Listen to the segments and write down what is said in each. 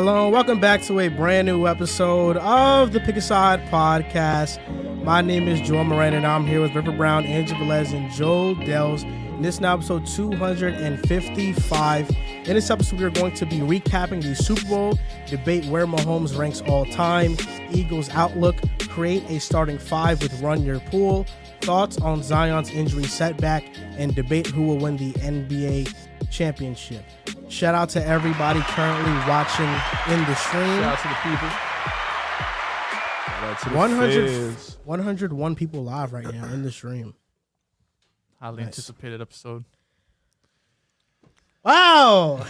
Shalom. Welcome back to a brand new episode of the Pick a Side podcast. My name is Moran, and I'm here with Brown, Velez, and Dehls. And this is now episode 255. In this episode, we're going to be recapping the Super Bowl, debate where Mahomes ranks all time, Eagles outlook, create a starting five with Run Your Pool, thoughts on Zion's injury setback, and debate who will win the NBA championship. Shout out to everybody currently watching in the stream. Shout out to the people. Shout out to the 101 people live right now in the stream. Highly anticipated episode. Wow.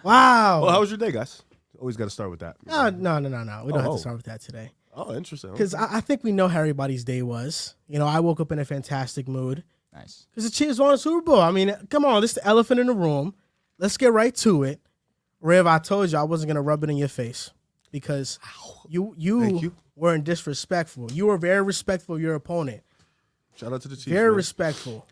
Wow. Well, how was your day, guys? Always got to start with that. No. We don't have to start with that today. Oh, interesting. Because I think we know how everybody's day was. You know, I woke up in a fantastic mood. Nice. Because the Chiefs won the Super Bowl. I mean, come on, this is the elephant in the room. Let's get right to it. Rev, I told you I wasn't going to rub it in your face because you weren't disrespectful. You were very respectful of your opponent. Shout out to the Chiefs. Very respectful.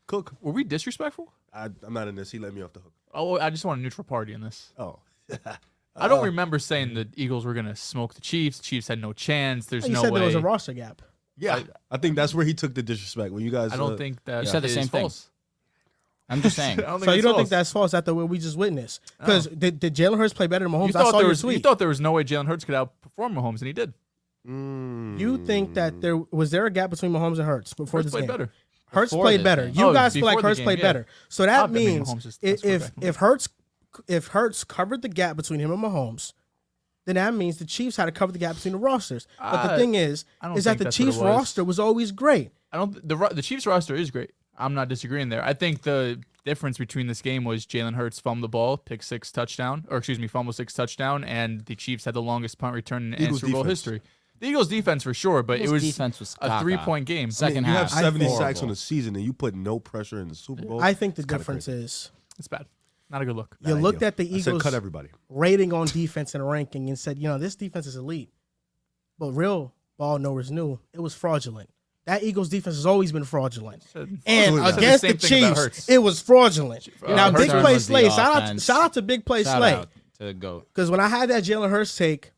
Cook. Were we disrespectful? I'm not in this. He let me off the hook. Oh, I just want a neutral party in this. Oh. I don't remember saying the Eagles were going to smoke the Chiefs. The Chiefs had no chance. There's You no said way. there was a roster gap. Yeah. I think that's where he took the disrespect. When you guys, I don't think that You said the is same thing. false. I'm just saying. I don't think So you that's don't think false. that's false after what we just witnessed? Because did Jalen Hurts play better than Mahomes? You I thought, saw there your was, tweet. you thought there was no way Jalen Hurts could outperform Mahomes, and he did. You think that there was a gap between Mahomes and Hurts before Hurts this played game? better. Hurts Before played this better. game. You Oh, guys feel like before the Hurts game, played yeah. better. So that means Mahomes is that's correct. if Hurts covered the gap between him and Mahomes, then that means the Chiefs had to cover the gap between the rosters. But the thing is I don't that think the that's what it Chiefs was. roster was always great. The Chiefs roster is great. I'm not disagreeing there. I think the difference between this game was Jalen Hurts fumbled the ball, fumble six touchdown, and the Chiefs had the longest punt return in Eagles Super Bowl defense. history. The Eagles defense for sure, but Eagles it was defense was a caca. 3-point game. Second you have half. 70 horrible. sacks on the season and you put no pressure in the Super Bowl. I think the It's kinda difference crazy. is It's bad. Not a good look. you looked at the I said Eagles cut everybody. rating on defense and ranking and said, this defense is elite. But real ball knowers knew it was fraudulent. That Eagles defense has always been fraudulent. And Said the against the same thing about Chiefs, Hurts. it was fraudulent. Now, Hurts Big Play was the Slay, offense. shout out to Big Play Shout Slay. out to the GOAT. Because when I had that Jalen Hurts take,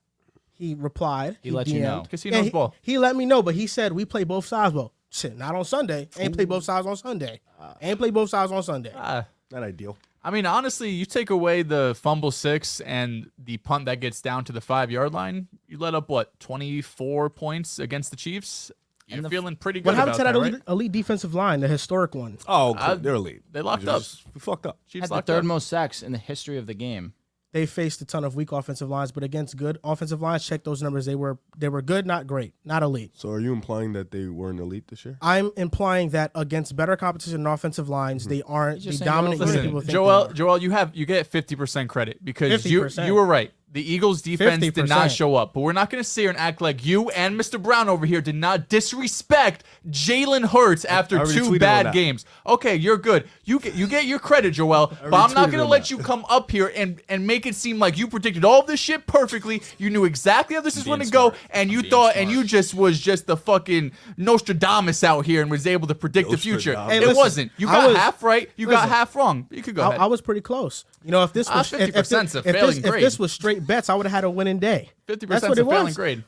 he replied. He let you DM'd. know. Because he knows ball. He let me know, but he said we play both sides. Well, shit, not on Sunday. Ain't play both sides on Sunday. Ain't play both sides on Sunday. Not ideal. I mean, honestly, you take away the fumble six and the punt that gets down to the 5-yard line, you let up, 24 points against the Chiefs? You're feeling pretty good What happened about to that that, elite, right? elite defensive line, the historic one? Oh, cool. They're elite. They locked We up. We fucked up. Chiefs Had the locked third up. most sacks in the history of the game. They faced a ton of weak offensive lines, but against good offensive lines, check those numbers. They were good, not great, not elite. So are you implying that they weren't elite this year? I'm implying that against better competition in offensive lines, they aren't You're just the saying dominant they're unit Listen, people think Joel, you get 50% credit because 50%. you were right. The Eagles defense did 50%. not show up, but we're not going to sit here and act like you and Mr. Brown over here did not disrespect Jalen Hurts after already 2 tweeted on bad that. games. Okay, you're good. You get your credit, Joel, but I'm not tweeted going to on let that. you come up here and make it seem like you predicted all this shit perfectly. You knew exactly how this is Being going to go, smart. and you Being thought, smart. and you just was just the fucking Nostradamus out here and was able to predict the future. Nostradamus. Hey, It listen, wasn't. You I got was- half right. You got listen, half wrong. You could go ahead. I was pretty close. If this was 50% 's a if failing this grade. was straight bets, I would have had a winning day. 50% That's is what a it failing was. grade.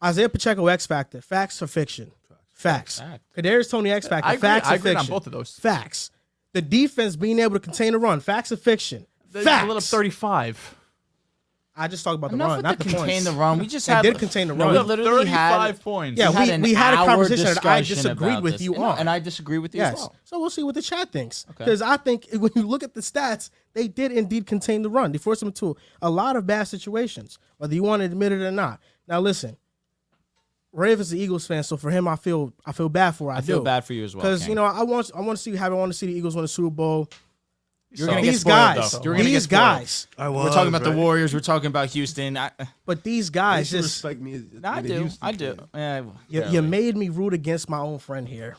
Isaiah Pacheco X Factor, facts or fiction? Facts. Fact. Kadarius Tony X Factor, I agree. facts I or agree on fiction? both of those. Facts. The defense being able to contain the run, facts or fiction? They Facts. lit up 35. I just talked about the Enough run, with not the the contain points. the run. We just They had did contain the No, run. we literally 35 had points. Yeah, had we had a hour conversation that I discussion disagreed about with this. you No, on. and I disagree with you as Yes. well. So we'll see what the chat thinks. Okay. Because I think when you look at the stats, they did indeed contain the run. They forced them into a lot of bad situations, whether you want to admit it or not. Now listen, Rav is an Eagles fan, so for him, I feel bad for. I feel bad for you as well. because King. I want to see the Eagles win the Super Bowl. You're gonna get These spoiled, guys, though. You're gonna get these spoiled. guys, We're talking about the Warriors. We're talking about Houston. but these You guys should just respect me. I do. I do. you made me root against my own friend here.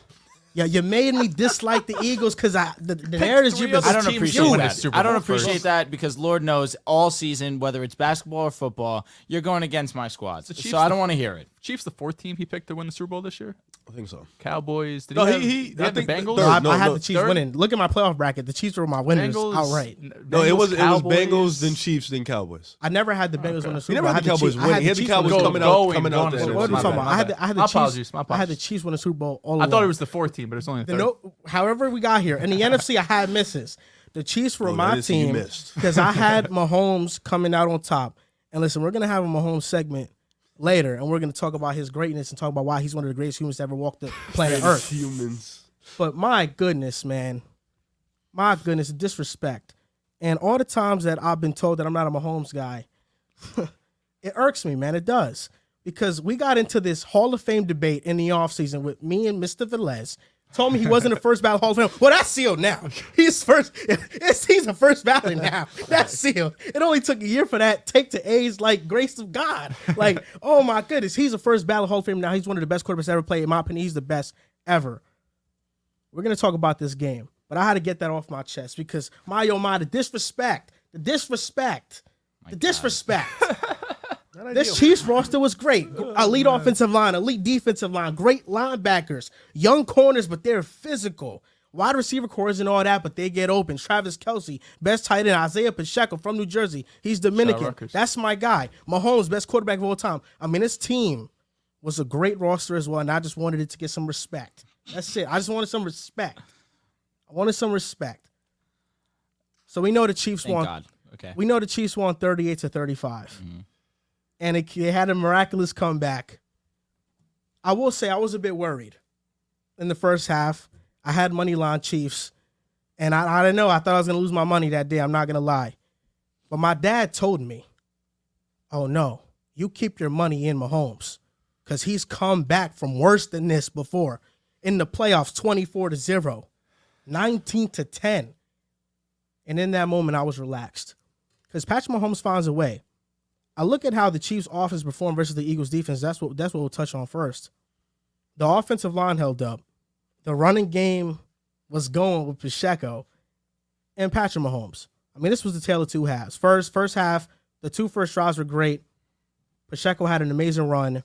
Yeah, you made me dislike the Eagles because the narrative three you other I don't teams appreciate to win that. a Super I don't Bowl appreciate first. that because Lord knows all season, whether it's basketball or football, you're going against my squads. Chiefs So I don't want to hear it. Chiefs, the 4th team he picked to win the Super Bowl this year. I think so. Cowboys. Did No, he have, he- did he have the I think Bengals? the- No, No, I had no, the Chiefs third? winning. Look at my playoff bracket. The Chiefs were my winners outright. No, it was Cowboys. Bengals, then Chiefs, then Cowboys. I never had the Bengals Okay. win the He Super never Bowl. I had the Cowboys Chiefs- I win. had He had the Chiefs Cowboys win- coming out going the to end What the are of we the talking about? season. I had the My Chiefs. apologies. My I had the apologies. Chiefs win the Super Bowl all I thought along. it was the fourth team, but it's only the third. However we got here. In the NFC, I had misses. The Chiefs were Oh, my that is- you team missed. because I had Mahomes coming out on top. And listen, we're going to have a Mahomes segment later, and we're going to talk about his greatness and talk about why he's one of the greatest humans to ever walk the planet Earth. Humans. But my goodness, man. My goodness, disrespect. And all the times that I've been told that I'm not a Mahomes guy, it irks me, man. It does. Because we got into this Hall of Fame debate in the offseason with me and Mr. Velez. Told me he wasn't the first ballot Hall of Fame. Well, that's sealed now. He's first. He's a first ballot now. That's sealed. It only took a year for that take to A's like grace of God. Like, oh my goodness, he's a first ballot Hall of Fame now. He's one of the best quarterbacks ever played. In my opinion, he's the best ever. We're gonna talk about this game, but I had to get that off my chest because my oh my, the disrespect. This Chiefs roster was great. Elite offensive line, elite defensive line, great linebackers, young corners, but they're physical. Wide receiver cores and all that, but they get open. Travis Kelce, best tight end. Isaiah Pacheco from New Jersey. He's Dominican. Rutgers. That's my guy. Mahomes, best quarterback of all time. I mean, this team was a great roster as well, and I just wanted it to get some respect. That's it. I just wanted some respect. So we know the Chiefs Thank won. God. Okay. We know the Chiefs won 38-35. And they had a miraculous comeback. I will say I was a bit worried in the first half. I had money line Chiefs, and I didn't know. I thought I was going to lose my money that day. I'm not going to lie. But my dad told me, oh, no, you keep your money in Mahomes because he's come back from worse than this before. In the playoffs, 24-0, 19-10. And in that moment, I was relaxed because Patrick Mahomes finds a way. I look at how the Chiefs' offense performed versus the Eagles' defense. That's what we'll touch on first. The offensive line held up. The running game was going with Pacheco and Patrick Mahomes. I mean, this was the tale of two halves. First half, the two first drives were great. Pacheco had an amazing run.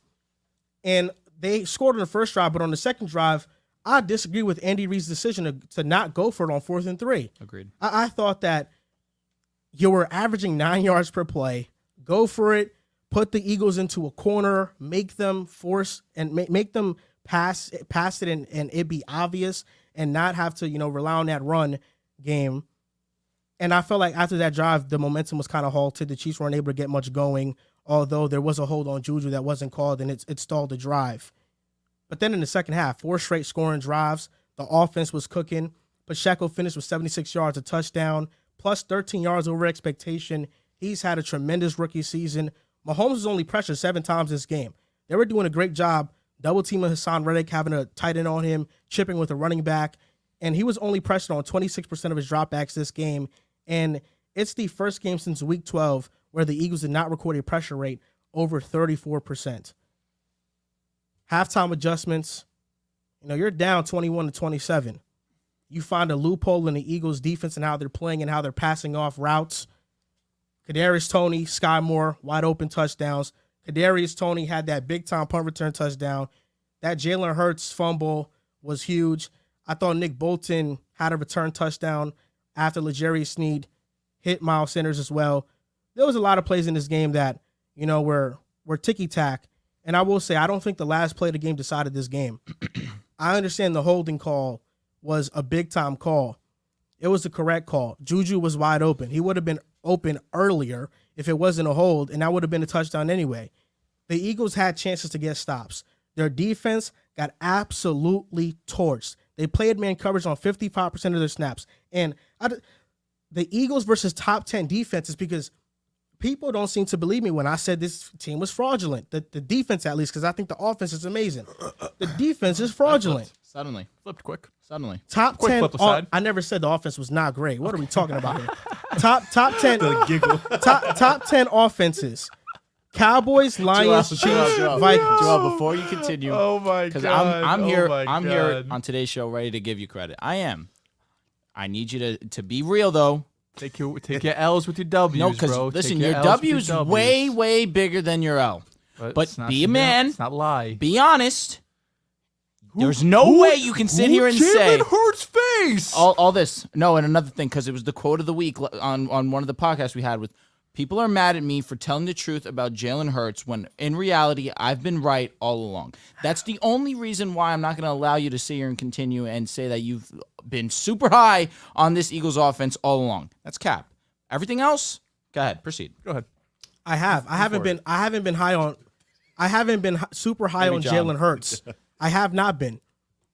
And they scored on the first drive, but on the second drive, I disagree with Andy Reid's decision to not go for it on 4th and 3. Agreed. I thought that you were averaging 9 yards per play. Go for it. Put the Eagles into a corner. Make them force and make them pass it and it be obvious and not have to, rely on that run game. And I felt like after that drive, the momentum was kind of halted. The Chiefs weren't able to get much going, although there was a hold on Juju that wasn't called and it stalled the drive. But then in the second half, 4 straight scoring drives. The offense was cooking. Pacheco finished with 76 yards, a touchdown, plus 13 yards over expectation. He's had a tremendous rookie season. Mahomes was only pressured 7 times this game. They were doing a great job double-teaming Hassan Reddick, having a tight end on him, chipping with a running back. And he was only pressured on 26% of his dropbacks this game. And it's the first game since Week 12 where the Eagles did not record a pressure rate over 34%. Halftime adjustments. You're down 21-27. You find a loophole in the Eagles' defense and how they're playing and how they're passing off routes. Kadarius Toney, Sky Moore, wide open touchdowns. Kadarius Toney had that big-time punt return touchdown. That Jalen Hurts fumble was huge. I thought Nick Bolton had a return touchdown after L'Jarius Sneed hit Miles Sanders as well. There was a lot of plays in this game that, were ticky-tack. And I will say, I don't think the last play of the game decided this game. I understand the holding call was a big-time call. It was the correct call. Juju was wide open. He would have been open earlier if it wasn't a hold, and that would have been a touchdown anyway. The Eagles had chances to get stops. Their defense got absolutely torched. They played man coverage on 55% of their snaps. And the Eagles versus top 10 defenses, because people don't seem to believe me when I said this team was fraudulent. The defense, at least, because I think the offense is amazing. The defense is fraudulent. Suddenly. Flipped quick. Suddenly. Top Quick 10. flip aside. I never said the offense was not great. What are we talking about here? Top 10. The giggle. Top 10 offenses. Cowboys, Lions, Chiefs, Vikings. Joel, before you continue, Oh my because god! I'm here. Oh my I'm here God. on today's show, ready to give you credit. I am. I need you to be real though. Take your L's with your W's, No, because bro. listen, Take your L's with W's W's. way bigger than your L. But it's not- be a man. It's not lie. Be honest. There's no way you can sit here and say Jalen Hurts' face. all this. No, and another thing, because it was the quote of the week on one of the podcasts we had with people are mad at me for telling the truth about Jalen Hurts when in reality I've been right all along. That's the only reason why I'm not going to allow you to sit here and continue and say that you've been super high on this Eagles offense all along. That's cap. Everything else, go ahead, proceed. Go ahead. I haven't been super high Maybe on John. Jalen Hurts. I have not been.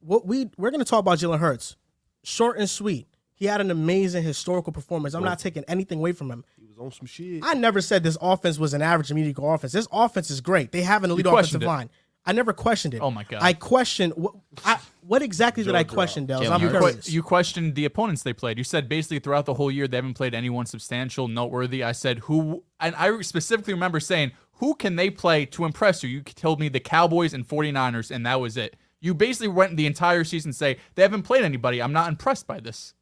We're going to talk about Jalen Hurts. Short and sweet. He had an amazing historical performance. I'm not taking anything away from him. He was on some shit. I never said this offense was an average and mediocre offense. This offense is great. They have an elite questioned offensive it. line. I never questioned it. Oh, my God. I questioned what exactly did I question, Dehls? Jalen I'm Hurts. curious. You questioned the opponents they played. You said basically throughout the whole year they haven't played anyone substantial, noteworthy. I said who, and I specifically remember saying, who can they play to impress you? You told me the Cowboys and 49ers, and that was it. You basically went the entire season say they haven't played anybody. I'm not impressed by this.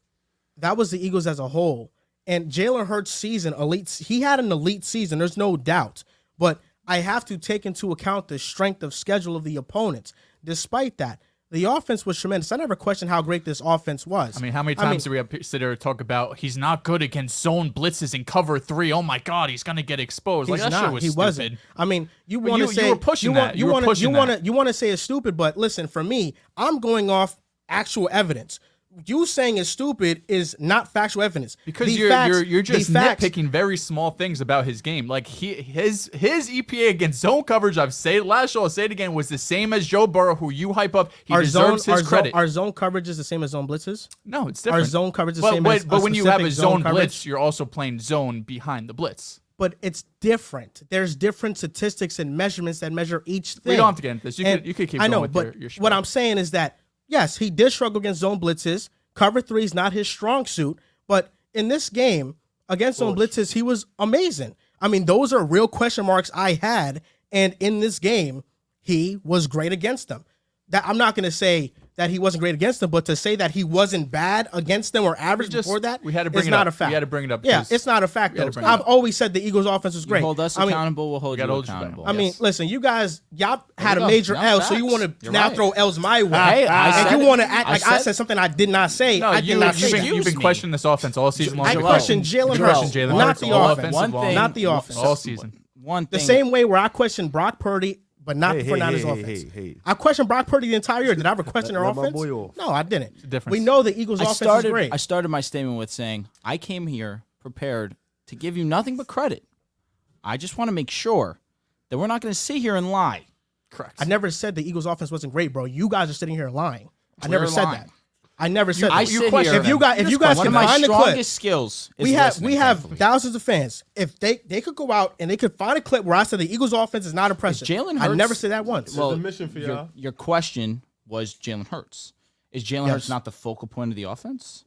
That was the Eagles as a whole. And Jalen Hurts' season, he had an elite season. There's no doubt. But I have to take into account the strength of schedule of the opponents. Despite that, the offense was tremendous. I never questioned how great this offense was. I mean, how many times do we have sit there and talk about he's not good against zone blitzes and cover 3? Oh my God, he's gonna get exposed. He's Like that not. shit was he stupid. wasn't. I mean, you But want to you say were pushing that. You were pushing that. You want to say it's stupid, but listen, for me, I'm going off actual evidence. You saying it's stupid is not factual evidence. Because The you're facts- just the facts- nitpicking very small things about his game. Like his EPA against zone coverage, I've said it last show, I'll say it again, was the same as Joe Burrow, who you hype up. He deserves his credit. Our zone coverage is the same as zone blitzes. No, it's different. Our zone coverage is the but, same but, as but when you have a specific zone coverage. blitz, you're also playing zone behind the blitz. But it's different. There's different statistics and measurements that measure each thing. We don't have to get into this. You And could keep I going know, with but your spiel. what I'm saying is that, yes, he did struggle against zone blitzes. Cover 3 is not his strong suit. But in this game, against zone blitzes, he was amazing. I mean, those are real question marks I had. And in this game, he was great against them. That I'm not going to say that he wasn't great against them, but to say that he wasn't bad against them or average before that, we had to bring it's it not up. a fact. We had to bring it up Yeah, because it's not a fact, we had though. to bring it I've up. always said the Eagles' offense was great. You hold us I mean, accountable, we'll hold you gotta hold you accountable. back. I mean, Yes. listen, you guys, y'all had we a go. major No, L, so you facts. want to You're now right. throw L's my way. Hey, I and said you it. want to act like I said- said something I did not say. No, I did not say you've that. been Excuse me. questioning this offense all season long. I You've been questioned Jalen Hurts, questioned Jalen not Hurts the all offense. offensive One line. thing- Not the offense. all season. One The thing. same way where I questioned Brock Purdy, but not Hey, the hey, 49ers hey, offense. hey. I questioned Brock Purdy the entire year. Did I ever question their Let my offense? boy off. No, I didn't. a difference. We know the Eagles' offense is great. I started my statement with saying, I came here prepared to give you nothing but credit. I just want to make sure that we're not going to sit here and lie. Correct. I never said the Eagles' offense wasn't great, bro. You guys are sitting here lying. I We're never said lying. that. I never said I that. sit question- here. If you guys one can of my find the clip, strongest skills is we have listening, thankfully. thousands of fans. If they could go out and they could find a clip where I said the Eagles' offense is not impressive. Jalen I Hurts- never said that once. Well, a mission for your, y'all. your question was Jalen Hurts. Is Jalen Hurts not the focal point of the offense?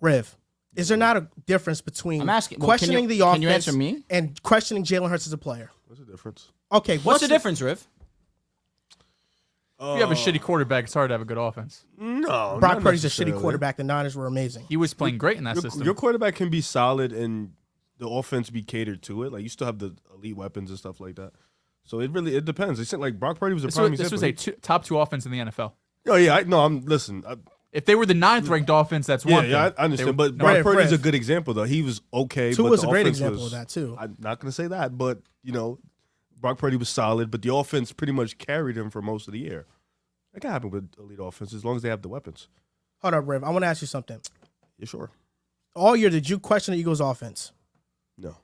Riv, is there not a difference between I'm asking- well, questioning can the you offense answer me? and questioning Jalen Hurts as a player? What's the difference? Okay, What's the difference, Riv? If you have a shitty quarterback, it's hard to have a good offense. No, Brock not Purdy's a shitty necessarily. quarterback. The Niners were amazing. He was playing great in that Your, system. your quarterback can be solid and the offense be catered to it. Like you still have the elite weapons and stuff like that. So it depends. They said like Brock Purdy was a this prime was, this was example. a top 2 offense in the NFL. Oh yeah, listen. If they were the 9th ranked offense, that's one thing. I understand. They But were- Brock Riv, Purdy's a Riv. good example though. He was okay. Tua but was the a great offense example was- of that, too. I'm not gonna say that, but Brock Purdy was solid, but the offense pretty much carried him for most of the year. That can happen with elite offense as long as they have the weapons. Hold up, Riv. I want to ask you something. You sure? All year, did you question the Eagles' offense? No.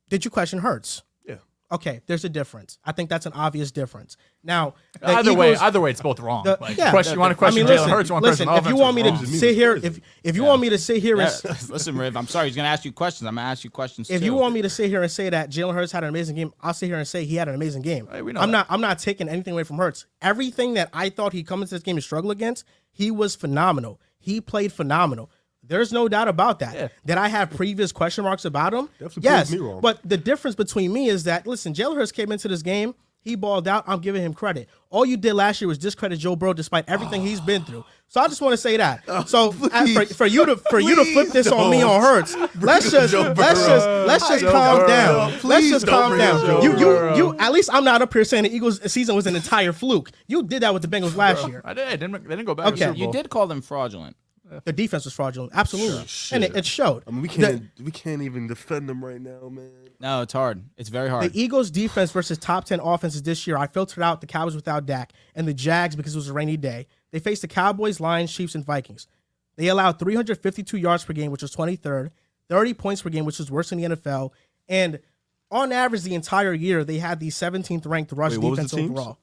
Did you question Hurts? Yeah. Okay, there's a difference. I think that's an obvious difference. Now, the Either Eagles- way, it's both wrong. the- Like, yeah, you want to question I mean, Jalen Hurts, you want to listen. question If you want me to offense, it's sit here, Crazy. if you want me to sit here and Listen, Riv, I'm sorry. He's going to ask you questions. I'm going to ask you questions if too. you want me to sit here and say that Jalen Hurts had an amazing game, I'll sit here and say he had an amazing game. Hey, we know I'm that. not taking anything away from Hurts. Everything that I thought he'd come into this game to struggle against, he was phenomenal. He played phenomenal. There's no doubt about that. Yeah. Did I have previous question marks about him? Definitely Yes. proved me wrong. But the difference between me is that, listen, Jalen Hurts came into this game He balled out. I'm giving him credit. All you did last year was discredit Joe Burrow despite everything he's been through. So I just want to say that. So for you to flip this on me on Hurts, let's just calm down. Let's just calm down. You at least I'm not up here saying the Eagles season was an entire fluke. You did that with the Bengals last year. I did. They didn't go back. Okay. You did call them fraudulent. The defense was fraudulent, absolutely, Sure. and it showed. I mean, we can't even defend them right now, man. No, it's hard. It's very hard. The Eagles' defense versus top 10 offenses this year, I filtered out the Cowboys without Dak and the Jags because it was a rainy day. They faced the Cowboys, Lions, Chiefs, and Vikings. They allowed 352 yards per game, which was 23rd, 30 points per game, which was worse than the NFL, and on average the entire year they had the 17th ranked rush defense overall.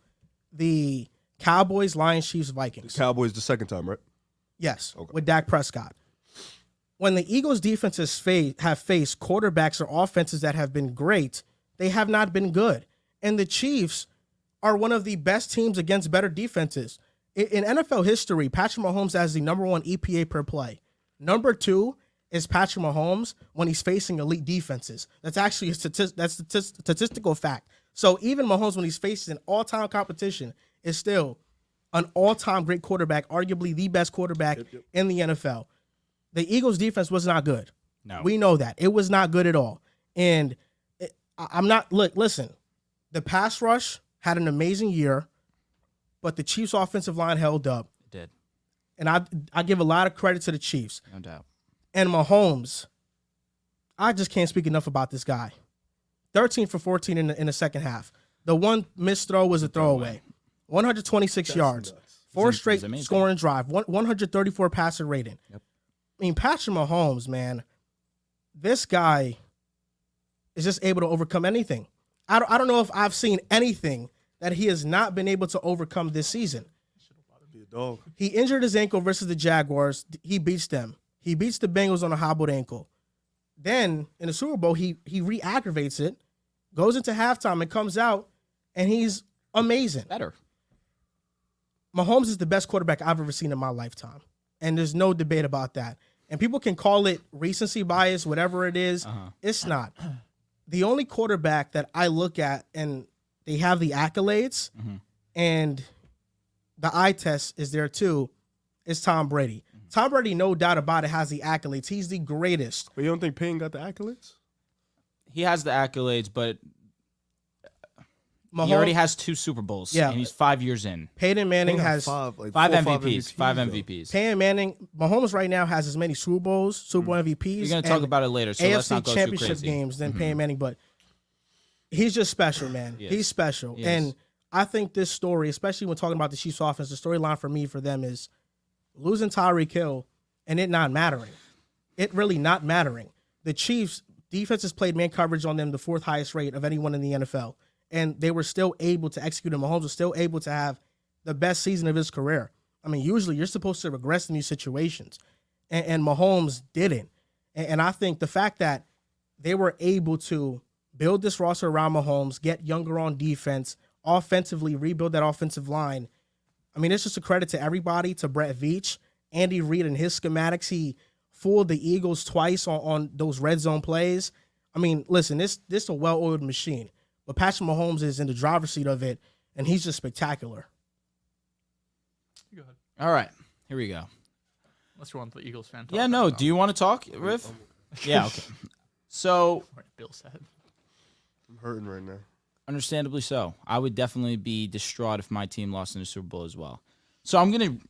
The Cowboys, Lions, Chiefs, Vikings. The Cowboys the second time, right? Yes, with Dak Prescott. When the Eagles' defenses have faced quarterbacks or offenses that have been great, they have not been good. And the Chiefs are one of the best teams against better defenses. In NFL history, Patrick Mahomes has the number 1 EPA per play. Number 2 is Patrick Mahomes when he's facing elite defenses. That's actually a statistical fact. So even Mahomes, when he's facing an all-time competition, is still an all-time great quarterback, arguably the best quarterback in the NFL. The Eagles' defense was not good. No. We know that. It was not good at all. And listen, the pass rush had an amazing year, but the Chiefs' offensive line held up. It did. And I give a lot of credit to the Chiefs. No doubt. And Mahomes, I just can't speak enough about this guy. 13 for 14 in the second half. The one missed throw was a throwaway. 126 yards. Nuts. 4 straight amazing. scoring drive. 134 passer rating. Yep. I mean, Patrick Mahomes, man, this guy is just able to overcome anything. I don't know if I've seen anything that he has not been able to overcome this season. Be a dog. He injured his ankle versus the Jaguars. He beats them. He beats the Bengals on a hobbled ankle. Then in the Super Bowl, he re-aggravates it, goes into halftime and comes out, and he's amazing. Better. Mahomes is the best quarterback I've ever seen in my lifetime. And there's no debate about that. And people can call it recency bias, whatever it is. It's not. The only quarterback that I look at and they have the accolades and the eye test is there too is Tom Brady. Tom Brady, no doubt about it, has the accolades. He's the greatest. But you don't think Payne got the accolades? He has the accolades, but Mahomes, he already has 2 Super Bowls. Yeah. And he's 5 years in. Peyton Manning has 5 5 4 or 5 MVPs. 5 though. MVPs. Peyton Manning. Mahomes right now has as many Super Bowls, Super Bowl MVPs. You're going to talk and about it later, so let's AFC not go too championship crazy. games than Peyton Manning, but he's just special, man. He is. He's special. He is. And I think this story, especially when talking about the Chiefs offense, the storyline for them is losing Tyreek Hill and it not mattering. It really not mattering. The Chiefs defense has played man coverage on them the 4th highest rate of anyone in the NFL. And they were still able to execute, and Mahomes was still able to have the best season of his career. I mean, usually you're supposed to regress in these situations, and Mahomes didn't. And I think the fact that they were able to build this roster around Mahomes, get younger on defense, offensively rebuild that offensive line, I mean, it's just a credit to everybody, to Brett Veach, Andy Reid and his schematics. He fooled the Eagles twice on those red zone plays. I mean, listen, this is a well-oiled machine. But Patrick Mahomes is in the driver's seat of it, and he's just spectacular. Go ahead. All right. Here we go. Unless you want the Eagles fan. Yeah, no. Do you want to talk, Riff? Yeah, okay. So, Bill said. I'm hurting right now. understandably so. I would definitely be distraught if my team lost in the Super Bowl as well. So I'm going to...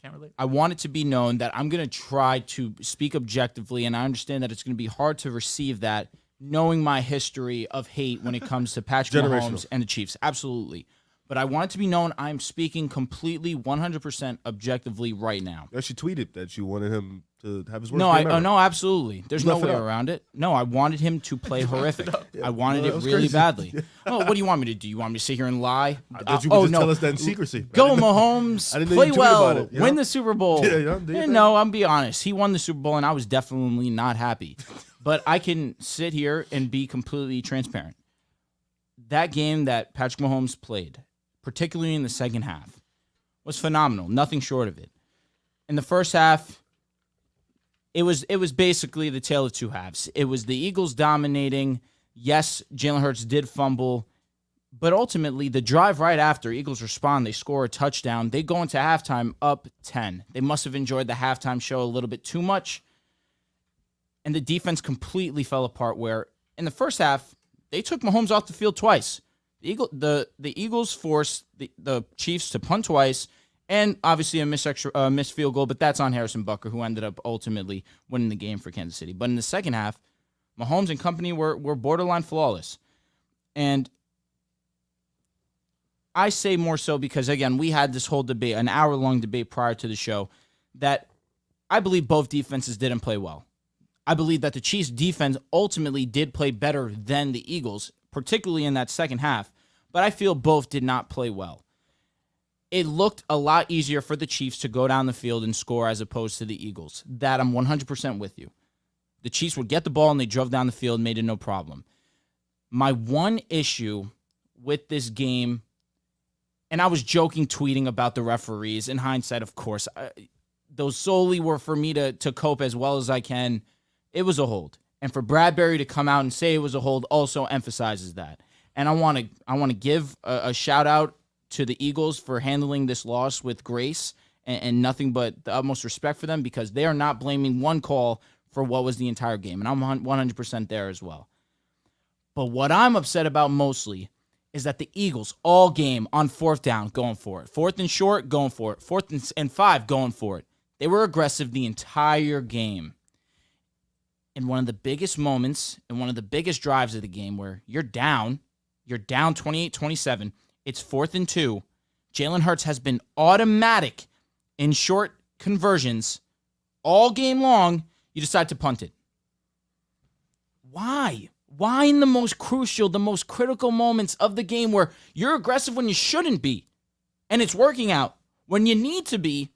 Can't relate. I want it to be known that I'm going to try to speak objectively, and I understand that it's going to be hard to receive that, knowing my history of hate when it comes to Patrick Mahomes and the Chiefs. Absolutely. But I want it to be known I'm speaking completely 100% objectively right now. You actually tweeted that you wanted him to have his worst No, game ever. no, absolutely. There's no Left it way up. around it. No, I wanted him to play horrific. I wanted that it was really crazy. badly. Oh, what do you want me to do? You want me to sit here and lie? I thought you would just tell us that in secrecy. Go Mahomes, I didn't know play you tweeted well, about it, you win know? the Super Bowl. Yeah, do your thing. No, I'm be honest. He won the Super Bowl, and I was definitely not happy. But I can sit here and be completely transparent. That game that Patrick Mahomes played, particularly in the second half, was phenomenal. Nothing short of it. In the first half, it was basically the tale of two halves. It was the Eagles dominating. Yes, Jalen Hurts did fumble, But ultimately, the drive right after, Eagles respond, they score a touchdown. They go into halftime up 10. They must have enjoyed the halftime show a little bit too much. And the defense completely fell apart where in the first half, they took Mahomes off the field twice. The Eagles forced the Chiefs to punt twice and obviously a missed field goal, but that's on Harrison Butker, who ended up ultimately winning the game for Kansas City. But in the second half, Mahomes and company were borderline flawless. And I say more so because, again, we had this whole debate, an hour-long debate prior to the show, that I believe both defenses didn't play well. I believe that the Chiefs' defense ultimately did play better than the Eagles, particularly in that second half, but I feel both did not play well. It looked a lot easier for the Chiefs to go down the field and score as opposed to the Eagles. That I'm 100% with you. The Chiefs would get the ball and they drove down the field, made it no problem. My one issue with this game, and I was joking, tweeting about the referees. In hindsight, of course, those solely were for me to cope as well as I can. It was a hold. And for Bradbury to come out and say it was a hold also emphasizes that. And I want to give a shout out to the Eagles for handling this loss with grace and nothing but the utmost respect for them, because they are not blaming one call for what was the entire game. And I'm 100% there as well. But what I'm upset about mostly is that the Eagles all game on fourth down going for it. Fourth and short, going for it. Fourth and 5, going for it. They were aggressive the entire game. In one of the biggest moments and one of the biggest drives of the game where you're down 28-27, it's 4th and 2. Jalen Hurts has been automatic in short conversions all game long. You decide to punt it. Why? Why in the most crucial, the most critical moments of the game where you're aggressive when you shouldn't be and it's working out, when you need to be,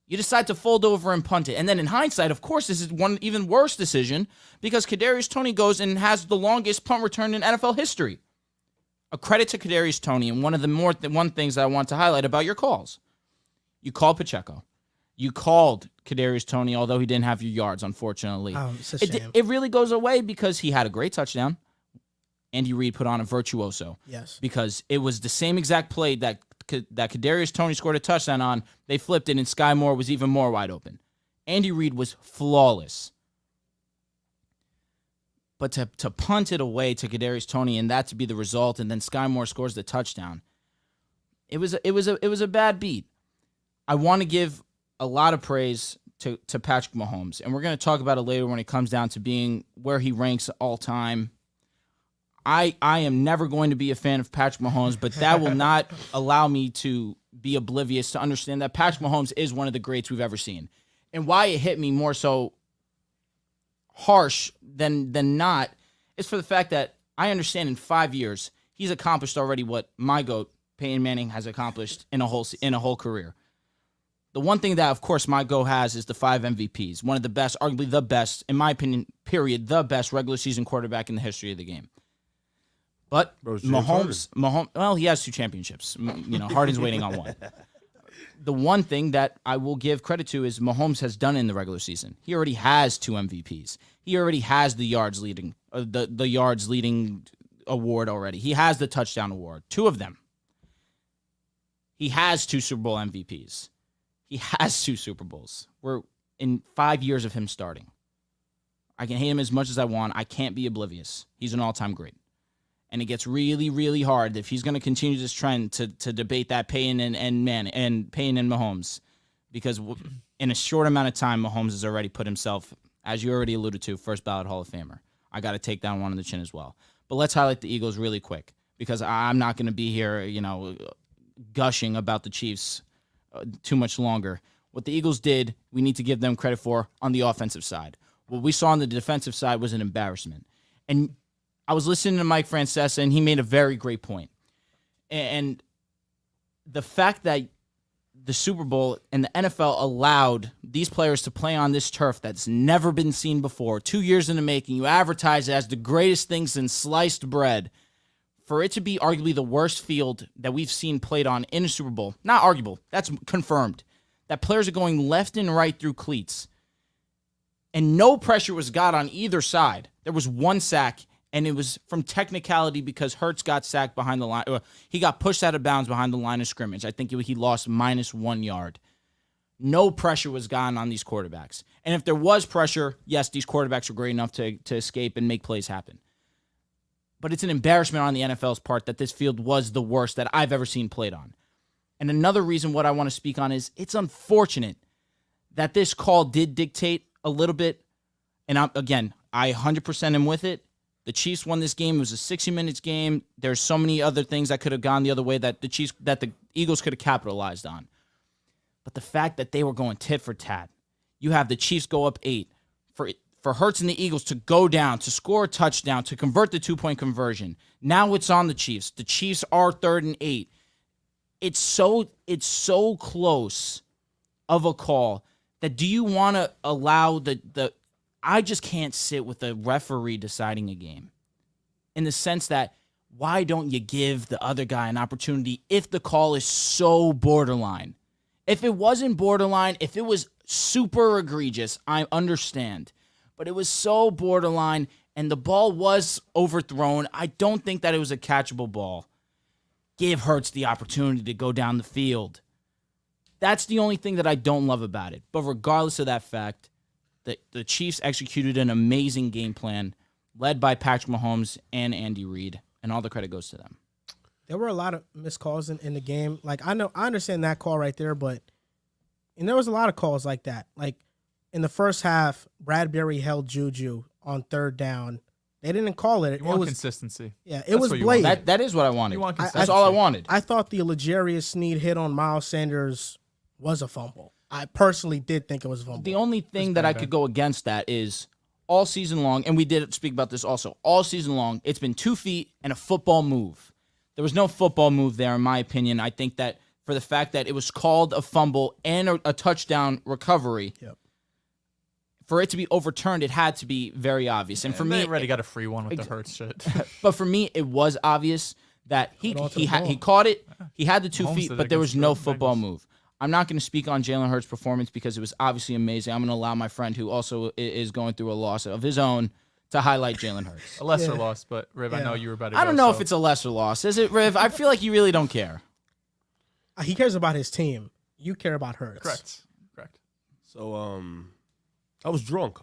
you decide to fold over and punt it? And then in hindsight, of course, this is one even worse decision because Kadarius Toney goes and has the longest punt return in NFL history. A credit to Kadarius Toney, and one of the one things I want to highlight about your calls. You called Pacheco. You called Kadarius Toney, although he didn't have your yards, unfortunately. It's a shame. It really goes away because he had a great touchdown. Andy Reid put on a virtuoso. Yes. Because it was the same exact play that Kadarius Toney scored a touchdown on. They flipped it, and Sky Moore was even more wide open. Andy Reid was flawless. But to punt it away to Kadarius Toney and that to be the result, and then Sky Moore scores the touchdown, it was a bad beat. I want to give a lot of praise to Patrick Mahomes, and we're going to talk about it later when it comes down to being where he ranks all time. I am never going to be a fan of Patrick Mahomes, but that will not allow me to be oblivious to understand that Patrick Mahomes is one of the greats we've ever seen. And why it hit me more so harsh than not is for the fact that I understand in 5 years he's accomplished already what my GOAT, Peyton Manning, has accomplished in a whole career. The one thing that, of course, my GOAT has is the 5 MVPs. One of the best, arguably the best, in my opinion, period, the best regular season quarterback in the history of the game. But Mahomes, well, he has 2 championships. Harden's waiting on one. The one thing that I will give credit to is Mahomes has done in the regular season. He already has 2 MVPs. He already has the yards leading award already. He has the touchdown award, 2 of them. He has 2 Super Bowl MVPs. He has 2 Super Bowls. We're in 5 years of him starting. I can hate him as much as I want. I can't be oblivious. He's an all-time great. And it gets really, really hard if he's going to continue this trend to debate that Peyton and Peyton and Mahomes, because in a short amount of time, Mahomes has already put himself, as you already alluded to, first ballot Hall of Famer. I got to take that one on the chin as well. But let's highlight the Eagles really quick, because I'm not going to be here, gushing about the Chiefs too much longer. What the Eagles did, we need to give them credit for on the offensive side. What we saw on the defensive side was an embarrassment. And I was listening to Mike Francesa, and he made a very great point. And the fact that the Super Bowl and the NFL allowed these players to play on this turf that's never been seen before, 2 years in the making, you advertise it as the greatest thing since sliced bread. For it to be arguably the worst field that we've seen played on in a Super Bowl, not arguable, that's confirmed, that players are going left and right through cleats, and no pressure was got on either side. There was 1 sack, And it was from technicality because Hurts got sacked behind the line. He got pushed out of bounds behind the line of scrimmage. I think he lost -1 yard. No pressure was gotten on these quarterbacks. And if there was pressure, yes, these quarterbacks were great enough to escape and make plays happen. But it's an embarrassment on the NFL's part that this field was the worst that I've ever seen played on. And another reason what I want to speak on is it's unfortunate that this call did dictate a little bit. And I 100% am with it. The Chiefs won this game. It was a 60 minutes game. There's so many other things that could have gone the other way that the Eagles could have capitalized on. But the fact that they were going tit for tat, you have the Chiefs go up 8 for Hurts and the Eagles to go down, to score a touchdown, to convert the 2-point conversion. Now it's on the Chiefs. The Chiefs are 3rd and 8. It's so close of a call that do you want to allow I just can't sit with a referee deciding a game in the sense that why don't you give the other guy an opportunity if the call is so borderline? If it wasn't borderline, if it was super egregious, I understand. But it was so borderline and the ball was overthrown. I don't think that it was a catchable ball. Give Hurts the opportunity to go down the field. That's the only thing that I don't love about it. But regardless of that fact, the Chiefs executed an amazing game plan led by Patrick Mahomes and Andy Reid, and all the credit goes to them. There were a lot of missed calls in the game. Like, I understand that call right there, and there was a lot of calls like that. Like, in the first half, Bradbury held Juju on 3rd down. They didn't call it. You want consistency. Yeah, it was blatant. That is what I wanted. That's all I wanted. I thought the L'Jarius Sneed hit on Miles Sanders was a fumble. I personally did think it was a fumble. The only thing that I could go against that is all season long, and we did speak about this also, all season long, it's been 2 feet and a football move. There was no football move there, in my opinion. I think that for the fact that it was called a fumble and a touchdown recovery, for it to be overturned, it had to be very obvious. And for me, they already got a free one with the Hurts shit. But for me, it was obvious that he caught it. He had the 2 feet, but there was no football move. I'm not going to speak on Jalen Hurts' performance because it was obviously amazing. I'm going to allow my friend, who also is going through a loss of his own, to highlight Jalen Hurts. A lesser loss, but Riv, I know you were about to go. I don't know if it's a lesser loss. Is it, Riv? I feel like you really don't care. He cares about his team. You care about Hurts. Correct. So, I was drunk.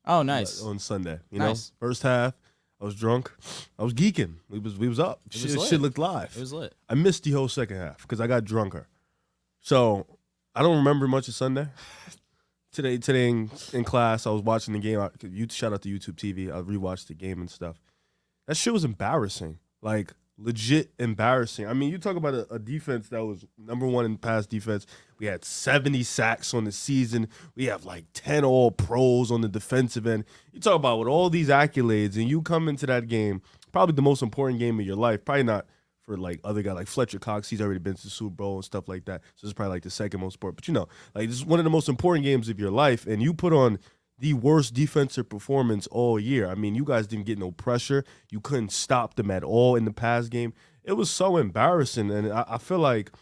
Oh, nice. On Sunday, Nice. First half, I was drunk. I was geeking. We was up. Shit looked live. It was lit. I missed the whole second half because I got drunker. So I don't remember much of Sunday. Today in class, I was watching the game. Shout out to YouTube TV. I rewatched the game and stuff. That shit was embarrassing. Like, legit embarrassing. I mean, you talk about a defense that was #1 in pass defense. We had 70 sacks on the season. We have like 10 all-pros on the defensive end. You talk about with all these accolades, and you come into that game, probably the most important game of your life. Probably not for like other guy like Fletcher Cox. He's already been to the Super Bowl and stuff like that. So it's probably like the second most important. But like, this is one of the most important games of your life, and you put on the worst defensive performance all year. I mean, you guys didn't get no pressure. You couldn't stop them at all in the pass game. It was so embarrassing, and I feel like,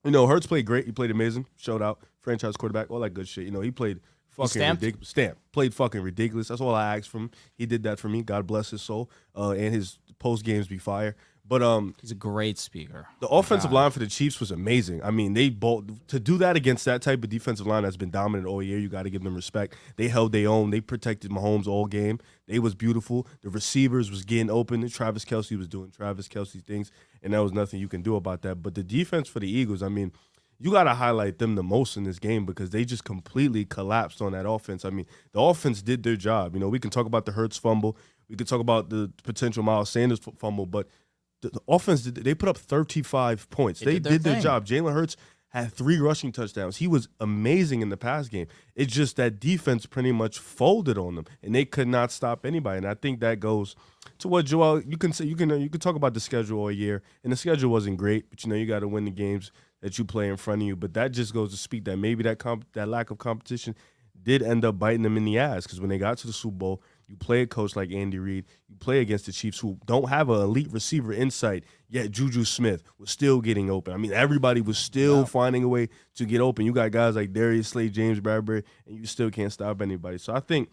Hurts played great. He played amazing. Showed out. Franchise quarterback, all that good shit. He played fucking ridiculous. Played fucking ridiculous. That's all I asked from him. He did that for me. God bless his soul. And his post games be fire. But he's a great speaker. The offensive line for the Chiefs was amazing. I mean, to do that against that type of defensive line that's been dominant all year, you got to give them respect. They held their own. They protected Mahomes all game. They was beautiful. The receivers was getting open. Travis Kelce was doing Travis Kelce things, and there was nothing you can do about that. But the defense for the Eagles, I mean, you got to highlight them the most in this game because they just completely collapsed on that offense. I mean, the offense did their job. We can talk about the Hurts fumble. We could talk about the potential Miles Sanders fumble, but the offense, they put up 35 points. They did their job. Jalen Hurts had 3 rushing touchdowns. He was amazing in the pass game. It's just that defense pretty much folded on them, and they could not stop anybody. And I think that goes to what Joel. You can say you can talk about the schedule all year, and the schedule wasn't great, but you got to win the games that you play in front of you. But that just goes to speak that maybe that lack of competition did end up biting them in the ass because when they got to the Super Bowl, you play a coach like Andy Reid. You play against the Chiefs who don't have an elite receiver insight, yet Juju Smith was still getting open. I mean, everybody was still finding a way to get open. You got guys like Darius Slay, James Bradbury, and you still can't stop anybody. So I think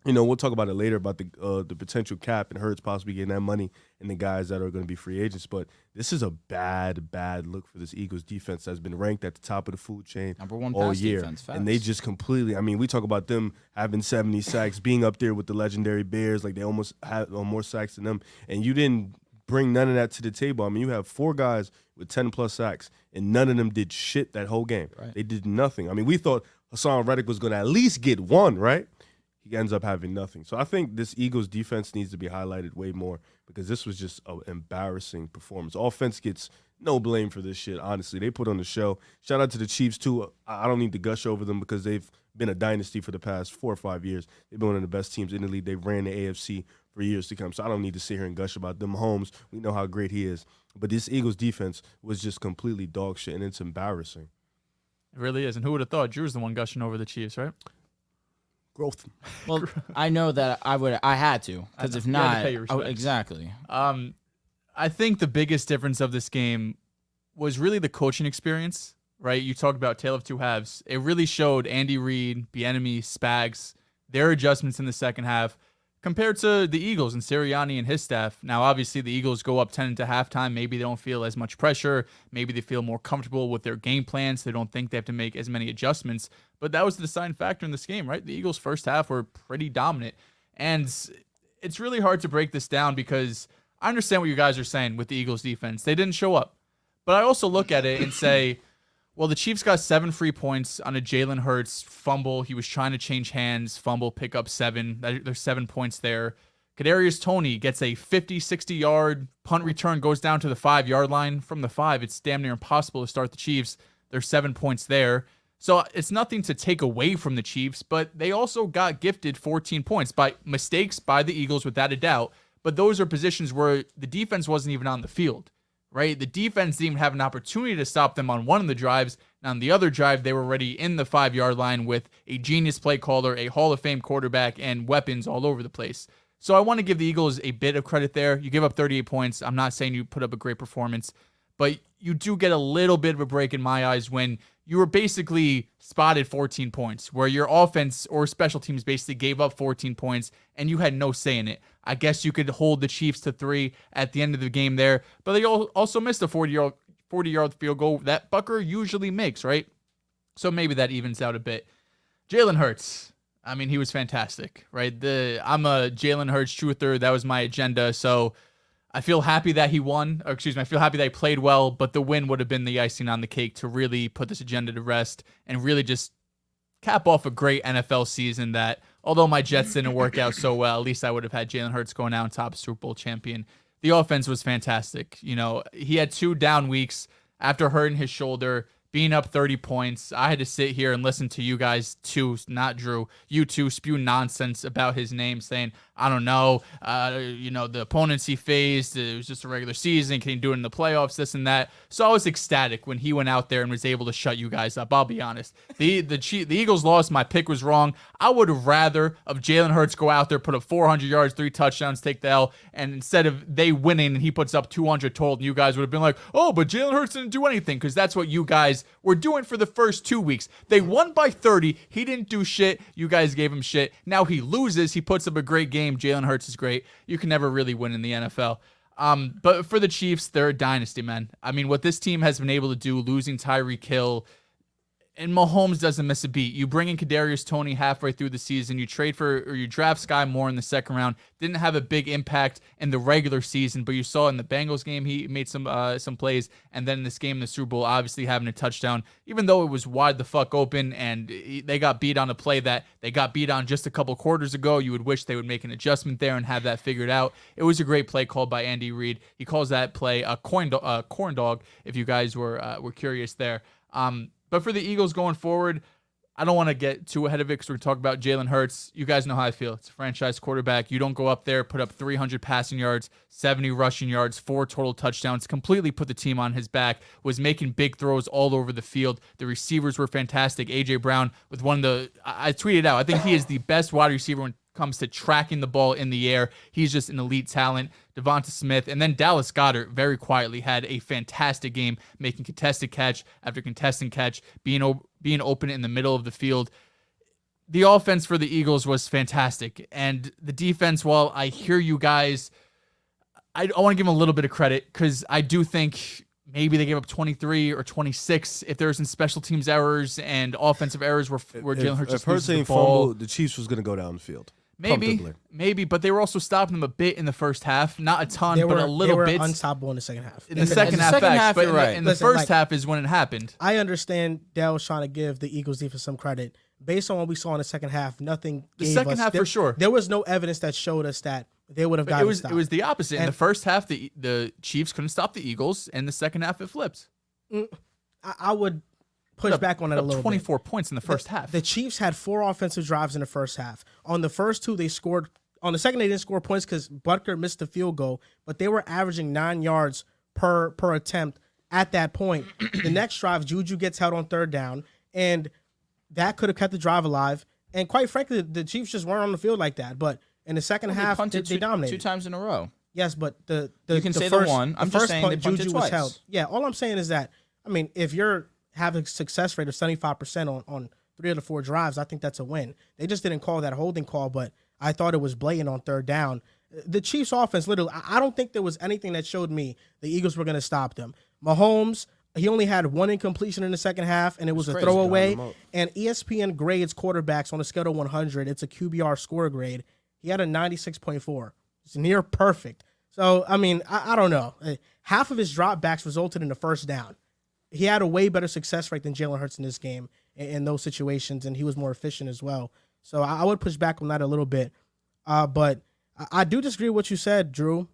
we'll talk about it later about the potential cap and Hurts possibly getting that money and the guys that are going to be free agents. But this is a bad look for this Eagles defense that's been ranked at the top of the food chain #1 all pass year. defense. And they just completely, I mean, we talk about them having 70 sacks, being up there with the legendary Bears, like they almost had more sacks than them. And you didn't bring none of that to the table. I mean, you have 4 guys with 10-plus sacks, and none of them did shit that whole game. Right. They did nothing. I mean, we thought Hassan Reddick was going to at least get 1, right? He ends up having nothing. So I think this Eagles defense needs to be highlighted way more because this was just an embarrassing performance. Offense gets no blame for this shit, honestly. They put on the show. Shout out to the Chiefs, too. I don't need to gush over them because they've been a dynasty for the past 4 or 5 years. They've been one of the best teams in the league. They ran the AFC for years to come. So I don't need to sit here and gush about them. Mahomes, we know how great he is. But this Eagles defense was just completely dog shit, and it's embarrassing. It really is. And who would have thought? Drew's the one gushing over the Chiefs, right? Growth. Well, I know that I had to, because if You had to not, pay your respects. exactly. I think the biggest difference of this game was really the coaching experience, right? You talked about tale of two halves. It really showed Andy Reid, Bieniemy, Spags, their adjustments in the second half compared to the Eagles and Sirianni and his staff. Now, obviously, the Eagles go up 10 into halftime. Maybe they don't feel as much pressure. Maybe they feel more comfortable with their game plans. They don't think they have to make as many adjustments. But that was the deciding factor in this game, right? The Eagles' first half were pretty dominant. And it's really hard to break this down because I understand what you guys are saying with the Eagles' defense. They didn't show up. But I also look at it and say, well, the Chiefs got 7 free points on a Jalen Hurts fumble. He was trying to change hands, fumble, pick up 7. There's 7 points there. Kadarius Toney gets a 50, 60-yard punt return, goes down to the 5-yard line. From the 5, it's damn near impossible to start the Chiefs. There's 7 points there. So it's nothing to take away from the Chiefs, but they also got gifted 14 points by mistakes by the Eagles, without a doubt. But those are positions where the defense wasn't even on the field. Right? The defense didn't even have an opportunity to stop them on one of the drives. And on the other drive, they were already in the 5-yard line with a genius play caller, a Hall of Fame quarterback, and weapons all over the place. So I want to give the Eagles a bit of credit there. You give up 38 points. I'm not saying you put up a great performance, but you do get a little bit of a break in my eyes when you were basically spotted 14 points, where your offense or special teams basically gave up 14 points and you had no say in it. I guess you could hold the Chiefs to 3 at the end of the game there, but they also missed a 40-yard field goal that Bucker usually makes, right? So maybe that evens out a bit. Jalen Hurts, I mean, he was fantastic, right? I'm a Jalen Hurts truther. That was my agenda, so I feel happy that he won. I feel happy that he played well, but the win would have been the icing on the cake to really put this agenda to rest and really just cap off a great NFL season that, although my Jets didn't work out so well, at least I would have had Jalen Hurts going out on top, Super Bowl champion. The offense was fantastic. You know, he had 2 down weeks after hurting his shoulder, being up 30 points. I had to sit here and listen to you guys two, not Drew, you two spew nonsense about his name, saying, I don't know, the opponents he faced, it was just a regular season, can he do it in the playoffs, this and that. So I was ecstatic when he went out there and was able to shut you guys up. I'll be honest. The Eagles lost. My pick was wrong. I would have rather of Jalen Hurts go out there, put up 400 yards, 3 touchdowns, take the L, and instead of they winning and he puts up 200 total, and you guys would have been like, oh, but Jalen Hurts didn't do anything, because that's what you guys were doing for the first 2 weeks. They won by 30. He didn't do shit. You guys gave him shit. Now he loses. He puts up a great game. Jalen Hurts is great. You can never really win in the NFL. But for the Chiefs, they're a dynasty, man. I mean, what this team has been able to do, losing Tyreek Hill, and Mahomes doesn't miss a beat. You bring in Kadarius Toney halfway through the season. You draft Sky Moore in the second round. Didn't have a big impact in the regular season, but you saw in the Bengals game he made some plays, and then in this game in the Super Bowl, obviously having a touchdown, even though it was wide the fuck open and they got beat on a play that they got beat on just a couple quarters ago. You would wish they would make an adjustment there and have that figured out. It was a great play called by Andy Reid. He calls that play a corn dog. If you guys were curious there. But for the Eagles going forward, I don't want to get too ahead of it because we're talking about Jalen Hurts. You guys know how I feel. It's a franchise quarterback. You don't go up there, put up 300 passing yards, 70 rushing yards, 4 total touchdowns, completely put the team on his back, was making big throws all over the field. The receivers were fantastic. A.J. Brown with I tweeted out, I think he is the best wide receiver when comes to tracking the ball in the air. He's just an elite talent. Devonta Smith, and then Dallas Goedert very quietly had a fantastic game, making contested catch after contested catch, being open in the middle of the field. the offense for the Eagles was fantastic. And the defense, while I hear you guys, I want to give them a little bit of credit because I do think maybe they gave up 23 or 26 if there's some special teams errors and offensive errors where Jalen Hurts just loses the ball. Fumble, the Chiefs was going to go down the field. Maybe, but they were also stopping them a bit in the first half. Not a ton, but a little bit. They were unstoppable in the second half. In the second half, you're right. In the first half is when it happened. I understand Dehls trying to give the Eagles defense some credit. Based on what we saw in the second half, nothing The gave second us, half for sure. There was no evidence that showed us that they would have gotten stopped. It was the opposite. In the first half, the Chiefs couldn't stop the Eagles, and the second half it flipped. I would push back on that a little 24 points in the first half. The Chiefs had 4 offensive drives in the first half. On the first 2, they scored. On the second, they didn't score points because Butker missed the field goal, but they were averaging 9 yards per attempt at that point. The next drive, Juju gets held on third down, and that could have kept the drive alive. And quite frankly, the Chiefs just weren't on the field like that. But in the second half, they dominated. 2 times in a row. Yes, but you can say the one. I'm just saying they punted Juju twice. was held. Yeah, all I'm saying is that, I mean, if you're having a success rate of 75% on 3 of the 4 drives, I think that's a win. They just didn't call that holding call, but I thought it was blatant on third down. The Chiefs offense, literally, I don't think there was anything that showed me the Eagles were going to stop them. Mahomes, he only had 1 incompletion in the second half, and it was a throwaway. And ESPN grades quarterbacks on a scale of 100. It's a QBR score grade. He had a 96.4. It's near perfect. So, I mean, I don't know. Half of his dropbacks resulted in a first down. He had a way better success rate than Jalen Hurts in this game in those situations, and he was more efficient as well. So I would push back on that a little bit. But I do disagree with what you said, Drew.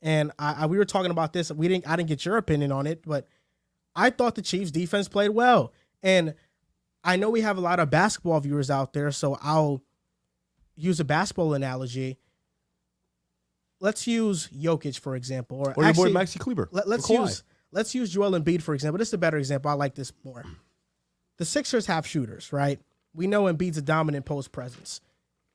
And we were talking about this. I didn't get your opinion on it, but I thought the Chiefs defense played well. And I know we have a lot of basketball viewers out there, so I'll use a basketball analogy. Let's use Jokic, for example. Or actually, your boy Maxi Kleber. Let's use Joel Embiid, for example. This is a better example. I like this more. The Sixers have shooters, right? We know Embiid's a dominant post presence.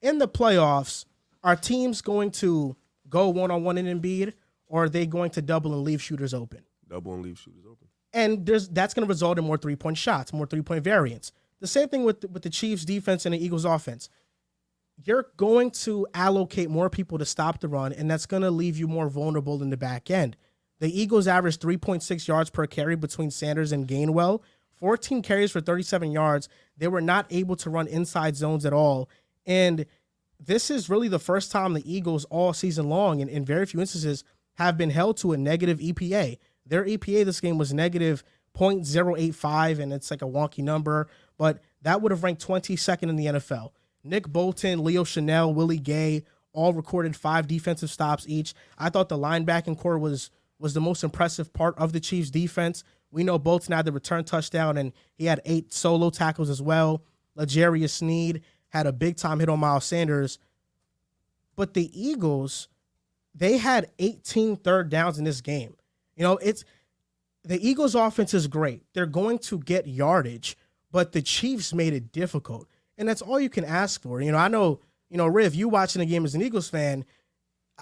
In the playoffs, are teams going to go one-on-one in Embiid, or are they going to double and leave shooters open? Double and leave shooters open. And that's going to result in more three-point shots, more three-point variance. The same thing with the Chiefs' defense and the Eagles' offense. You're going to allocate more people to stop the run, and that's going to leave you more vulnerable in the back end. The Eagles averaged 3.6 yards per carry between Sanders and Gainwell, 14 carries for 37 yards. They were not able to run inside zones at all. And this is really the first time the Eagles all season long, and in very few instances, have been held to a negative EPA. Their EPA this game was negative 0.085, and it's like a wonky number, but that would have ranked 22nd in the NFL. Nick Bolton, Leo Chanel, Willie Gay all recorded 5 defensive stops each. I thought the linebacking core was the most impressive part of the Chiefs' defense. We know Bolton had the return touchdown, and he had 8 solo tackles as well. L'Jarius Sneed had a big-time hit on Miles Sanders. But the Eagles, they had 18 third downs in this game. You know, the Eagles' offense is great. They're going to get yardage, but the Chiefs made it difficult. And that's all you can ask for. You know, I know, Riv, you watching the game as an Eagles fan,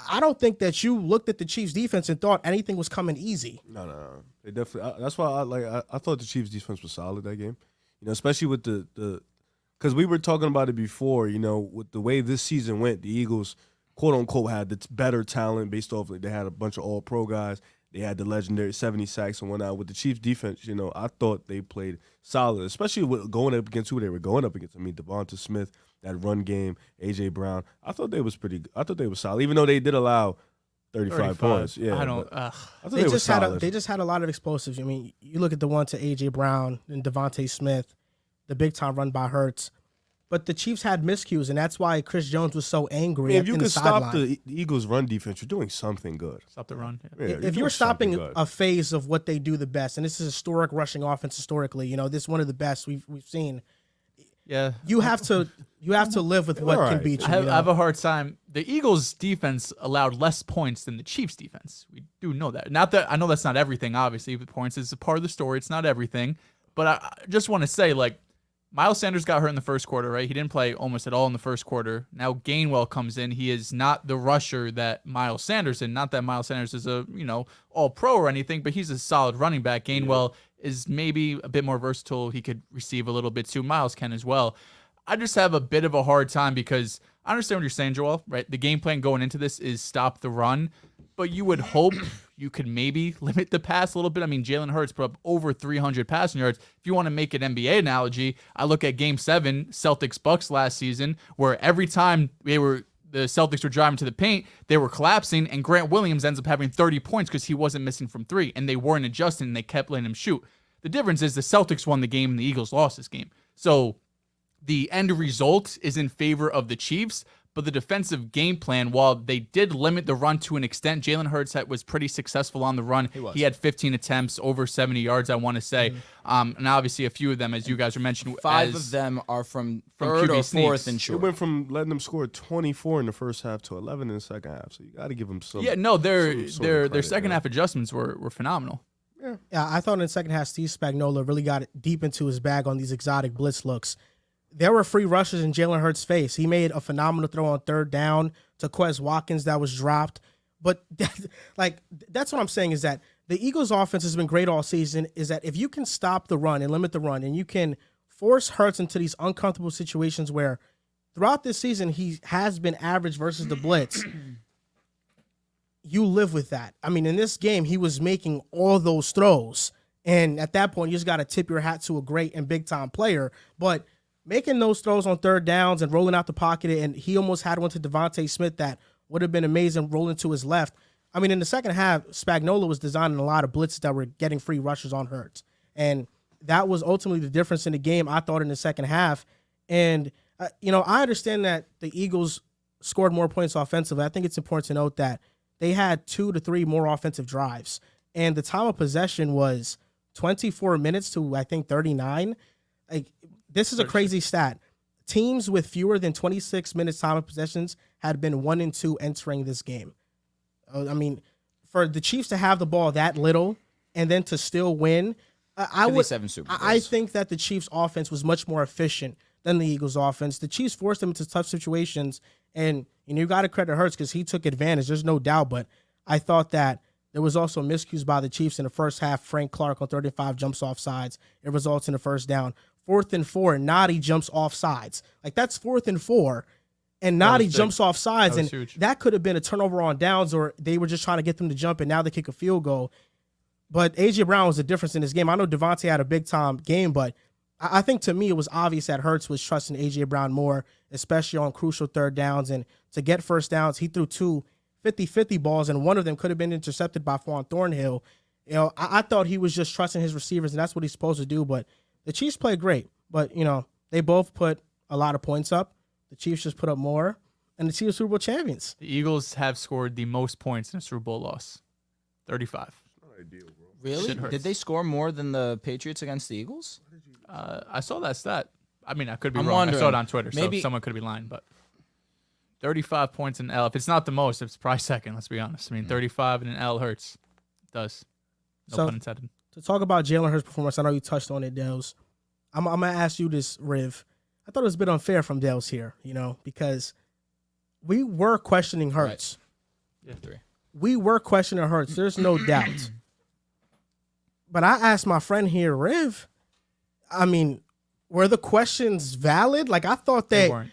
I don't think that you looked at the Chiefs' defense and thought anything was coming easy. No. They definitely. That's why I thought the Chiefs' defense was solid that game. You know, especially with the because we were talking about it before. You know, with the way this season went, the Eagles, quote unquote, had the better talent based off. They had a bunch of All Pro guys. They had the legendary 70 sacks and whatnot. With the Chiefs' defense, you know, I thought they played solid, especially with going up against who they were going up against. I mean, Devonta Smith, that run game, A.J. Brown. I thought they was pretty good. I thought they was solid, even though they did allow 35 points. Yeah, I don't. I thought they was solid. They just had a lot of explosives. I mean, you look at the one to A.J. Brown and Devonta Smith, the big-time run by Hurts. But the Chiefs had miscues, and that's why Chris Jones was so angry. If you can stop the Eagles' run defense, you're doing something good. Stop the run. Yeah, if you're stopping a phase of what they do the best, and this is historic rushing offense historically, you know, this is one of the best we've seen. Yeah, you have to live with what can beat you. I have a hard time. The Eagles' defense allowed less points than the Chiefs' defense. We do know that. Not that I know that's not everything. Obviously, the points is a part of the story. It's not everything, but I just want to say, like, Miles Sanders got hurt in the first quarter, right? He didn't play almost at all in the first quarter. Now Gainwell comes in. He is not the rusher that Miles Sanders is. Not that Miles Sanders is a, all pro or anything, but he's a solid running back. Gainwell is maybe a bit more versatile. He could receive a little bit too. Miles can as well. I just have a bit of a hard time because I understand what you're saying, Joel, right? The game plan going into this is stop the run, but you would hope you could maybe limit the pass a little bit. I mean, Jalen Hurts put up over 300 passing yards. If you want to make an NBA analogy, I look at Game 7, Celtics-Bucks last season, where every time the Celtics were driving to the paint, they were collapsing, and Grant Williams ends up having 30 points because he wasn't missing from 3, and they weren't adjusting, and they kept letting him shoot. The difference is the Celtics won the game and the Eagles lost this game. So the end result is in favor of the Chiefs, but the defensive game plan, while they did limit the run to an extent, Jalen Hurts was pretty successful on the run. He had 15 attempts, over 70 yards, I want to say. And obviously a few of them, as you guys were mentioning. 5 of them are from third QB or fourth sneaks. and It short. went from letting them score 24 in the first half to 11 in the second half. So you got to give them some. Yeah, no, their credit, second yeah. half adjustments were phenomenal. Yeah, I thought in the second half, Steve Spagnuolo really got deep into his bag on these exotic blitz looks. There were free rushes in Jalen Hurts' face. He made a phenomenal throw on third down to Quez Watkins that was dropped. But that's what I'm saying is that the Eagles' offense has been great all season, is that if you can stop the run and limit the run and you can force Hurts into these uncomfortable situations where throughout this season he has been average versus the blitz, you live with that. I mean, in this game, he was making all those throws. And at that point, you just got to tip your hat to a great and big-time player. But making those throws on third downs and rolling out the pocket, and he almost had one to Devontae Smith that would have been amazing rolling to his left. I mean, in the second half, Spagnuolo was designing a lot of blitzes that were getting free rushes on Hurts. And that was ultimately the difference in the game, I thought, in the second half. And, I understand that the Eagles scored more points offensively. I think it's important to note that they had 2 to 3 more offensive drives. And the time of possession was 24 minutes to, I think, 39. This is a crazy stat. Teams with fewer than 26 minutes time of possessions had been 1-2 entering this game. I mean, for the Chiefs to have the ball that little and then to still win, I think that the Chiefs' offense was much more efficient than the Eagles' offense. The Chiefs forced them into tough situations, and you got to credit Hurts because he took advantage. There's no doubt, but I thought that there was also miscues by the Chiefs in the first half. Frank Clark on 35 jumps off sides. It results in a first down. 4th and 4, Noddy jumps off sides. That's 4th and 4, and Noddy jumps off sides, and huge. That could have been a turnover on downs, or they were just trying to get them to jump, and now they kick a field goal. But A.J. Brown was the difference in this game. I know Devontae had a big-time game, but I think to me it was obvious that Hurts was trusting A.J. Brown more, especially on crucial third downs. And to get first downs, he threw 2 50-50 balls, and one of them could have been intercepted by Fawn Thornhill. I thought he was just trusting his receivers, and that's what he's supposed to do. But the Chiefs played great. But, they both put a lot of points up. The Chiefs just put up more, and the Chiefs are Super Bowl champions. The Eagles have scored the most points in a Super Bowl loss, 35. Not ideal, bro. Really? Shit hurts. Did they score more than the Patriots against the Eagles? I saw that stat. I mean, I could be I'm wrong. wondering. I saw it on Twitter, so Maybe- someone could be lying. But 35 points in L. If it's not the most, it's probably second. Let's be honest. I mean, 35 in an L hurts. It does. No So- pun intended. To talk about Jalen Hurts' performance, I know you touched on it, Dehls. I'm going to ask you this, Riv. I thought it was a bit unfair from Dehls here, because we were questioning Hurts. Yeah. 3. We were questioning Hurts. There's no doubt. But I asked my friend here, Riv, I mean, were the questions valid? I thought They that weren't.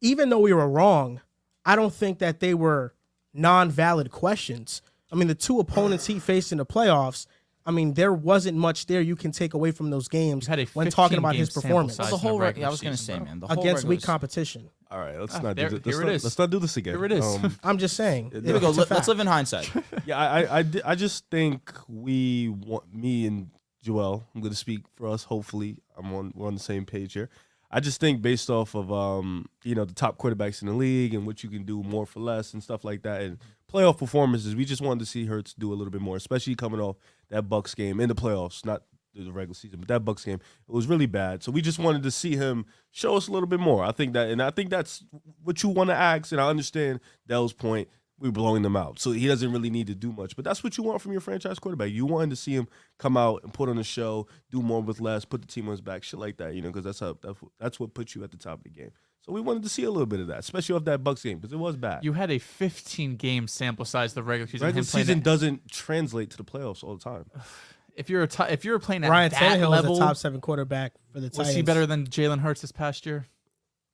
even though we were wrong, I don't think that they were non-valid questions. I mean, the 2 opponents he faced in the playoffs, I mean, there wasn't much there you can take away from those games You had a when talking 15 about game his sample performance size. The in a whole regular I was going to season, say, bro. man. The whole against weak regular- competition. All right, let's Ah, not here do this. it is. Let's not do this again. Here it is. I'm just saying. Here Here we go. It's a Let's fact. live in hindsight. Yeah, I just think me and Joel, I'm going to speak for us. Hopefully, we're on the same page here. I just think based off of the top quarterbacks in the league and what you can do more for less and stuff like that, and playoff performances, we just wanted to see Hurts do a little bit more, especially coming off that Bucks game in the playoffs, not the regular season, but that Bucks game, it was really bad. So we just wanted to see him show us a little bit more. I think that's what you want to ask, and I understand Dell's point. We're blowing them out, so he doesn't really need to do much. But that's what you want from your franchise quarterback. You want to see him come out and put on a show, do more with less, put the team on his back, shit like that. Because that's what puts you at the top of the game. So we wanted to see a little bit of that, especially off that Bucks game, because it was bad. You had a 15-game sample size the regular season. Regular Him playing season at- doesn't translate to the playoffs all the time. If you're playing at Ryan that Tannehill level, is a top 7 quarterback for the Titans. was he better than Jalen Hurts this past year?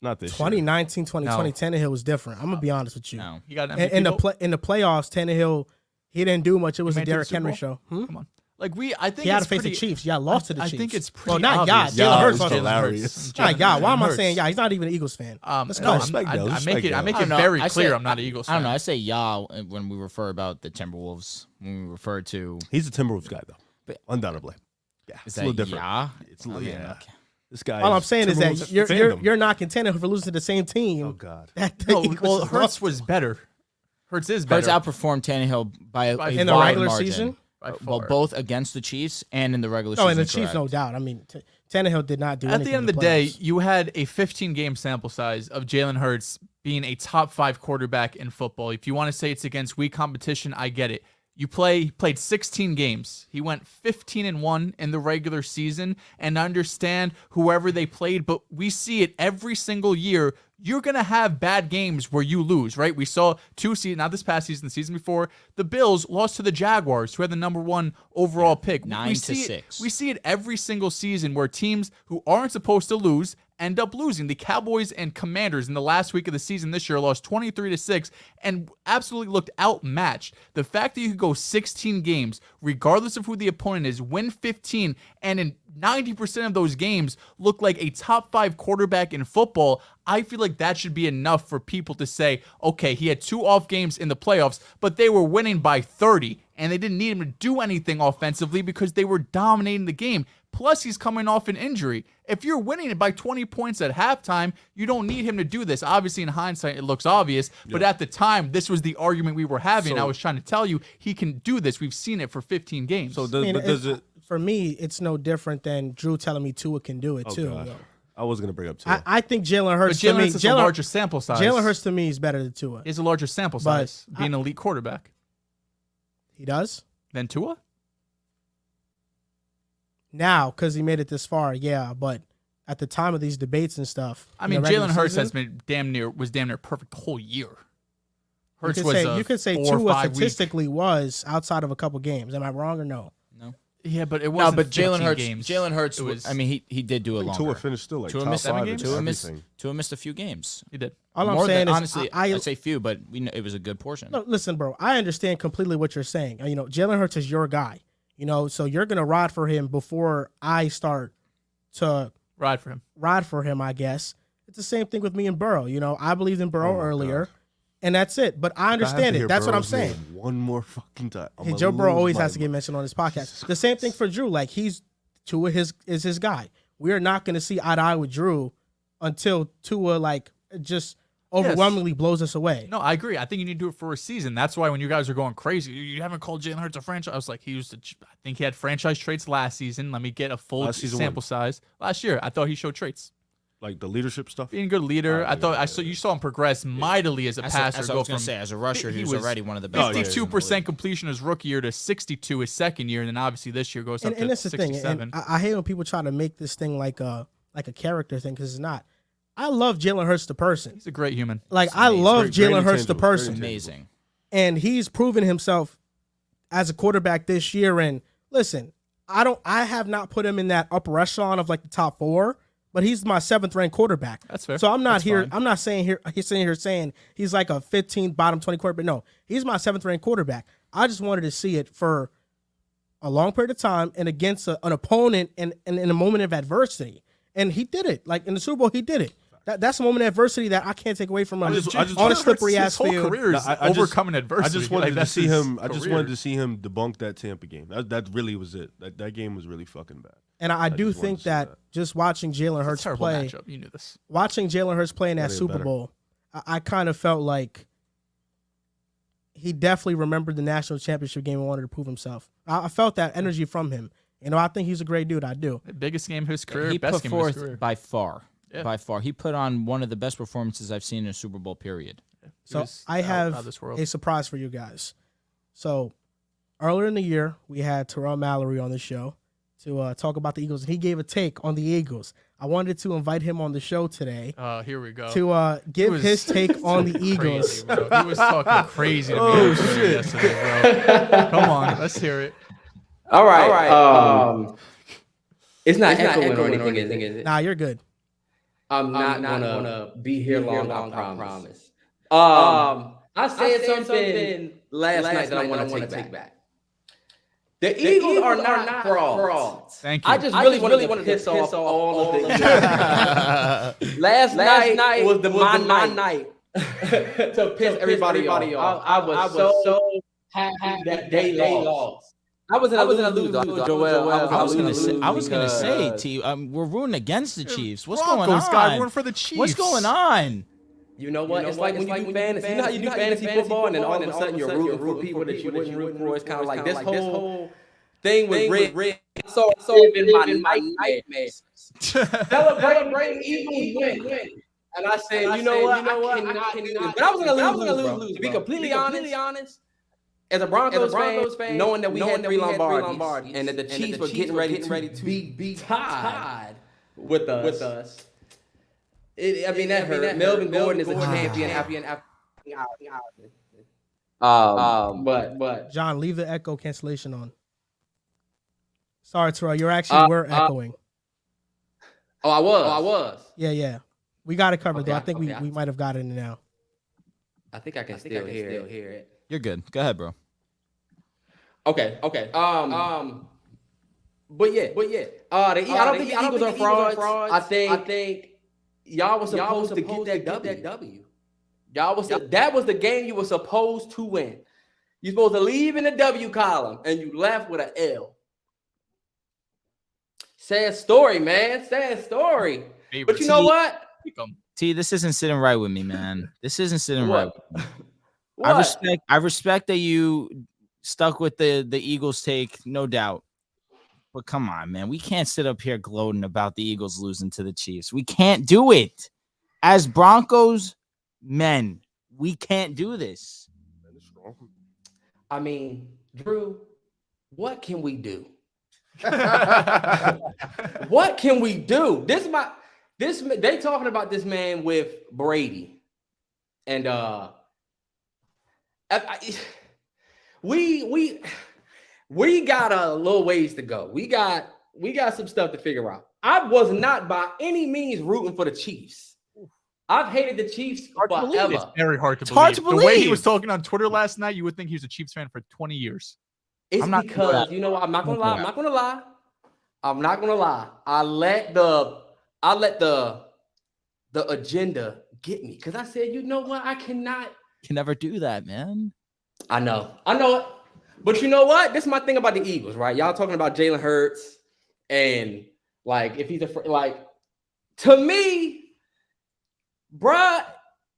Not this year. 2019, 2020, No. Tannehill was different. I'm gonna be honest with you. No. He got an And MVP vote? in the playoffs, Tannehill, he didn't do much. It was He a made it to the Derrick Super Henry Bowl? show. Come on. Like I think He had it's to face pretty, the Chiefs. Yeah, lost to the I Chiefs. think it's pretty well, not obvious. Jalen Yeah, Hurts. it's lost to the hilarious. Chiefs. Not Why am I Hurts. saying He's not even an Eagles fan. Let's No, go. Respect Dehls, I respect make it Dehls. very I clear say- I'm not an Eagles I fan. don't know. I say when we refer about the Timberwolves. When we refer to He's a Timberwolves guy, though. But- Undoubtedly. Yeah, is it's that a little different. yeah? It's a little, Okay, yeah. okay. This guy. All I'm saying is that Timberwolves you're fandom. knocking Tannehill for losing to the same team. Oh God. That the No, Eagles well, just Hurts lost. was better. Hurts is better. Hurts outperformed Tannehill by a in the wide regular margin. season. By Well, far. both against the Chiefs and in the regular No, season. and the Chiefs, correct. no doubt. I mean, Tannehill did not do At anything. the end in of the day, playoffs. you had a 15-game sample size of Jalen Hurts being a top 5 quarterback in football. If you want to say it's against weak competition, I get it. He played 16 games. He went 15-1 in the regular season, and I understand whoever they played, but we see it every single year. You're going to have bad games where you lose, right? We saw 2 seasons, not this past season, the season before, the Bills lost to the Jaguars, who had the number 1 overall pick. 9-6. We see it every single season where teams who aren't supposed to lose end up losing. The Cowboys and Commanders in the last week of the season this year lost 23-6 and absolutely looked outmatched. The fact that you could go 16 games, regardless of who the opponent is, win 15, and in 90% of those games look like a top 5 quarterback in football, I feel like that should be enough for people to say, okay, he had 2 off games in the playoffs, but they were winning by 30, and they didn't need him to do anything offensively because they were dominating the game. Plus, he's coming off an injury. If you're winning it by 20 points at halftime, you don't need him to do this. Obviously, in hindsight, it looks obvious. But at the time, this was the argument we were having. So- I was trying to tell you, he can do this. We've seen it for 15 games. So I mean, does it? for me, it's no different than Drew telling me Tua can do it too. God. yo. I was gonna bring up Tua. I think Jalen but Hurts. Jalen to me, Hurts is a larger sample size. Jalen Hurts to me is better than Tua. is a larger sample But size, being an elite quarterback. He does Than Tua? now because he made it this far. Yeah, but at the time of these debates and stuff, I in mean, the regular Jalen Hurts season, has been damn near perfect the whole year. You Hurts could was say, a you could say 4 or Tua 5 week. statistically was outside of a couple games. Am I wrong or no? Yeah, but it No, wasn't but Jalen 15 Hurts. games. Jalen Hurts. It was. I mean, he did do it I think longer. Tua finished still like Tua top missed 5 7 in games? Tua missed. everything. Tua missed a few games. he did. All I'm More saying than, is, honestly, I I'd say few, but we know it was a good portion. no, listen, bro. I understand completely what you're saying. You know, Jalen Hurts is your guy. You know, so you're gonna ride for him before I start to Ride for him. ride for him. I guess it's the same thing with me and Burrow. You know, I believed in Burrow Oh my earlier, God. and that's it. But I If I have to understand hear it. That's what I'm Burrow's name saying. One more fucking time. Hey, Joe Burrow always has to get mentioned on this podcast. The same thing for Drew. Like Tua is his guy. We are not going to see eye to eye with Drew until Tua just overwhelmingly blows us away. No, I agree. I think you need to do it for a season. That's why when you guys are going crazy, you haven't called Jalen Hurts a franchise. I was like, I think he had franchise traits last season. Let me get a full Last season sample when? size. Last year, I thought he showed traits. Like the leadership stuff. Being a good leader. I thought you saw him progress mightily as a As passer. I go was going from to say, as a rusher, he he was was already one of the best. Oh, yeah, rushers in the 52% league. completion his rookie year to 62 his second year, and then obviously this year goes up And to that's the thing. 67. And I hate when people try to make this thing like a character thing because it's not. I love Jalen Hurts the person. He's a great human. Like I amazing. love Very- very Jalen Hurts the intangible, very person, Amazing. and he's proven himself as a quarterback this year. And listen, I have not put him in that upper echelon of like the top 4, but he's my 7th ranked quarterback. That's fair. So I'm not That's here. fine. I'm not saying here. He's sitting here saying he's like a 15th bottom 20 quarterback. No, he's my 7th ranked quarterback. I just wanted to see it for a long period of time and against an opponent and in a moment of adversity. And he did it. Like in the Super Bowl, he did it. That's a moment of adversity that I can't take away from him I just on a Jalen slippery Hurts, ass his whole field. career is No, I just- overcoming adversity. I just wanted Like, to that's see his him. I just career. wanted to see him debunk that Tampa game. That really was it. That game was really fucking bad. And I do just wanted think to see that that. just watching Jalen It's a Hurts terrible play, matchup. You knew this. watching Jalen Hurts play in that Gotta get Super better. Bowl, I kind of felt like he definitely remembered the national championship game and wanted to prove himself. I felt that energy from him. You know, I think he's a great dude. I do. The biggest game of his career, He best put game of his forth career. by far. Yeah. By far. He put on one of the best performances I've seen in a Super Bowl period. He So was I out have of this world. a surprise for you guys. So earlier in the year, we had Terrell Mallory on the show to talk about the Eagles, and he gave a take on the Eagles. I wanted to invite him on the show today Here we go. to give was his take on the Eagles. Crazy, bro. He was talking crazy to me on Twitter yesterday, bro. Come on, let's hear it. All right. It's not echoing or anything, is it? Nah, you're good. I'm not gonna be here long. I promise. I said something last night that I want to take back. The Eagles are not frauds. Thank you. I just really wanted to piss off all of the Eagles. Last night was my night to piss everybody off. I was so happy that they lost. I was in a lose, Joel. I was gonna say, T, we're rooting against the Chiefs. What's going Broncos on? guy rooting for the Chiefs. What's going on? You know what? It's like when you do fantasy. You know how you do fantasy football, and then all of a sudden you're rooting for people that you wouldn't root for. It's kind of like this whole thing with Red. So in my nightmares. Celebrating Eagles win. And I said, you know what? I cannot. But I was gonna lose. To be completely honest. As a Broncos fan, knowing that we had three Lombardi and that the Chiefs were getting ready to be tied with us. That hurt. Melvin Gordon is a champion. But John, leave the echo cancellation on. Sorry, Terrell, you're actually were echoing. I was. Yeah. We got it covered, Okay, though. I think okay. we might have got it now. I think I can still hear it. You're good. Go ahead, bro. Okay. But yeah. I don't think the Eagles are frauds. I think y'all was supposed to get that W. That was the game you were supposed to win. You're supposed to leave in the W column, and you left with an L. Sad story, man. Sad story. But you know what? T, this isn't sitting right with me, man. This isn't sitting right with me. What? I respect that you stuck with the Eagles take, no doubt. But come on, man. We can't sit up here gloating about the Eagles losing to the Chiefs. We can't do it. As Broncos men, we can't do this. I mean, Drew, what can we do? What can we do? They talking about this man with Brady. And we got a little ways to go. We got some stuff to figure out. I was not by any means rooting for the Chiefs. I've hated the Chiefs forever. It's very hard to believe. hard to The way he believe. was talking on Twitter last night, you would think he was a Chiefs fan for 20 years. It's because, you know what? I'm not gonna lie. I let the agenda get me. Because I said, you know what? I cannot. Can never do that, man. I know it. But you know what? This is my thing about the Eagles, right? Y'all talking about Jalen Hurts and like if he's to me, bruh,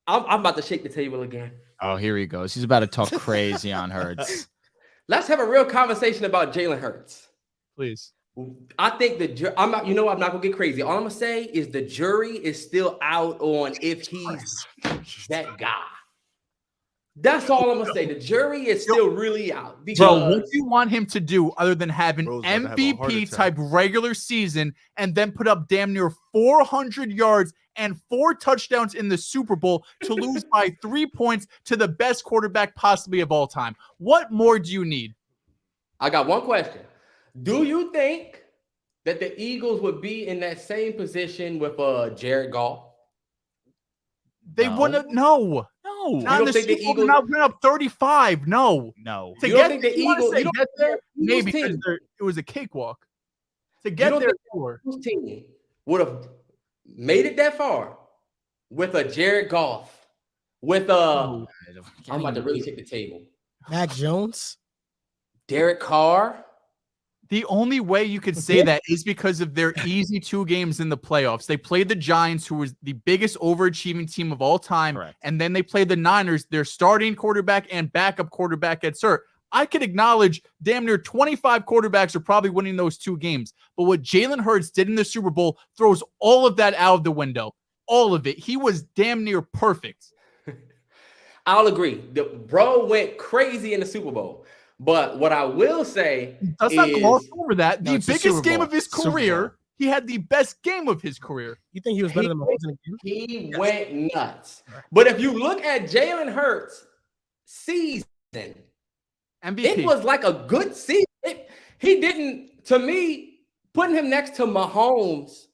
I'm about to shake the table again. Oh, here he goes. He's about to talk crazy on Hurts. Let's have a real conversation about Jalen Hurts. Please. I think I'm not gonna get crazy. All I'm gonna say is the jury is still out on if he's that guy. That's all I'm gonna say. The jury is still really out. Bro, what do you want him to do other than have an Bro's about to have a heart MVP attack. type regular season and then put up damn near 400 yards and 4 touchdowns in the Super Bowl to lose by 3 points to the best quarterback possibly of all time? What more do you need? I got one question. Do you think that the Eagles would be in that same position with Jared Goff? They No. wouldn't. No. No. Not in the Super Bowl. Not win up 35. No. No. To You don't get, think the you wanna Eagles- say you don't get there? think the Maybe Eagles because team- it was a cakewalk. To You get don't there, think sure. Whose team would have made it that far with a Jared Goff? With I'm about to really take the table. Mac Jones. Derek Carr. The only way you could say that is because of their easy 2 games in the playoffs. They played the Giants, who was the biggest overachieving team of all time. Correct. And then they played the Niners. Their starting quarterback and backup quarterback gets hurt. I could acknowledge damn near 25 quarterbacks are probably winning those 2 games. But what Jalen Hurts did in the Super Bowl throws all of that out of the window. All of it. He was damn near perfect. I'll agree. The bro went crazy in the Super Bowl. But what I will say Let's not is gloss over that. No, The it's the biggest Super game Bowl. of his Super Bowl. career, he had the best game of his career. You think he was better than Mahomes in the game? he went nuts. But if you look at Jalen Hurts' season, MVP. it was like a good season. He didn't, to me, putting him next to Mahomes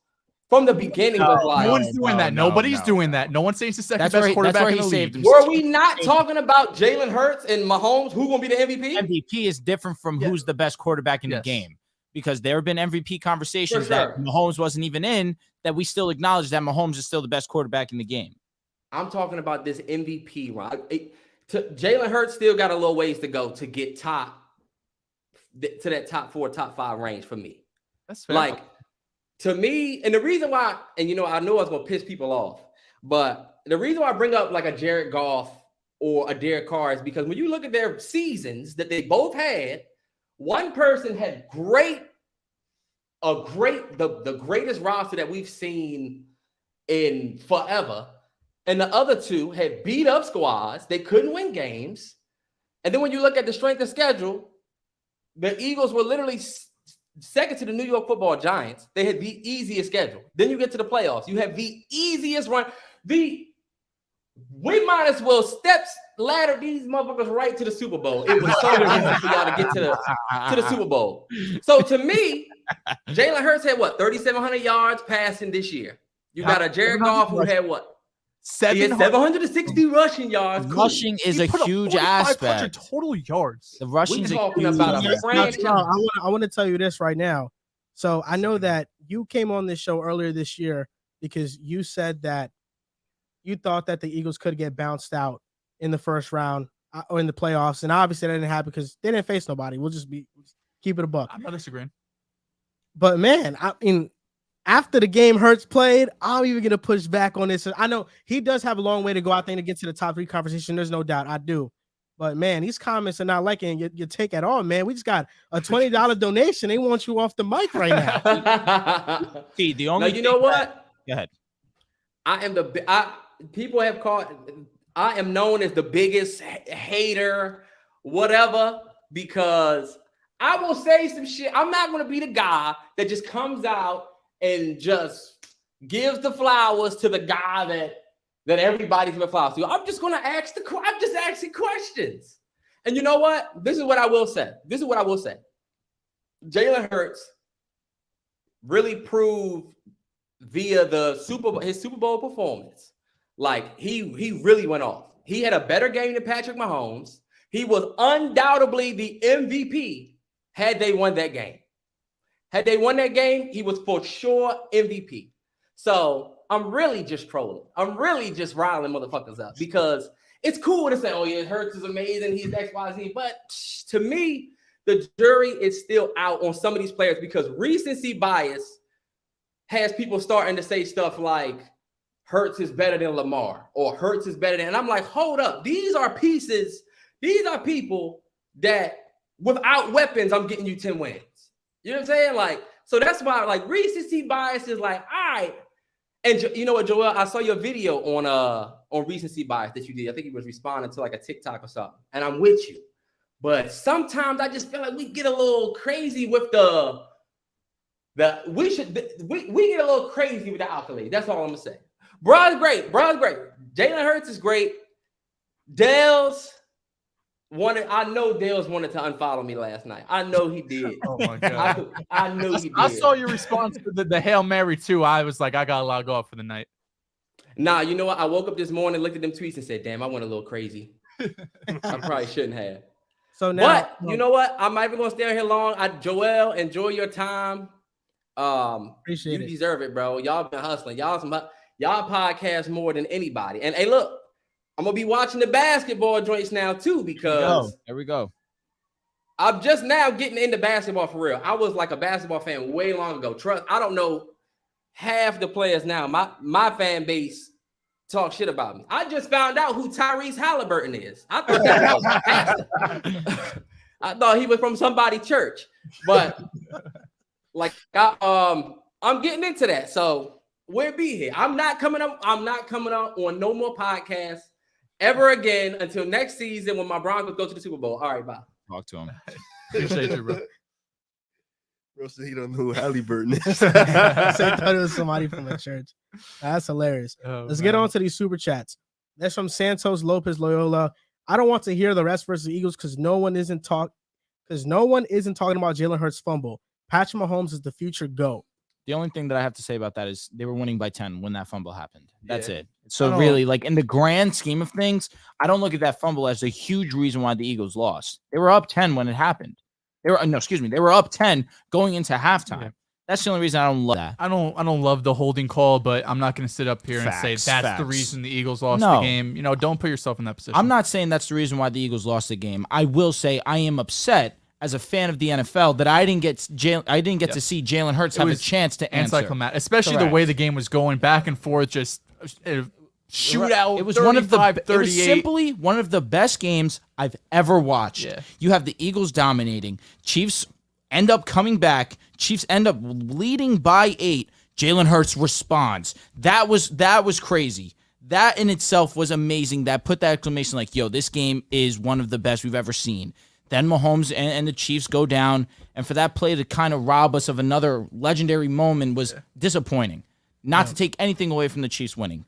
from the beginning was like, No one's doing that. Nobody's doing that. No one's saying he's the second best quarterback in the league. Were we not talking about Jalen Hurts and Mahomes? Who gonna be the MVP? MVP is different from who's the best quarterback in the game, because there have been MVP conversations that Mahomes wasn't even in, that we still acknowledge that Mahomes is still the best quarterback in the game. I'm talking about this MVP, right? Jalen Hurts still got a little ways to go to get to that top 4, top 5 range for me. That's fair. Like, to me, and the reason why, and I know I was gonna piss people off, but the reason why I bring up like a Jared Goff or a Derek Carr is because when you look at their seasons that they both had, one person had the greatest roster that we've seen in forever, and the other two had beat up squads. They couldn't win games. And then when you look at the strength of schedule, the Eagles were literally second to the New York Football Giants. They had the easiest schedule. Then you get to the playoffs. You have the easiest run. We might as well ladder these motherfuckers right to the Super Bowl. It was so easy for y'all to get to the Super Bowl. So to me, Jalen Hurts had 3,700 yards passing this year. You got a Jared Goff who had 760 rushing yards. Rushing is a huge aspect. Total yards. The rushing is talking about a franchise. I want to tell you this right now. So I know that you came on this show earlier this year because you said that you thought that the Eagles could get bounced out in the first round or in the playoffs, and obviously that didn't happen because they didn't face nobody. We'll just keep it a buck. I'm not disagreeing. But man, I mean, after the game Hurts played, I'm even gonna push back on this. I know he does have a long way to go out there to get to the top 3 conversation. There's no doubt, I do. But man, these comments are not liking your take at all, man. We just got a $20 donation. They want you off the mic right now. See, the only you know what? Go ahead. People have called. I am known as the biggest hater, whatever, because I will say some shit. I'm not going to be the guy that just comes out and just gives the flowers to the guy that everybody's giving flowers to. I'm just going to I'm just asking questions. And you know what? This is what I will say. Jalen Hurts really proved via his Super Bowl performance. Like he really went off. He had a better game than Patrick Mahomes. He was undoubtedly the MVP had they won that game. Had they won that game, he was for sure MVP. So I'm really just trolling. I'm really just riling motherfuckers up because it's cool to say, oh yeah, Hurts is amazing. He's X, Y, Z. But to me, the jury is still out on some of these players because recency bias has people starting to say stuff like Hurts is better than Lamar or Hurts is better than, and I'm like, hold up. These are people that without weapons, I'm getting you 10 wins. You know what I'm saying? Like, so that's why like recency bias is like, all right. And you know what, Joel, I saw your video on recency bias that you did. I think he was responding to like a TikTok or something. And I'm with you. But sometimes I just feel like we get a little crazy with we get a little crazy with the accolade. That's all I'm gonna say. Bro's great. Jalen Hurts is great. Dehls I know Dehls wanted to unfollow me last night. I know he did. Oh my god. I know he did. I saw your response to the Hail Mary too. I was like, I gotta log off for the night. Nah, you know what? I woke up this morning, looked at them tweets, and said, damn, I went a little crazy. I probably shouldn't have. So now, but you know what? I'm not even gonna stay here long. Joel, enjoy your time. Appreciate you it. deserve it, bro. Y'all been hustling. Y'all podcast more than anybody. And hey, look, I'm gonna be watching the basketball joints now too because there we go. I'm just now getting into basketball for real. I was like a basketball fan way long ago. I don't know half the players now. My fan base talk shit about me. I just found out who Tyrese Halliburton is. I thought that was a pastor. I thought he was from somebody's church, but like I'm getting into that. So we'll be here. I'm not coming up on no more podcasts ever again until next season when my Broncos go to the Super Bowl. All right, bye. Talk to him. Appreciate you, bro. Bro said he don't know who Halliburton is. So he thought it was somebody from the church. That's hilarious. Let's get on to these super chats. That's from Santos Lopez Loyola. I don't want to hear the rest versus the Eagles because no one isn't talking about Jalen Hurts' fumble. Patrick Mahomes is the future GOAT. The only thing that I have to say about that is they were winning by 10 when that fumble happened. That's Yeah. it. So really, like in the grand scheme of things, I don't look at that fumble as a huge reason why the Eagles lost. They were up 10 when it happened. They were up 10 going into halftime. Yeah. That's the only reason I don't love that. I don't love the holding call, but I'm not going to sit up here and say that's the reason the Eagles lost the game. Don't put yourself in that position. I'm not saying that's the reason why the Eagles lost the game. I will say I am upset as a fan of the NFL that I didn't get to see Jalen Hurts have a chance to answer. Anticlimactic, especially the way the game was going back and forth, just shootout. It was one of the best games I've ever watched. Yeah. You have the Eagles dominating. Chiefs end up coming back. Chiefs end up leading by 8. Jalen Hurts responds. That was crazy. That in itself was amazing. That put that exclamation like, yo, this game is one of the best we've ever seen. Then Mahomes and the Chiefs go down, and for that play to kind of rob us of another legendary moment was disappointing. Not to take anything away from the Chiefs winning.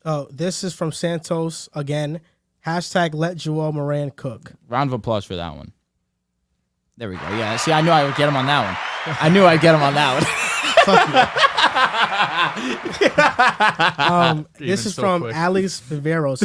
Oh, this is from Santos again. Hashtag let Joel Moran cook. Round of applause for that one. There we go. Yeah, see, I knew I would get him on that one. I knew I'd get him on that one. This is from Alex Viveros.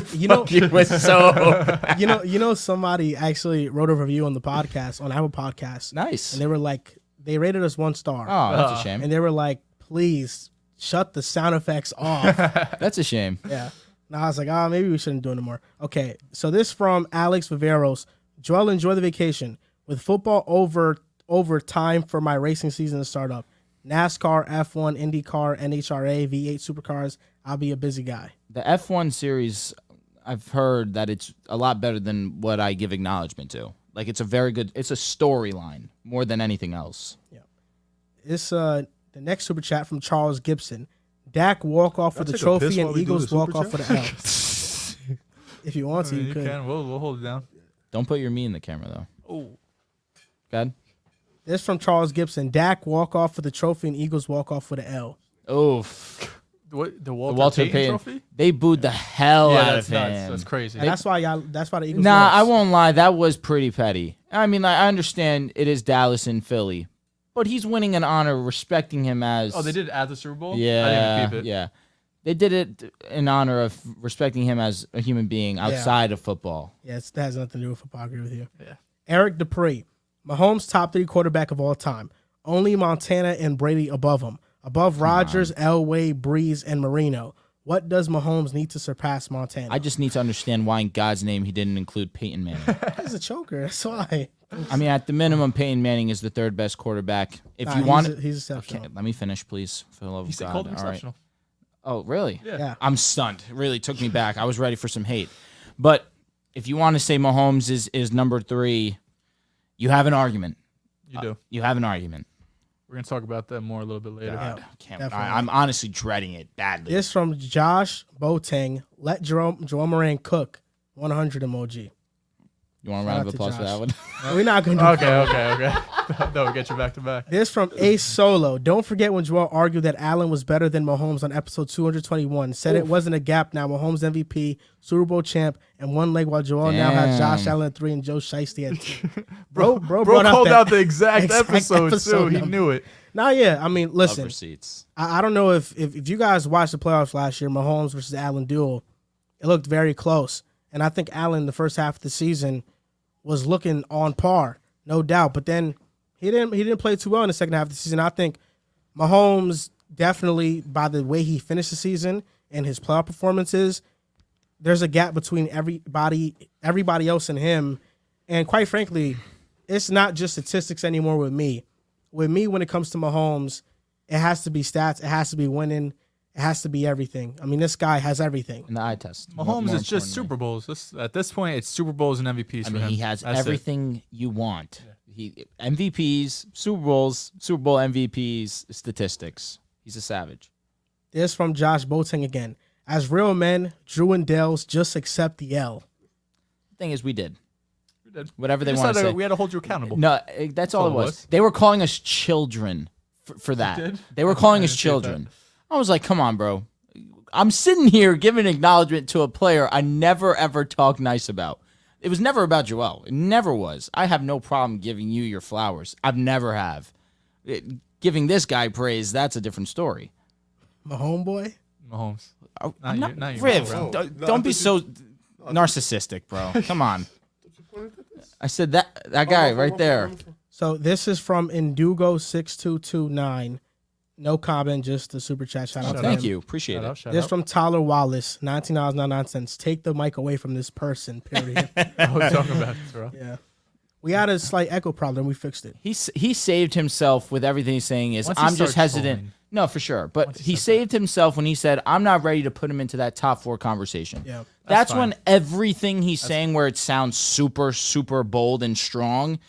Somebody actually wrote a review on the podcast, on Apple Podcasts. Nice. And they were like, they rated us 1 star. Oh, that's a shame. And they were like, please shut the sound effects off. That's a shame. Yeah. Now I was like, maybe we shouldn't do it anymore. Okay, so this from Alex Viveros. Joel, enjoy the vacation. With football over time for my racing season to start up. NASCAR, F1, IndyCar, NHRA, V8 supercars. I'll be a busy guy. The F1 series, I've heard that it's a lot better than what I give acknowledgement to. Like it's a storyline more than anything else. Yeah. It's the next super chat from Charles Gibson. Dak walk off for the trophy and Eagles walk off for the L. If you want to, you could. We'll hold it down. Don't put your me in the camera though. Oh. God. This from Charles Gibson. Dak walk off for the trophy and Eagles walk off for the L. Oof. The Walter Payton trophy? They booed the hell out of him. Nuts. That's crazy. And that's why the Eagles Nah, lost. I won't lie. That was pretty petty. I mean, I understand it is Dallas and Philly, but he's winning an honor respecting him as... Oh, they did it at the Super Bowl? Yeah, I didn't keep it. Yeah. They did it in honor of respecting him as a human being outside of football. Yeah, that has nothing to do with football. I agree with you. Yeah. Eric Dupree. Mahomes top 3 quarterback of all time. Only Montana and Brady above him. Above Rodgers, Elway, Breeze, and Marino. What does Mahomes need to surpass Montana? I just need to understand why in God's name he didn't include Peyton Manning. He's a choker. That's why. I mean, at the minimum, Peyton Manning is the 3rd best quarterback. He's exceptional. Okay, let me finish, please. For the love of God. Called him exceptional. Right. Oh, really? Yeah. I'm stunned. It really took me back. I was ready for some hate. But if you want to say Mahomes is number 3, you have an argument. You do. You have an argument. We're going to talk about that more a little bit later. I'm honestly dreading it badly. This from Josh Boateng. Let Joel Moran cook. 100 emoji. You want a round of applause for that one? We're not going to do Okay. No, we'll get you back to back. This from Ace Solo. Don't forget when Joel argued that Allen was better than Mahomes on episode 221. Said it wasn't a gap now. Mahomes MVP, Super Bowl champ, and one leg while Joel now has Josh Allen at 3 and Joe Shiesty at 2. Bro called out the exact episode too. He knew it. Nah, yeah. I mean, listen. Receipts. I don't know if you guys watched the playoffs last year, Mahomes versus Allen duel, it looked very close. And I think Allen, the first half of the season, was looking on par, no doubt. But then he didn't play too well in the second half of the season. I think Mahomes definitely, by the way he finished the season and his playoff performances, there's a gap between everybody else and him. And quite frankly, it's not just statistics anymore with me. With me, when it comes to Mahomes, it has to be stats. It has to be winning. It has to be everything. I mean, this guy has everything. In the eye test. Mahomes is just Super Bowls. At this point, it's Super Bowls and MVPs for him. He has everything you want. He MVPs, Super Bowls, Super Bowl MVPs, statistics. He's a savage. This from Josh Boateng again. As real men, Drew and Dehls just accept the L. The thing is, we did. Whatever they want to say. We had to hold you accountable. No, that's all it was. They were calling us children for that. They were calling us children. I was like, come on, bro. I'm sitting here giving acknowledgement to a player I never, ever talked nice about. It was never about Joel. It never was. I have no problem giving you your flowers. I've never have. giving this guy praise, that's a different story. My homeboy. Mahomes. I'm Not you, Riv, bro. don't be so narcissistic, bro. Come on. I said that guy right there. So this is from Indugo6229. No comment, just the super chat. Shout out to Thank him. you. Appreciate it. Shout This out. from Tyler Wallace, $19.99. Take the mic away from this person, period. We're talking about this, bro. Yeah. We had a slight echo problem. We fixed it. He saved himself with everything he's saying is, Once he I'm just starts hesitant. trolling. No, for sure. But Once he he said saved himself when he said, I'm not ready to put him into that top 4 conversation. Yeah. That's fine. when everything he's saying where it sounds super, super bold and strong,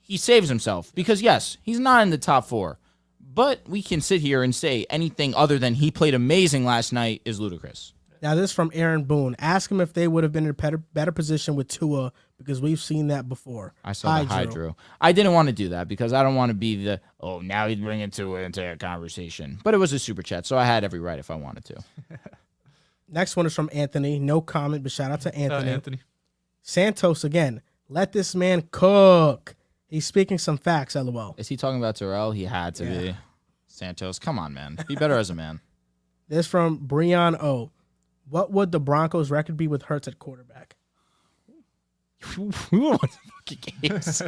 he saves himself. Because, yes, he's not in the top 4. But we can sit here and say anything other than he played amazing last night is ludicrous. Now, this is from Aaron Boone. Ask him if they would have been in a better position with Tua because we've seen that before. I saw the hi, Drew. I didn't want to do that because I don't want to be the, now he's bringing Tua into a conversation. But it was a super chat, so I had every right if I wanted to. Next one is from Anthony. No comment, but shout out to Anthony. Anthony. Santos again. Let this man cook. He's speaking some facts, LOL. Is he talking about Terrell? He had to be. Santos, come on, man. Be better as a man. This from Breon O. What would the Broncos' record be with Hurts at quarterback? We were once fucking games.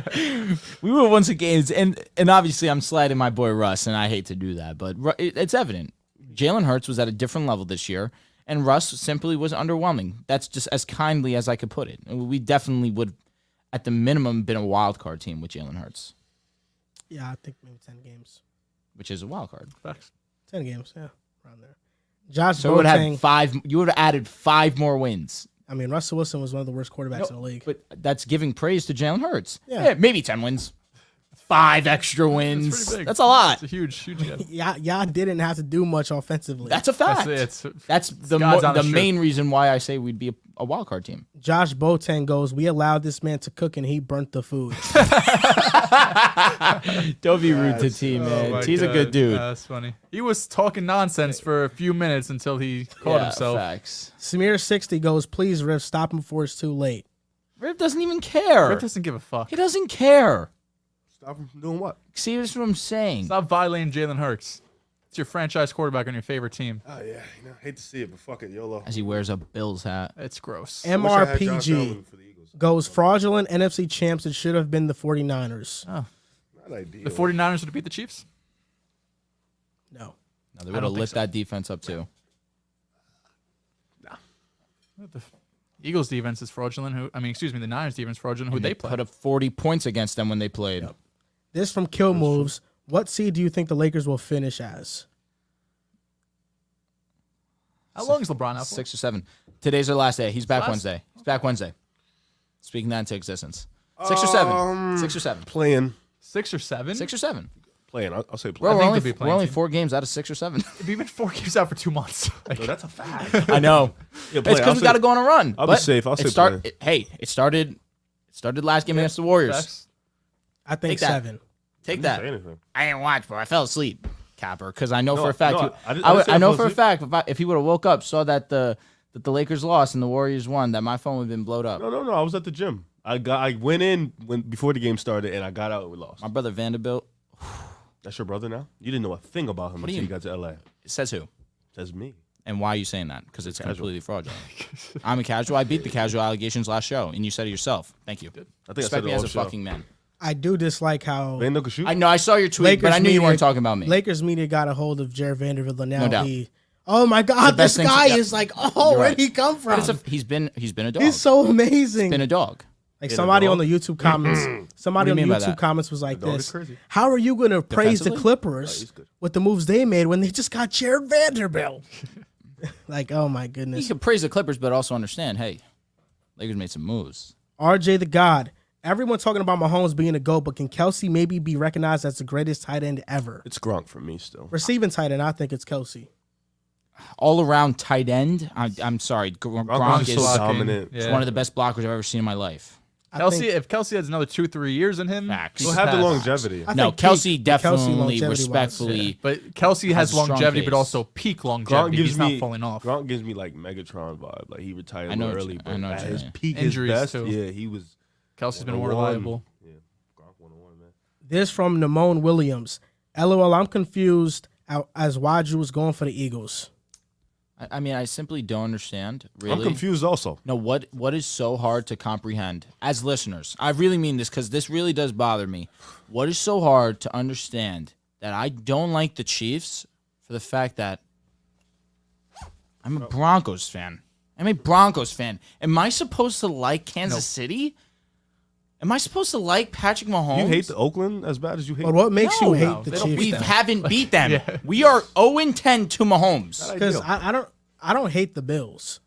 We were once in games, and obviously I'm sliding my boy Russ, and I hate to do that, but it's evident. Jalen Hurts was at a different level this year, and Russ simply was underwhelming. That's just as kindly as I could put it. We definitely would, at the minimum, been a wild card team with Jalen Hurts, Yeah, I think maybe 10 games. which is a wild card. Facts. 10 games, yeah, around there. Josh So it would have Boateng. 5. You would have added 5 more wins. I mean, Russell Wilson was one of the worst quarterbacks in the league. But that's giving praise to Jalen Hurts. Yeah. Maybe 10 wins. 5 extra wins. pretty big. That's a lot. It's a huge gap. Y'all didn't have to do much offensively. That's a fact. That's the God's honest main reason why I say we'd be a wild card team. Josh Boateng goes, we allowed this man to cook and he burnt the food. Don't be rude to T, man. my T's a God. good dude. That's funny. He was talking nonsense for a few minutes until he caught himself. Facts. Smear60 goes, please, Riff, stop him before it's too late. Rip doesn't even care. Rip doesn't give a fuck. He doesn't care. Stop him from doing what? See, that's what I'm saying. Stop violating Jalen Hurts. It's your franchise quarterback on your favorite team. Oh yeah, hate to see it, but fuck it, YOLO. As he wears a Bills hat. It's gross. MRPG goes, fraudulent NFC champs. It should have been the 49ers. Oh, Not ideal. the 49ers would have beat the Chiefs? No. No, they would have lit so. that defense up too. The Eagles defense is fraudulent. The Niners defense is fraudulent. Who They they play? put up 40 points against them when they played. This from Kill Moves. What seed do you think the Lakers will finish as? How long is LeBron out for? 6 or 7. Today's our last day. He's back Last? Wednesday. He's back Wednesday. Speaking that into existence. 6 or 7. 6 or 7. Playing. 6 or 7? 6 or 7. Playing. I'll say We're playing. think only, they'll be we're playing only team. 4 games out of 6 or 7. We've been 4 games out for 2 months. No, that's a fact. I know. Yeah, It's I'll because we say- got to go on a run. I'll be safe. I'll say playing. It started last game against the Warriors. Facts. I think Take that. 7. Take Didn't say that. anything. I didn't watch, bro. I fell asleep. Capper, because I know No, for a fact. no, I didn't say I I know fell for a asleep. fact if he would have woke up, saw that the Lakers lost and the Warriors won, that my phone would have been blowed up. No. I was at the gym. I went in before the game started, and I got out. We lost. My brother Vanderbilt. That's your brother now? You didn't know a thing about him What do until you- you got to LA. Says who? Says me. And why are you saying that? Because it's Casual. completely fraudulent. I'm a casual. I beat the casual allegations last show, and you said it yourself. Thank you. I think I Respect said me it as all a show. fucking man. I do dislike how Vando could shoot. I know. I saw your tweet, but I knew you weren't talking about me. Lakers media got a hold of Jared Vanderbilt, and now No doubt. oh my God, best this thing- guy yeah. is like, oh, where'd right. he come from? But he's been a dog. He's so amazing. been a dog. Like In a somebody dog? on the YouTube comments, somebody What on do the you mean by YouTube that? comments was like dog this: is crazy. how are you going to praise the Defensively? Clippers he's good. with the moves they made when they just got Jared Vanderbilt? Like, oh my You goodness. can praise the Clippers, but also understand, hey, Lakers made some moves. RJ the God. Everyone talking about Mahomes being a GOAT, but can Kelsey maybe be recognized as the greatest tight end ever? It's Gronk for me still. Receiving tight end, I think it's Kelsey. All around tight end. I'm sorry, Gronk Gronk is is so blocking. dominant. Yeah. one of the best blockers I've ever seen in my life. If Kelsey has another 2-3 years in him, Facts. He'll he's have the passed. longevity. I No, think Kelsey peak definitely, longevity-wise, respectfully. yeah. But Kelsey has Has a strong longevity, but case. also peak Gronk longevity. gives He's me not falling off. Gronk gives me like Megatron vibe. Like he retired I know what early, you- but I know what at you his mean. peak, Injuries, his best. too. Yeah, he was. Kelsey's been more 101. reliable. Yeah, Gronk 101, man. This from Namone Williams. LOL, I'm confused as why Drew was going for the Eagles. I mean, I simply don't understand. Really, I'm confused also. No, what is so hard to comprehend as listeners? I really mean this because this really does bother me. What is so hard to understand that I don't like the Chiefs for the fact that I'm a Broncos fan? I'm a Broncos fan. Am I supposed to like Kansas City? Am I supposed to like Patrick Mahomes? You hate the Oakland as bad as you hate. But what makes you hate the they don't Chiefs? We then? haven't beat them. We are 0-10 to Mahomes. Because I don't hate the Bills.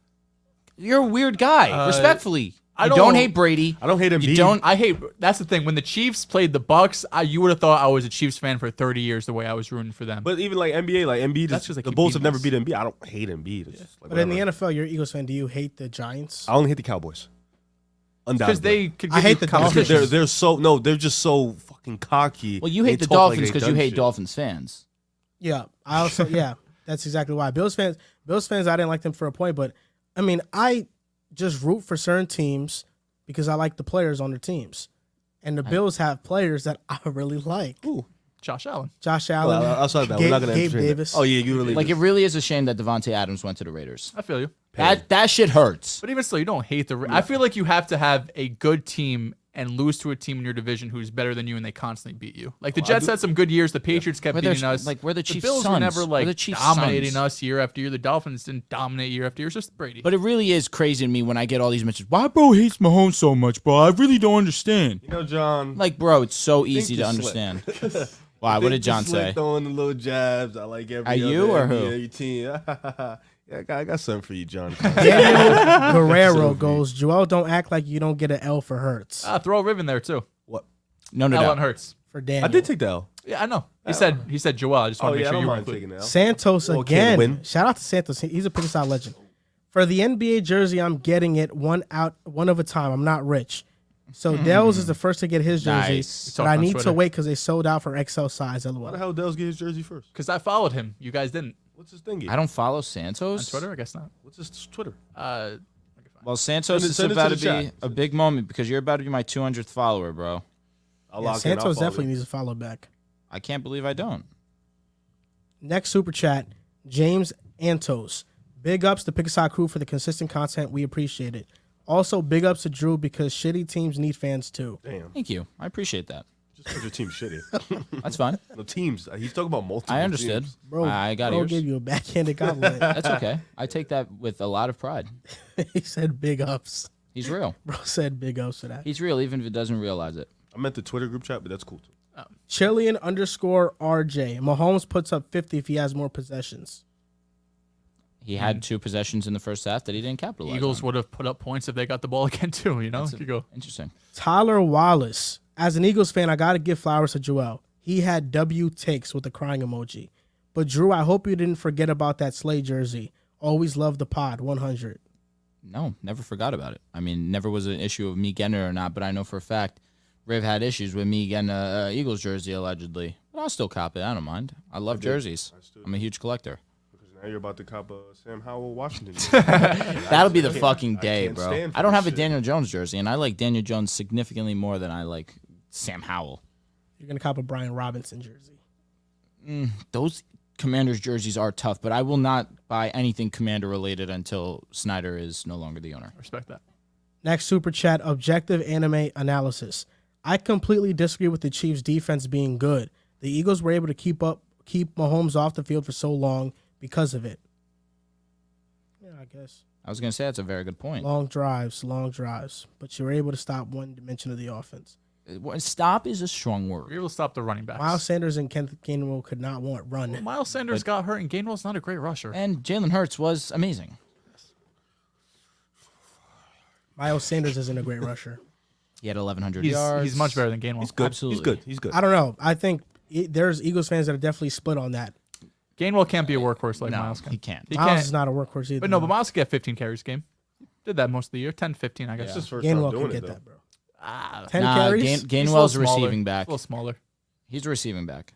You're a weird guy. Respectfully, I you don't- don't hate Brady. I don't hate Embiid. You don't. I hate. That's the thing. When the Chiefs played the Bucks, you would have thought I was a Chiefs fan for 30 years. The way I was rooting for them. But even like NBA, like Embiid, That's 'cause they the keep Bulls have beating never us. beat Embiid. I don't hate Embiid. It's just like But in the whatever. NFL, you're an Eagles fan. Do you hate the Giants? I only hate the Cowboys. because Undoubtedly. they could. I give hate you the competition. Dolphins. they're so no, they're just so fucking cocky. Well, you They hate the talk like Dolphins they because you done hate shit. Dolphins fans. Yeah, I also that's exactly why. Bills fans, I didn't like them for a point, but I mean, I just root for certain teams because I like the players on their teams, and the Bills have players that I really like. Ooh. Josh Allen. Josh Allen, Well, outside of that, we're not gonna Gabe entertain that. Davis. Oh yeah, you really Like, it really is a shame that Devontae Adams went to the Raiders. I feel you. That shit hurts. But even still, you don't hate the. I feel like you have to have a good team and lose to a team in your division who's better than you, and they constantly beat you. Like the Jets had some good years. The Patriots kept We're their- beating us. like, we're the Chiefs' Bills sons. were never We're like the Chiefs' dominating sons. us year after year. The Dolphins didn't dominate year after year. It's just Brady. But it really is crazy to me when I get all these messages. Why bro hates Mahomes so much, bro? I really don't understand. You know, John. Like, bro, it's so easy to you're understand. Why? What did John say? Throwing the little jabs. I like every Are you other or who? NBA team. Yeah, I got something for you, John. Daniel Guerrero goes, Joel, don't act like you don't get an L for Hurts. Throw a ribbon there too. What? No, no, Allen no. Hurts. For Daniel. I did take the L. Yeah, I know. He said Joel. I just want Oh to make yeah, I sure don't you were mind included. taking the L. Santos Well, can again. win. Shout out to Santos. He's a pretty solid legend. For the NBA jersey, I'm getting it one of a time. I'm not rich. So Dehls is the first to get his jersey. Nice. But Talk I on need Twitter. to wait because they sold out for XL size. Why the LOL. hell Dell's get his jersey first? Because I followed him. You guys didn't. What's his thingy? I don't follow On Santos. Twitter? I guess not. What's his Twitter? Well, Santos Send it- is send it to about the to be chat. a big moment because you're about to be my 200th follower, bro. I'll Yeah, lock in. I'll Santos follow definitely you. needs to follow back. I can't believe I don't. Next super chat, James Antos. Big ups to Pickaside Crew for the consistent content. We appreciate it. Also, big ups to Drew because shitty teams need fans too. Damn, Thank you. I appreciate that. just because your team's shitty. That's fine. No teams. He's talking about multiple. I understood. teams. Bro, I got bro ears. gave you a backhanded compliment. That's okay. I take that with a lot of pride. He said big ups. He's real. Bro said big ups for that. He's real, even if it doesn't realize it. I meant the Twitter group chat, but that's cool too. Chilean_RJ. Mahomes puts up 50 if he has more possessions. He had 2 possessions in the first half that he didn't capitalize Eagles on. would have put up points if they got the ball again too. You know, you go. Interesting. Tyler Wallace. As an Eagles fan, I got to give flowers to Joel. He had W takes with the crying emoji. But Drew, I hope you didn't forget about that Slay jersey. Always love the pod. 100. No, never forgot about it. I mean, never was an issue of me getting it or not, but I know for a fact Riv had issues with me getting a Eagles jersey, allegedly. But I'll still cop it. I don't mind. I love jerseys. I'm a huge collector. Because now you're about to cop a Sam Howell Washington. That'll be the fucking day, can't bro. stand for I don't this have a shit. Daniel Jones jersey, and I like Daniel Jones significantly more than I like Sam Howell. You're going to cop a Brian Robinson jersey. Those Commanders jerseys are tough, but I will not buy anything Commander related until Snyder is no longer the owner. Respect that. Next super chat, objective anime analysis. I completely disagree with the Chiefs' defense being good. The Eagles were able to keep Mahomes off the field for so long because of it. Yeah, I guess. I was going to say that's a very good point. Long drives. But you were able to stop one dimension of the offense. Stop is a strong We're word. able to stop the running backs. Miles Sanders and Kenneth Gainwell could not run. Miles Sanders got hurt, and Gainwell's not a great rusher. And Jalen Hurts was amazing. Miles Sanders isn't a great rusher. He had 1,100 He's yards. much better than Gainwell. He's good. Absolutely. He's good. I don't know. I think there's Eagles fans that are definitely split on that. Gainwell can't be a workhorse like No, Miles can. he can't. He Miles can't. is not a workhorse either. But no, but Miles can get 15 carries a game. Did that most of the year. 10, 15, I guess. It's his first time Gainwell doing can it, get though. that, bro. 10 Nah, carries? He's a Gainwell's a little smaller. receiving back. A little smaller. He's a receiving back.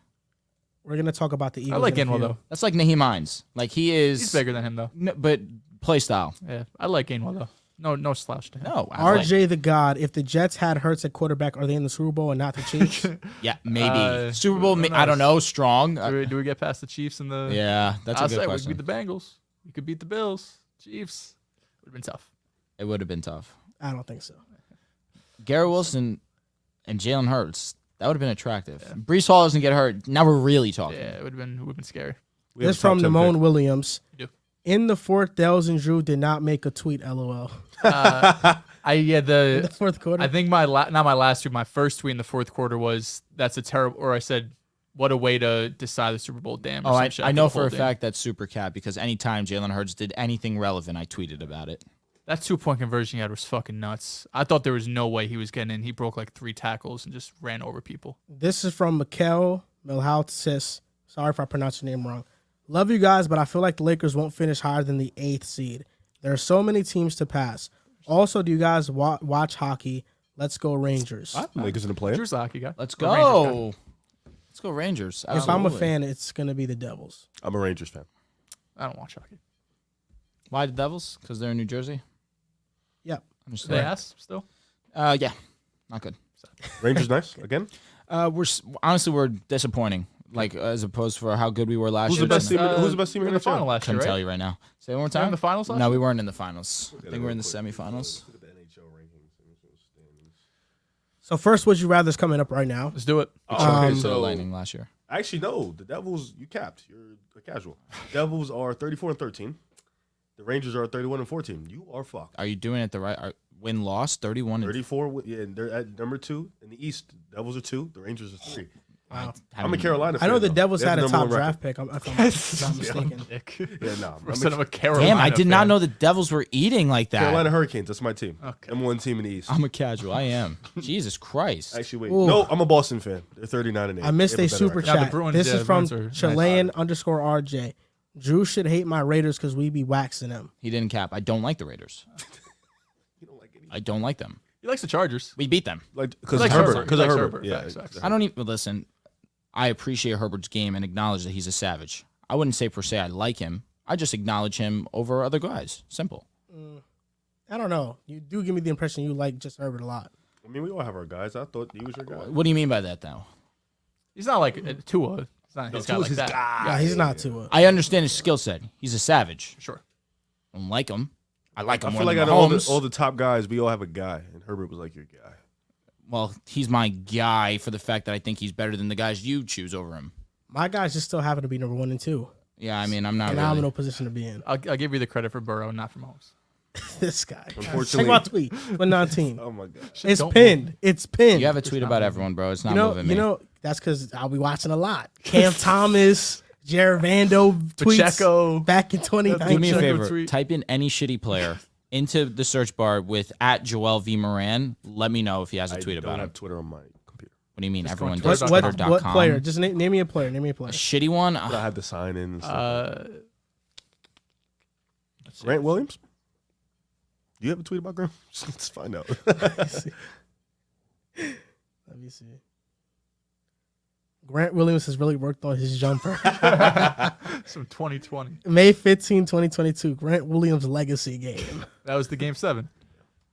We're going to talk about the Eagles. I like in a Gainwell, few. though. That's like Naheem Hines. Like, he is... He's bigger than him, though. But play style. Yeah, I like Gainwell, though. No slouch to him. No, RJ the God. If the Jets had Hurts at quarterback, are they in the Super Bowl and not the Chiefs? Yeah, maybe Super Bowl. who I don't knows? know. Strong. Do we get past the Chiefs and the? Yeah, that's a I'll good say question. we could beat the Bengals. We could beat the Bills. Chiefs. Would have been tough. It would have been tough. I don't think so. Garrett Wilson and Jalen Hurts. That would have been attractive. Brees Hall doesn't get hurt. Now we're really talking. Yeah, it would have been scary. We have This a top from 10 Namone pick. Williams. You do. In the fourth, Dehls and Drew did not make a tweet. LOL. In The the fourth quarter. I think not my last tweet. My first tweet in the fourth quarter was that's a terrible. Or I said, what a way to decide the Super Bowl. Damn. or Oh, some shit I after know the for a whole thing. fact that's super cap because anytime Jalen Hurts did anything relevant, I tweeted about it. That 2-point conversion he had was fucking nuts. I thought there was no way he was getting in. He broke like 3 tackles and just ran over people. This is from Mikel Milhouse. Sorry if I pronounced your name wrong. Love you guys, but I feel like the Lakers won't finish higher than the 8th seed. There are so many teams to pass. Also, do you guys watch hockey? Let's go Rangers. Lakers in the play. Drew's a hockey guy. Let's Or Rangers guy. go. Let's go Rangers. If I'm a Absolutely. fan, it's going to be the Devils. I'm a Rangers fan. I don't watch hockey. Why the Devils? Because they're in New Jersey. Yep. Do they ask still? Yeah, not good. Rangers nice again. Honestly we're disappointing. Like as opposed for how good we were last Who's year. the best team? Who's the best team We in were the in the final final? last year, Couldn't right? tell you right now. Say it one more Were time. we in the finals last No, year? we weren't in the finals. I think we're in the semifinals. Look at the NHL rankings. So first, would you rather's coming up right now. Let's do it. Okay, So so Lightning last year. actually no, the Devils you capped. You're a casual. Devils are 34-13. The Rangers are 31-14. You are fucked. Are you doing it the right? Win loss 31. 34. Yeah, and they're at number 2 in the East. Devils are 2. The Rangers are 3. Wow. I'm a Carolina I fan. know the though. Devils They have had a the number top one draft pick. If I'm not mistaken. Nick. record. Yeah, no. Instead of a Carolina. Damn, I did not fan. know the Devils were eating like that. Carolina Hurricanes. That's my team. Okay. Number 1 team in the East. I'm a casual. I am. Jesus Christ. Actually, wait. Ooh. No, I'm a Boston fan. They're 39-8. I missed They a have better super record. Yeah, the chat. Bruins, This yeah, is the from Bruins are Chilean_RJ. Drew should hate my Raiders because we be waxing them. He didn't cap. I don't like the Raiders. You don't like any. I don't like them. He likes the Chargers. We beat them. Like because Like Herbert. Herbert. Because He of likes Herbert. Herbert. Yeah. Facts, facts. I don't even listen. I appreciate Herbert's game and acknowledge that he's a savage. I wouldn't say per se I like him. I just acknowledge him over other guys. Simple. I don't know. You do give me the impression you like just Herbert a lot. I mean, we all have our guys. I thought he was your guy. What do you mean by that, though? He's not like Tua. He's not his guy Tua's like his that. guy. Yeah, he's not too. I understand his skill set. He's a savage. Sure. I don't like him. I like him I more feel like than out of Mahomes. all the top guys, we all have a guy, and Herbert was like your guy. Well, he's my guy for the fact that I think he's better than the guys you choose over him. My guys just still happen to be number 1 and 2. Yeah, I mean, I'm not Phenomenal really. position to be in. I'll give you the credit for Burrow, not for Mahomes. This guy. Unfortunately- Check my tweet. 119. Oh my god. It's Don't pinned. It's pinned. You have a tweet about everyone, bro. It's not moving me. You know, that's because I'll be watching a lot. Cam Thomas, Jared Vando tweets Pacheco. back in Do me a 2019. favor. tweet. Type in any shitty player into the search bar with @Joel V Moran. Let me know if he has a tweet I about don't him. have Twitter on my computer. What do you mean? Just Everyone go on does Twitter. What Twitter.com. player? Just name me a player. Name me a player. A shitty one? But I had to sign in. And stuff. Let's see. Grant Williams. Do you have a tweet about Grant? Let's find out. Let me see. Grant Williams has really worked on his jumper. Some 2020. May 15, 2022. Grant Williams legacy game. That was the game 7.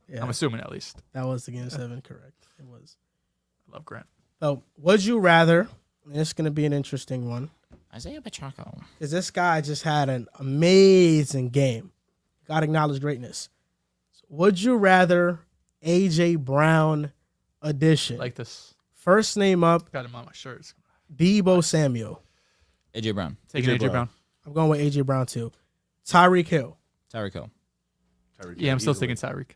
Yeah, I'm assuming at least. that was the game 7. Correct. It was. I love Grant. So, would you rather? And it's going to be an interesting one. Isaiah Pacheco. Because this guy just had an amazing game. Got to acknowledge greatness. So would you rather AJ Brown edition? Like this. First name up, Got him on my shirts. Debo Samuel. AJ Brown. Taking AJ AJ Brown. I'm going with AJ Brown too. Tyreek Hill. Tyreek Hill. Tyreek Yeah, I'm still easily. thinking Tyreek.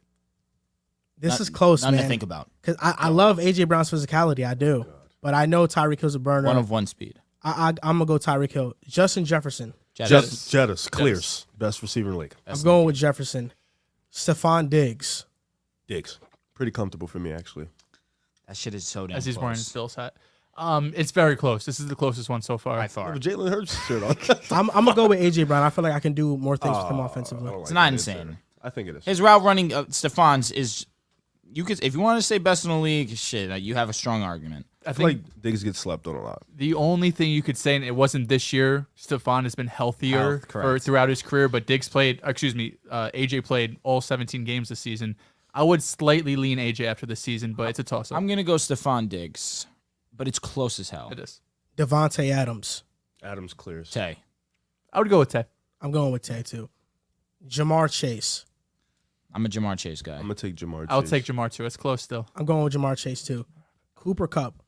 This Not- is close, Nothing man. to think about. Because I love AJ Brown's physicality. I do. But I know Tyreek Hill's a burner. One of one speed. I'm going to go Tyreek Hill. Justin Jefferson. Jettis clears best receiver in the league. I'm going with Jefferson. Stephon Diggs. Diggs, pretty comfortable for me actually. That shit is so damn As he's close. wearing his Bills hat. It's very close. This is the closest one so far. By far. With Jalen Hurts shirt on. I'm going to go with AJ Brown. I feel like I can do more things with him offensively. It's not insane. I think it is. His route running, Stephon's is. You could, if you want to say best in the league, shit, you have a strong argument. I feel like Diggs gets slept on a lot. The only thing you could say, and it wasn't this year, Stephon has been healthier throughout his career, but AJ played all 17 games this season. I would slightly lean AJ after the season, but it's a toss-up. I'm going to go Stephon Diggs, but it's close as hell. It is. Devontae Adams. Adams clears. Tay. I would go with Tay. I'm going with Tay, too. Jamar Chase. I'm a Jamar Chase guy. I'm going to take Jamar Chase. I'll take Jamar, too. It's close still. I'm going with Jamar Chase, too. Cooper Kupp.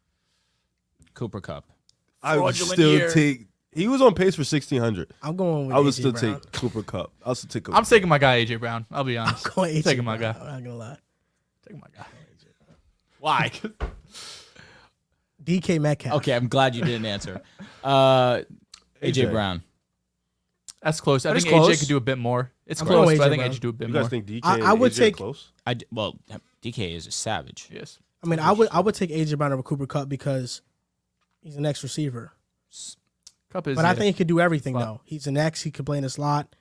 I would still take. He was on pace for 1,600. I'm going with I would AJ still Brown. take Cooper Kupp. I'll still take Cooper. I'm taking my guy, AJ Brown. I'll be honest. I'm going AJ taking my guy. Brown. I'm not going to lie. Taking my guy. Why? DK Metcalf. Okay, I'm glad you didn't answer. AJ Brown. That's close. I But think it's AJ close. could do a bit more. It's I'm close, going but I AJ think Brown. AJ do a bit You more. guys think DK I and would AJ take- are close? Well, DK is a savage. Yes. I mean, I would take AJ Brown over Cooper Kupp because he's an X receiver. Cup is. But I think he could do everything, Slot. though. He's an X. He could play in the slot.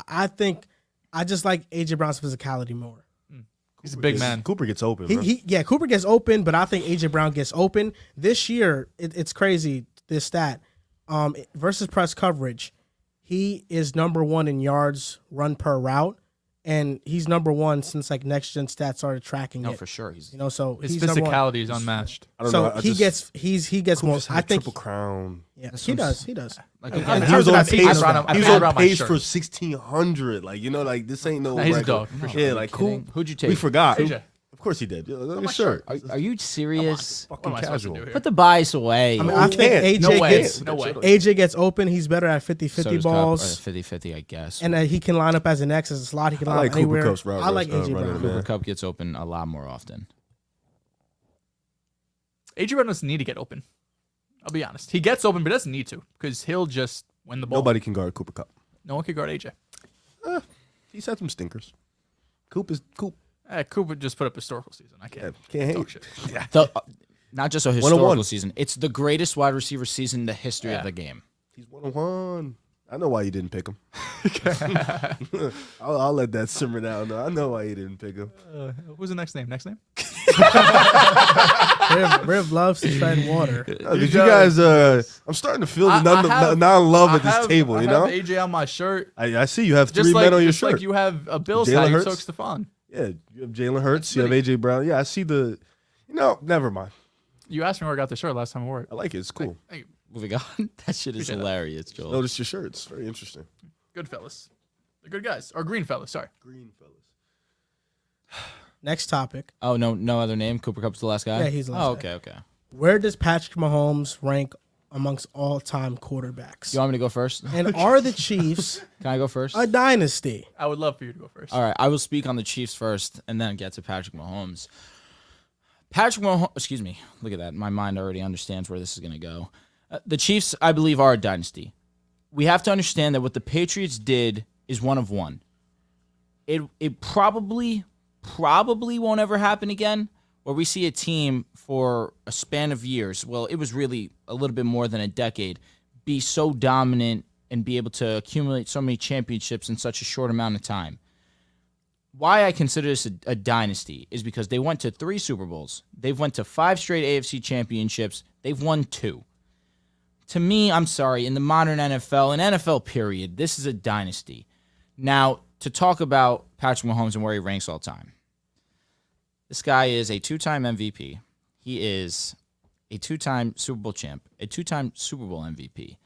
I think I just like AJ Brown's physicality more. he's a big man. Cooper gets open. bro. Cooper gets open, but I think AJ Brown gets open. This year, it's crazy, this stat. Versus press coverage, he is number 1 in yards run per route, and he's number 1 since like Next Gen Stats started tracking No, it. for sure. He's So His he's number 1. physicality is unmatched. I don't So know. he gets Cooper more. just had I think triple crown. yeah, he does. like, And I'm- in He was terms of on that pace. season, I He was put it on around my pace shirt. for 1,600. Like this ain't no. Nah, he's a regular- dog, for sure. Yeah, Are like you cool. kidding? Who'd you take? We forgot. AJ. Of course he did. Look at my his shirt. Are you serious? What Fucking am I supposed to casual. do here? Put the bias away. I mean, No, I we think can't. AJ No way. gets No way. AJ gets open. He's better at 50-50 So does balls. 50-50, I guess. And he can line up as an X, as a slot. He can I line like up Cooper anywhere. Kupp's route I like running, AJ Brown. man. Cooper Kupp gets open a lot more often. AJ Brown doesn't need to get open. I'll be honest. He gets open, but doesn't need to because he'll just win the ball. Nobody can guard Cooper Kupp. No one can guard AJ. He's had some stinkers. Coop is Coop. Cooper just put up a historical season. I Yeah, can't. can't Talk hate. shit. Yeah. Not just a 101. historical season. It's the greatest wide receiver season in the history of the game. He's 101. I know why you didn't pick him. I'll let that simmer down. Though. I know why you didn't pick him. Who's the next name? Next name? Riv loves to tread water. Because you guys, I'm starting to feel the non-love at this table. You know, I have AJ on my shirt. I see you have Just 3 like, men on your just shirt. like you have a Bills Jalen hat. You Hurts? took Stephon. Yeah, you have Jalen Hurts. You have AJ Brown. Yeah, I see the. Never mind. You asked me where I got the shirt last time I wore it. I like it. It's cool. Hey, Moving on. That shit is Appreciate that. hilarious, Joel. Notice your shirt. It's very interesting. good fellas. They're good guys. Or green fellas, sorry. Green fellas. Next topic. Oh, no other name? Cooper Kupp's the last guy? Yeah, he's the last Oh, guy. okay. Where does Patrick Mahomes rank amongst all-time quarterbacks? You want me to go first? And are the Chiefs Can I go first? a dynasty? I would love for you to go first. All right, I will speak on the Chiefs first and then get to Patrick Mahomes. Patrick Mahomes, excuse me, look at that. My mind already understands where this is going to go. The Chiefs, I believe, are a dynasty. We have to understand that what the Patriots did is one of one. It probably won't ever happen again, where we see a team for a span of years, well, it was really a little bit more than a decade, be so dominant and be able to accumulate so many championships in such a short amount of time. Why I consider this a dynasty is because they went to 3 Super Bowls. They've went to 5 straight AFC championships. They've won 2. To me, I'm sorry, in the modern NFL, in NFL period, this is a dynasty. Now, to talk about Patrick Mahomes and where he ranks all time. This guy is a 2-time MVP. He is a 2-time Super Bowl champ, a 2-time Super Bowl MVP.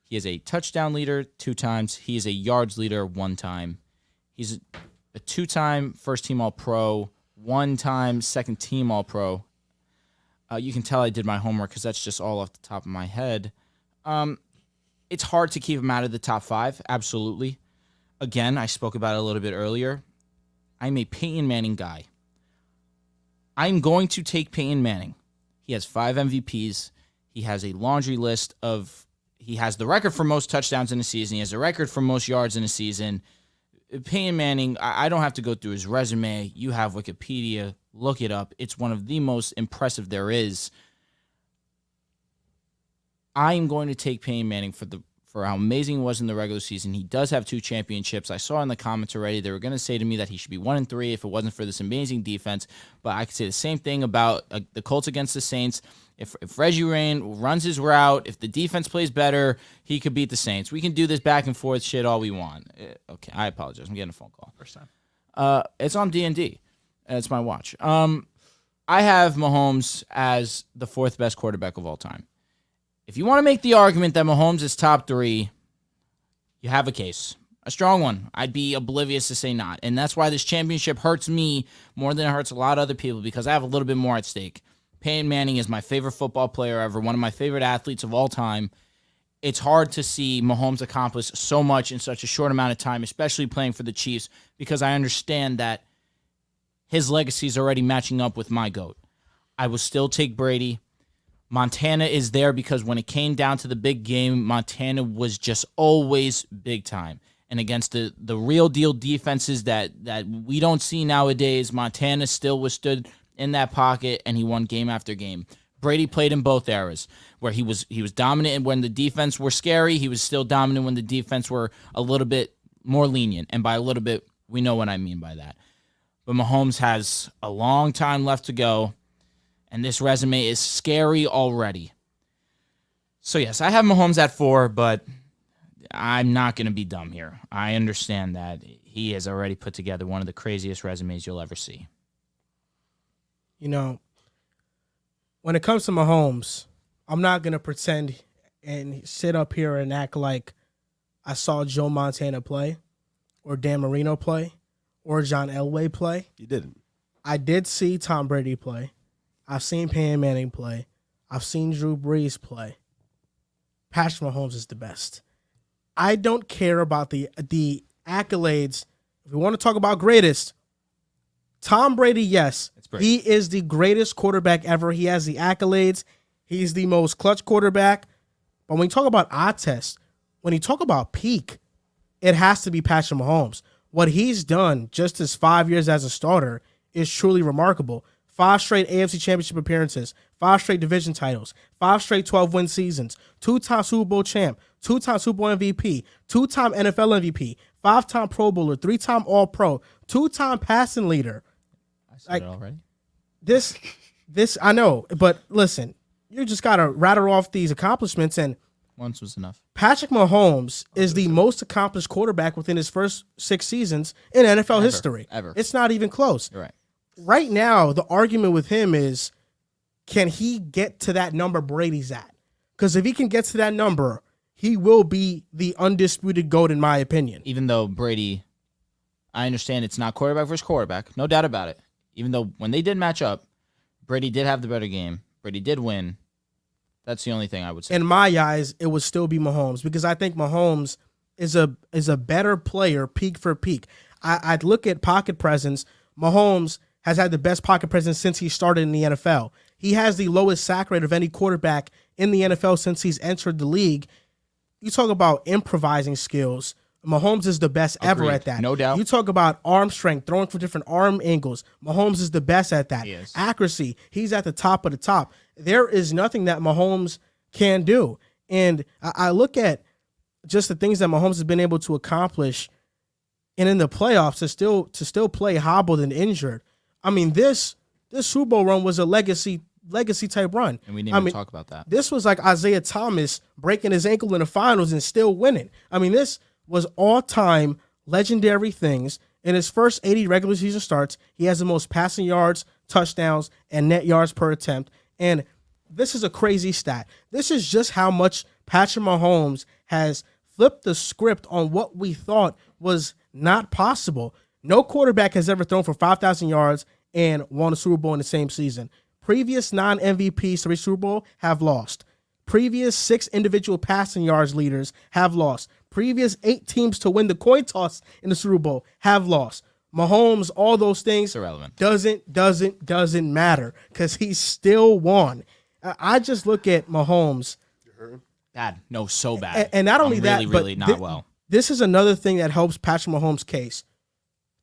He is a touchdown leader 2 times. He is a yards leader 1 time. He's a 2-time first-team All-Pro, 1-time second-team All-Pro. You can tell I did my homework because that's just all off the top of my head. It's hard to keep him out of the top 5, absolutely. Again, I spoke about it a little bit earlier. I'm a Peyton Manning guy. I'm going to take Peyton Manning. He has 5 MVPs. He has a laundry list of... He has the record for most touchdowns in a season. He has a record for most yards in a season. Peyton Manning, I don't have to go through his resume. You have Wikipedia. Look it up. It's one of the most impressive there is. I am going to take Peyton Manning for how amazing he was in the regular season. He does have 2 championships. I saw in the comments already they were going to say to me that he should be 1-3 if it wasn't for this amazing defense. But I could say the same thing about the Colts against the Saints If Reggie Wayne runs his route, if the defense plays better, he could beat the Saints. We can do this back and forth shit all we want. Okay, I apologize. I'm getting a phone call. First time. It's on D&D. It's my watch. I have Mahomes as the 4th best quarterback of all time. If you want to make the argument that Mahomes is top 3, you have a case. A strong one. I'd be oblivious to say not. And that's why this championship hurts me more than it hurts a lot of other people, because I have a little bit more at stake. Peyton Manning is my favorite football player ever, one of my favorite athletes of all time. It's hard to see Mahomes accomplish so much in such a short amount of time, especially playing for the Chiefs, because I understand that his legacy is already matching up with my GOAT. I will still take Brady. Montana is there because when it came down to the big game, Montana was just always big time. And against the real deal defenses that we don't see nowadays, Montana still withstood in that pocket, and he won game after game. Brady played in both eras, where he was dominant when the defense were scary. He was still dominant when the defense were a little bit more lenient. And by a little bit, we know what I mean by that. But Mahomes has a long time left to go, and this resume is scary already. So, yes, I have Mahomes at 4, but I'm not going to be dumb here. I understand that he has already put together one of the craziest resumes you'll ever see. You know, when it comes to Mahomes, I'm not going to pretend and sit up here and act like I saw Joe Montana play or Dan Marino play or John Elway play. You didn't. I did see Tom Brady play. I've seen Peyton Manning play. I've seen Drew Brees play. Patrick Mahomes is the best. I don't care about the accolades. If we want to talk about greatest, Tom Brady, yes, he is the greatest quarterback ever. He has the accolades. He's the most clutch quarterback. But when you talk about eye test, when you talk about peak, it has to be Patrick Mahomes. What he's done just his 5 years as a starter is truly remarkable. 5 straight AFC Championship appearances, 5 straight division titles, 5 straight 12-win seasons, 2-time Super Bowl champ, 2-time Super Bowl MVP, 2-time NFL MVP, 5-time Pro Bowler, 3-time All-Pro, 2-time passing leader. I said it already. This I know, but listen, you just got to rattle off these accomplishments, and once was enough. Patrick Mahomes is the most accomplished quarterback within his first 6 seasons in NFL history. Ever. It's not even close. You're right. Right now, the argument with him is, can he get to that number Brady's at? Because if he can get to that number, he will be the undisputed GOAT, in my opinion. Even though Brady, I understand it's not quarterback versus quarterback, no doubt about it. Even though when they did match up, Brady did have the better game. Brady did win. That's the only thing I would say. In my eyes, it would still be Mahomes, because I think Mahomes is a better player peak for peak. I'd look at pocket presence. Mahomes has had the best pocket presence since he started in the NFL. He has the lowest sack rate of any quarterback in the NFL since he's entered the league. You talk about improvising skills. Mahomes is the best ever at that. No doubt. You talk about arm strength, throwing from different arm angles. Mahomes is the best at that. He is. Accuracy, he's at the top of the top. There is nothing that Mahomes can do. And I look at just the things that Mahomes has been able to accomplish, and in the playoffs to still play hobbled and injured. I mean, this Super Bowl run was a legacy type run. And we didn't even talk about that. This was like Isaiah Thomas breaking his ankle in the finals and still winning. I mean, this was all-time legendary things. In his first 80 regular season starts, he has the most passing yards, touchdowns, and net yards per attempt. And this is a crazy stat. This is just how much Patrick Mahomes has flipped the script on what we thought was not possible. No quarterback has ever thrown for 5,000 yards and won a Super Bowl in the same season. Previous non-MVPs to reach Super Bowl have lost. Previous 6 individual passing yards leaders have lost. Previous 8 teams to win the coin toss in the Super Bowl have lost. Mahomes, all those things, It's irrelevant. doesn't matter, because he still won. I just look at Mahomes. Bad. No, so bad. And not only I'm that, really but not well. This is another thing that helps Patrick Mahomes' case.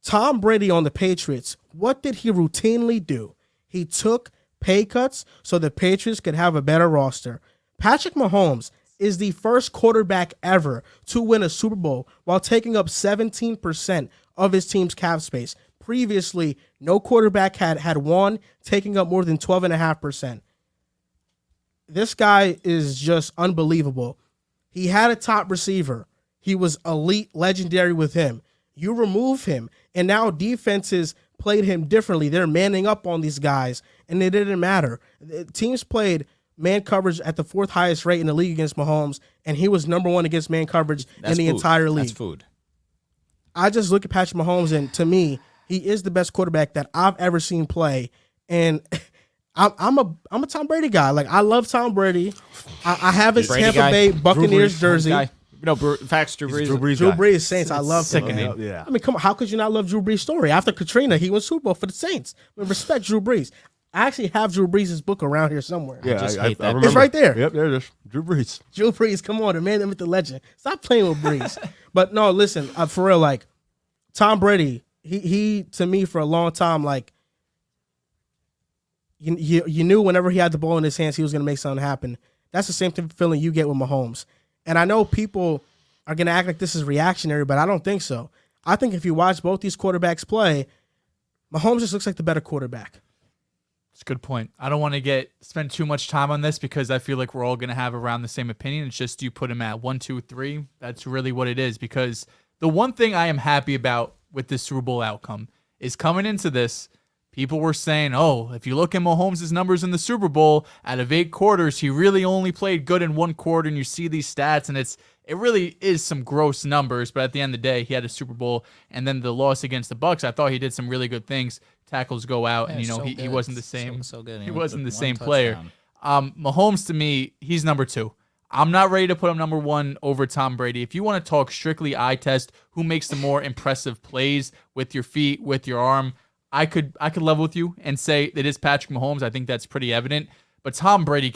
Tom Brady on the Patriots, what did he routinely do? He took pay cuts so the Patriots could have a better roster. Patrick Mahomes is the first quarterback ever to win a Super Bowl while taking up 17% of his team's cap space. Previously, no quarterback had won, taking up more than 12.5%. this guy is just unbelievable. He had a top receiver. He was elite, legendary with him. You remove him, and now defenses played him differently. They're manning up on these guys, and it didn't matter. Teams played man coverage at the 4th highest rate in the league against Mahomes, and he was number 1 against man coverage in the entire league. That's food. I just look at Patrick Mahomes, and to me, he is the best quarterback that I've ever seen play. And I'm a Tom Brady guy. Like, I love Tom Brady. I have his Brady Tampa guy. Bay Buccaneers jersey. Guy. No, facts. Drew Brees. Drew Brees, Saints. I love him. Sickening. Yeah. I mean, come on. How could you not love Drew Brees' story? After Katrina, he won Super Bowl for the Saints. I mean, respect Drew Brees. I actually have Drew Brees' book around here somewhere. Yeah, just hate that. remember. It's right there. Yep, there it is. Drew Brees. Drew Brees, come on, the man that with the legend. Stop playing with Brees. But no, listen, for real, like, Tom Brady, he to me for a long time, like, you knew whenever he had the ball in his hands, he was going to make something happen. That's the same feeling you get with Mahomes. And I know people are going to act like this is reactionary, but I don't think so. I think if you watch both these quarterbacks play, Mahomes just looks like the better quarterback. It's a good point. I don't want to spend too much time on this because I feel like we're all going to have around the same opinion. It's just you put him at 1, 2, 3. That's really what it is, because the one thing I am happy about with this Super Bowl outcome is coming into this, people were saying, oh, if you look at Mahomes' numbers in the Super Bowl, out of 8 quarters, he really only played good in 1 quarter, and you see these stats, and it really is some gross numbers, but at the end of the day, he had a Super Bowl, and then the loss against the Bucs, I thought he did some really good things. Tackles go out, and he wasn't the same. So good. He wasn't the same player. Mahomes, to me, he's number 2. I'm not ready to put him number 1 over Tom Brady. If you want to talk strictly eye test, who makes the more impressive plays with your feet, with your arm, I could level with you and say it is Patrick Mahomes. I think that's pretty evident. But Tom Brady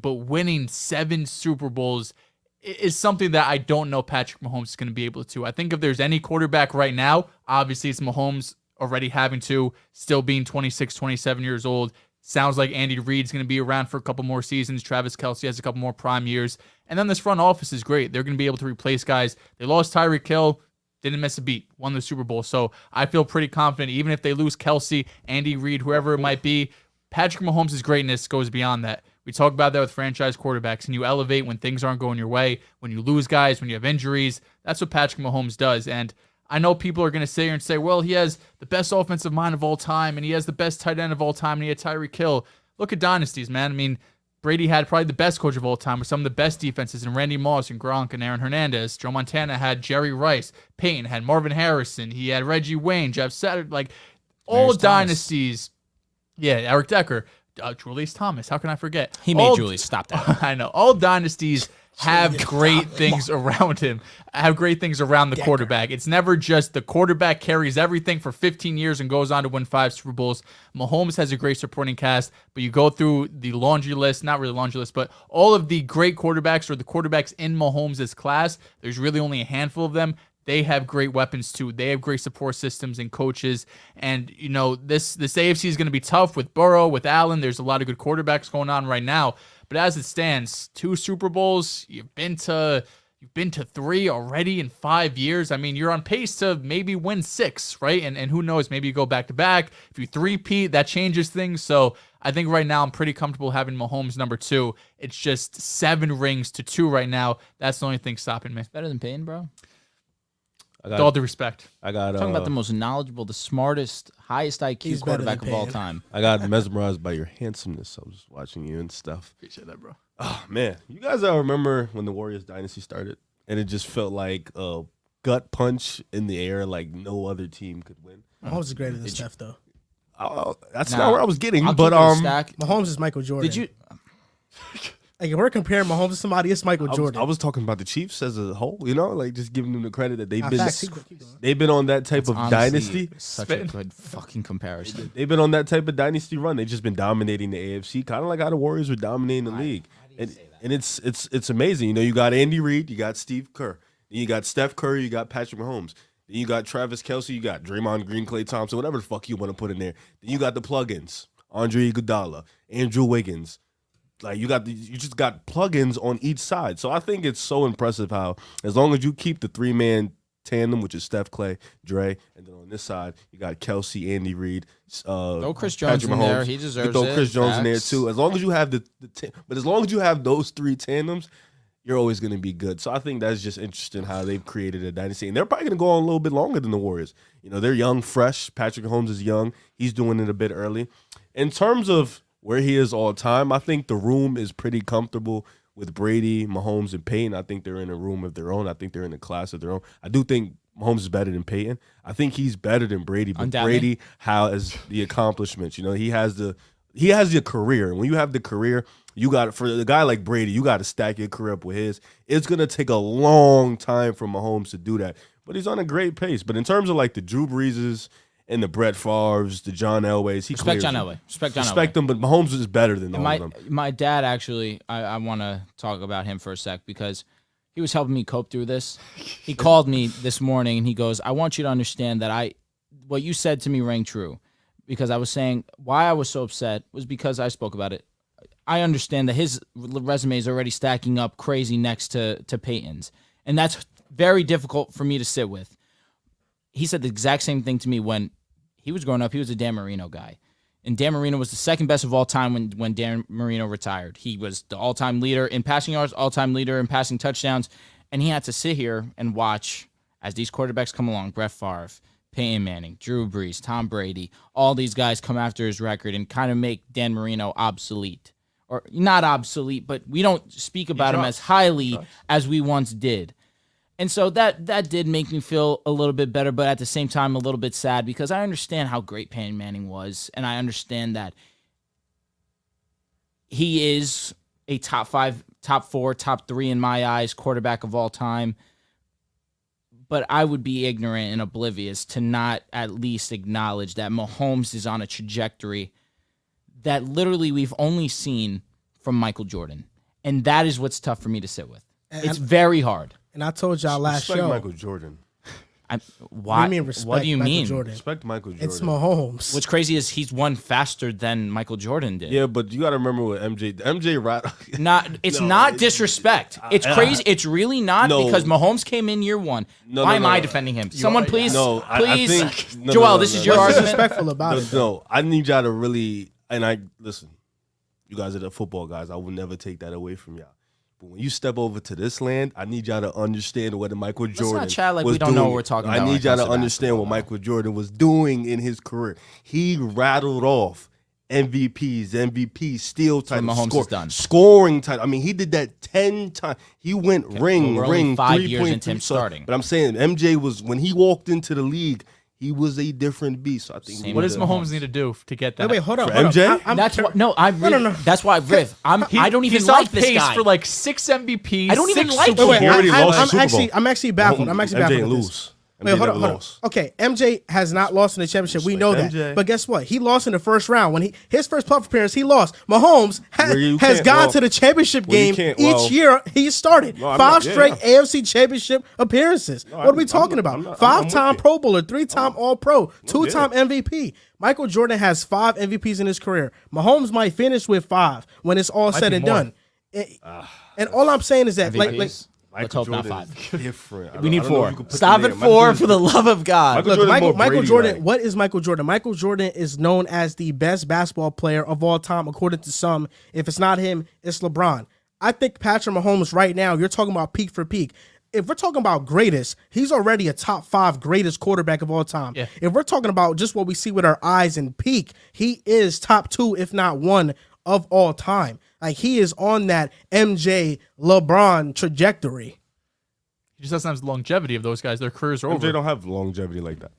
winning 7 Super Bowls is something that I don't know Patrick Mahomes is going to be able to. I think if there's any quarterback right now, obviously it's Mahomes already having to, still being 26, 27 years old. Sounds like Andy Reid's going to be around for a couple more seasons. Travis Kelce has a couple more prime years. And then this front office is great. They're going to be able to replace guys. They lost Tyreek Hill. Didn't miss a beat, won the Super Bowl. So I feel pretty confident, even if they lose Kelce, Andy Reid, whoever it might be, Patrick Mahomes' greatness goes beyond that. We talk about that with franchise quarterbacks, and you elevate when things aren't going your way, when you lose guys, when you have injuries. That's what Patrick Mahomes does. And I know people are going to sit here and say, well, he has the best offensive mind of all time, and he has the best tight end of all time, and he had Tyreek Hill. Look at dynasties, man. I mean, Brady had probably the best coach of all time with some of the best defenses in Randy Moss and Gronk and Aaron Hernandez. Joe Montana had Jerry Rice. Peyton had Marvin Harrison. He had Reggie Wayne, Jeff Saturday. Like, all dynasties. Yeah, Eric Decker. Julius Thomas. How can I forget? He made Julius. Stop that. I know. All dynasties have great things around him, have great things around the quarterback. It's never just the quarterback carries everything for 15 years and goes on to win 5 Super Bowls. Mahomes has a great supporting cast, but you go through the laundry list, not really laundry list, but all of the great quarterbacks or the quarterbacks in Mahomes' class, there's really only a handful of them. They have great weapons too. They have great support systems and coaches. And, you know, this AFC is going to be tough with Burrow, with Allen. There's a lot of good quarterbacks going on right now. But as it stands, 2 Super Bowls, you've been to 3 already in 5 years. I mean, you're on pace to maybe win 6, right? And who knows, maybe you go back to back. If you 3-peat, that changes things. So I think right now I'm pretty comfortable having Mahomes number 2. It's just 7 rings to 2 right now. That's the only thing stopping me. Better than Payne, bro. With all due respect. I got Talking about the most knowledgeable, the smartest, highest IQ quarterback of all time. I got mesmerized by your handsomeness. I was watching you and stuff. Appreciate that, bro. Oh man, you guys remember when the Warriors dynasty started, and it just felt like a gut punch in the air, like no other team could win. Mahomes is greater than Steph, though. That's not where I was getting, I'll but give you a stack. Mahomes is Michael Jordan. Did you? Like, if we're comparing Mahomes to somebody, it's Michael Jordan. I was talking about the Chiefs as a whole, you know, like just giving them the credit that Facts. they've been on that type of dynasty. Such a good fucking comparison. They've been on that type of dynasty run. They've just been dominating the AFC, kind of like how the Warriors were dominating the league. And it's amazing. You know, you got Andy Reid, you got Steve Kerr, then you got Steph Curry, you got Patrick Mahomes, then you got Travis Kelce, you got Draymond Green, Klay Thompson, whatever the fuck you want to put in there. Then you got the plugins, Andre Iguodala, Andrew Wiggins. Like you just got plugins on each side. So I think it's so impressive how as long as you keep the 3-man tandem, which is Steph, Clay, Dre, and then on this side you got Kelsey, Andy Reid, Throw Chris Jones Patrick in Mahomes. there. He You deserves throw it. Chris Jones in there Facts. too. As long as you have but as long as you have those 3 tandems, you're always going to be good. So I think that's just interesting how they've created a dynasty. And they're probably going to go on a little bit longer than the Warriors. You know, they're young, fresh. Patrick Mahomes is young. He's doing it a bit early. In terms of where he is all time, I think the room is pretty comfortable with Brady, Mahomes, and Peyton. I think they're in a room of their own. I think they're in a class of their own. I do think Mahomes is better than Peyton. I think he's better than Brady, but Undoubtedly. Brady has the accomplishments. You know, he has the career. And when you have the career, you got for a guy like Brady, you got to stack your career up with his. It's gonna take a long time for Mahomes to do that, but he's on a great pace. But in terms of like the Drew Breeses and the Brett Favres, the John Elways, he Respect clears John them. Elway. Respect John Elway. Respect them, but Mahomes is better than all of them. My dad actually, I want to talk about him for a sec because he was helping me cope through this. He called me this morning and he goes, I want you to understand that what you said to me rang true, because I was saying why I was so upset was because I spoke about it. I understand that his resume is already stacking up crazy next to Peyton's, and that's very difficult for me to sit with. He said the exact same thing to me when he was growing up. He was a Dan Marino guy. And Dan Marino was the second best of all time when Dan Marino retired. He was the all-time leader in passing yards, all-time leader in passing touchdowns. And he had to sit here and watch as these quarterbacks come along, Brett Favre, Peyton Manning, Drew Brees, Tom Brady, all these guys come after his record and kind of make Dan Marino obsolete. Or not obsolete, but we don't speak about him as highly as we once did. And so that did make me feel a little bit better, but at the same time a little bit sad because I understand how great Peyton Manning was, and I understand that he is a top 5, top 4, top 3 in my eyes quarterback of all time. But I would be ignorant and oblivious to not at least acknowledge that Mahomes is on a trajectory that literally we've only seen from Michael Jordan. And that is what's tough for me to sit with. It's very hard. And I told y'all last Respect show. Michael Jordan. What Why? do you mean respect What do you Michael mean? Jordan? Respect Michael Jordan. It's Mahomes. What's crazy is he's won faster than Michael Jordan did. Yeah, but you got to remember what MJ It's not disrespect. It's crazy. It's really not No. because Mahomes came in year 1. No, Why no, am no, I no. defending him? Someone please, No, I please. think- no, Joel, no, this no, is no. your What's argument. disrespectful about it? No, I need y'all to really, listen, you guys are the football guys. I will never take that away from y'all. But when you step over to this land, I need y'all to understand what Michael Jordan not chat like was we don't know doing. what we're talking I about when need it y'all comes to to understand what Michael Jordan was doing in his career. He rattled off MVPs, steal titles, Mahomes is done. scoring title. I mean, he did that 10 times. He went ring, we're only 5 years 3.3. into him starting. But I'm saying MJ was, when he walked into the league, he was a different beast. So I think Same What we does need to- Mahomes need to do to get that? Wait, hold on. For hold on. MJ? That's why. No, I really. no. That's why Riff. I don't even He's like on this pace guy. for like 6 MVPs. I don't even 6 like Super him. Wait, He already lost the I'm Super actually, Bowl. I'm actually baffled. I'm actually MJ baffled. didn't with this. lose. Wait, MJ hold never on. lost. Okay, MJ has not lost in the championship. We know that. MJ. But guess what? He lost in the first round. When his first playoff appearance, he lost. Mahomes You has can't- gone well, to the championship well, you game can't- each well- year he started. No, I'm 5 not- yeah, straight yeah. AFC championship appearances. What are we I'm talking not- about? I'm not- I'm 5-time with you. Pro Bowler, 3-time All-Pro, 2-time yeah. MVP. Michael Jordan has 5 MVPs in his career. Mahomes might finish with 5 when it's all said be and more. done. And all I'm saying is that, like, MVPs? Let's Michael hope not Jordan 5. is different. We need I don't know 4. if you could put Stop the at name. 4 Michael for the love of God. Michael look, Jordan's Michael, more Michael Brady Jordan. like. What is Michael Jordan? Michael Jordan is known as the best basketball player of all time, according to some. If it's not him, it's LeBron. I think Patrick Mahomes right now, you're talking about peak for peak. If we're talking about greatest, he's already a top 5 greatest quarterback of all time. Yeah. If we're talking about just what we see with our eyes and peak, he is top 2, if not 1 of all time. Like, he is on that MJ LeBron trajectory. He just doesn't have the longevity of those guys. Their careers are MJ over. don't have longevity like that.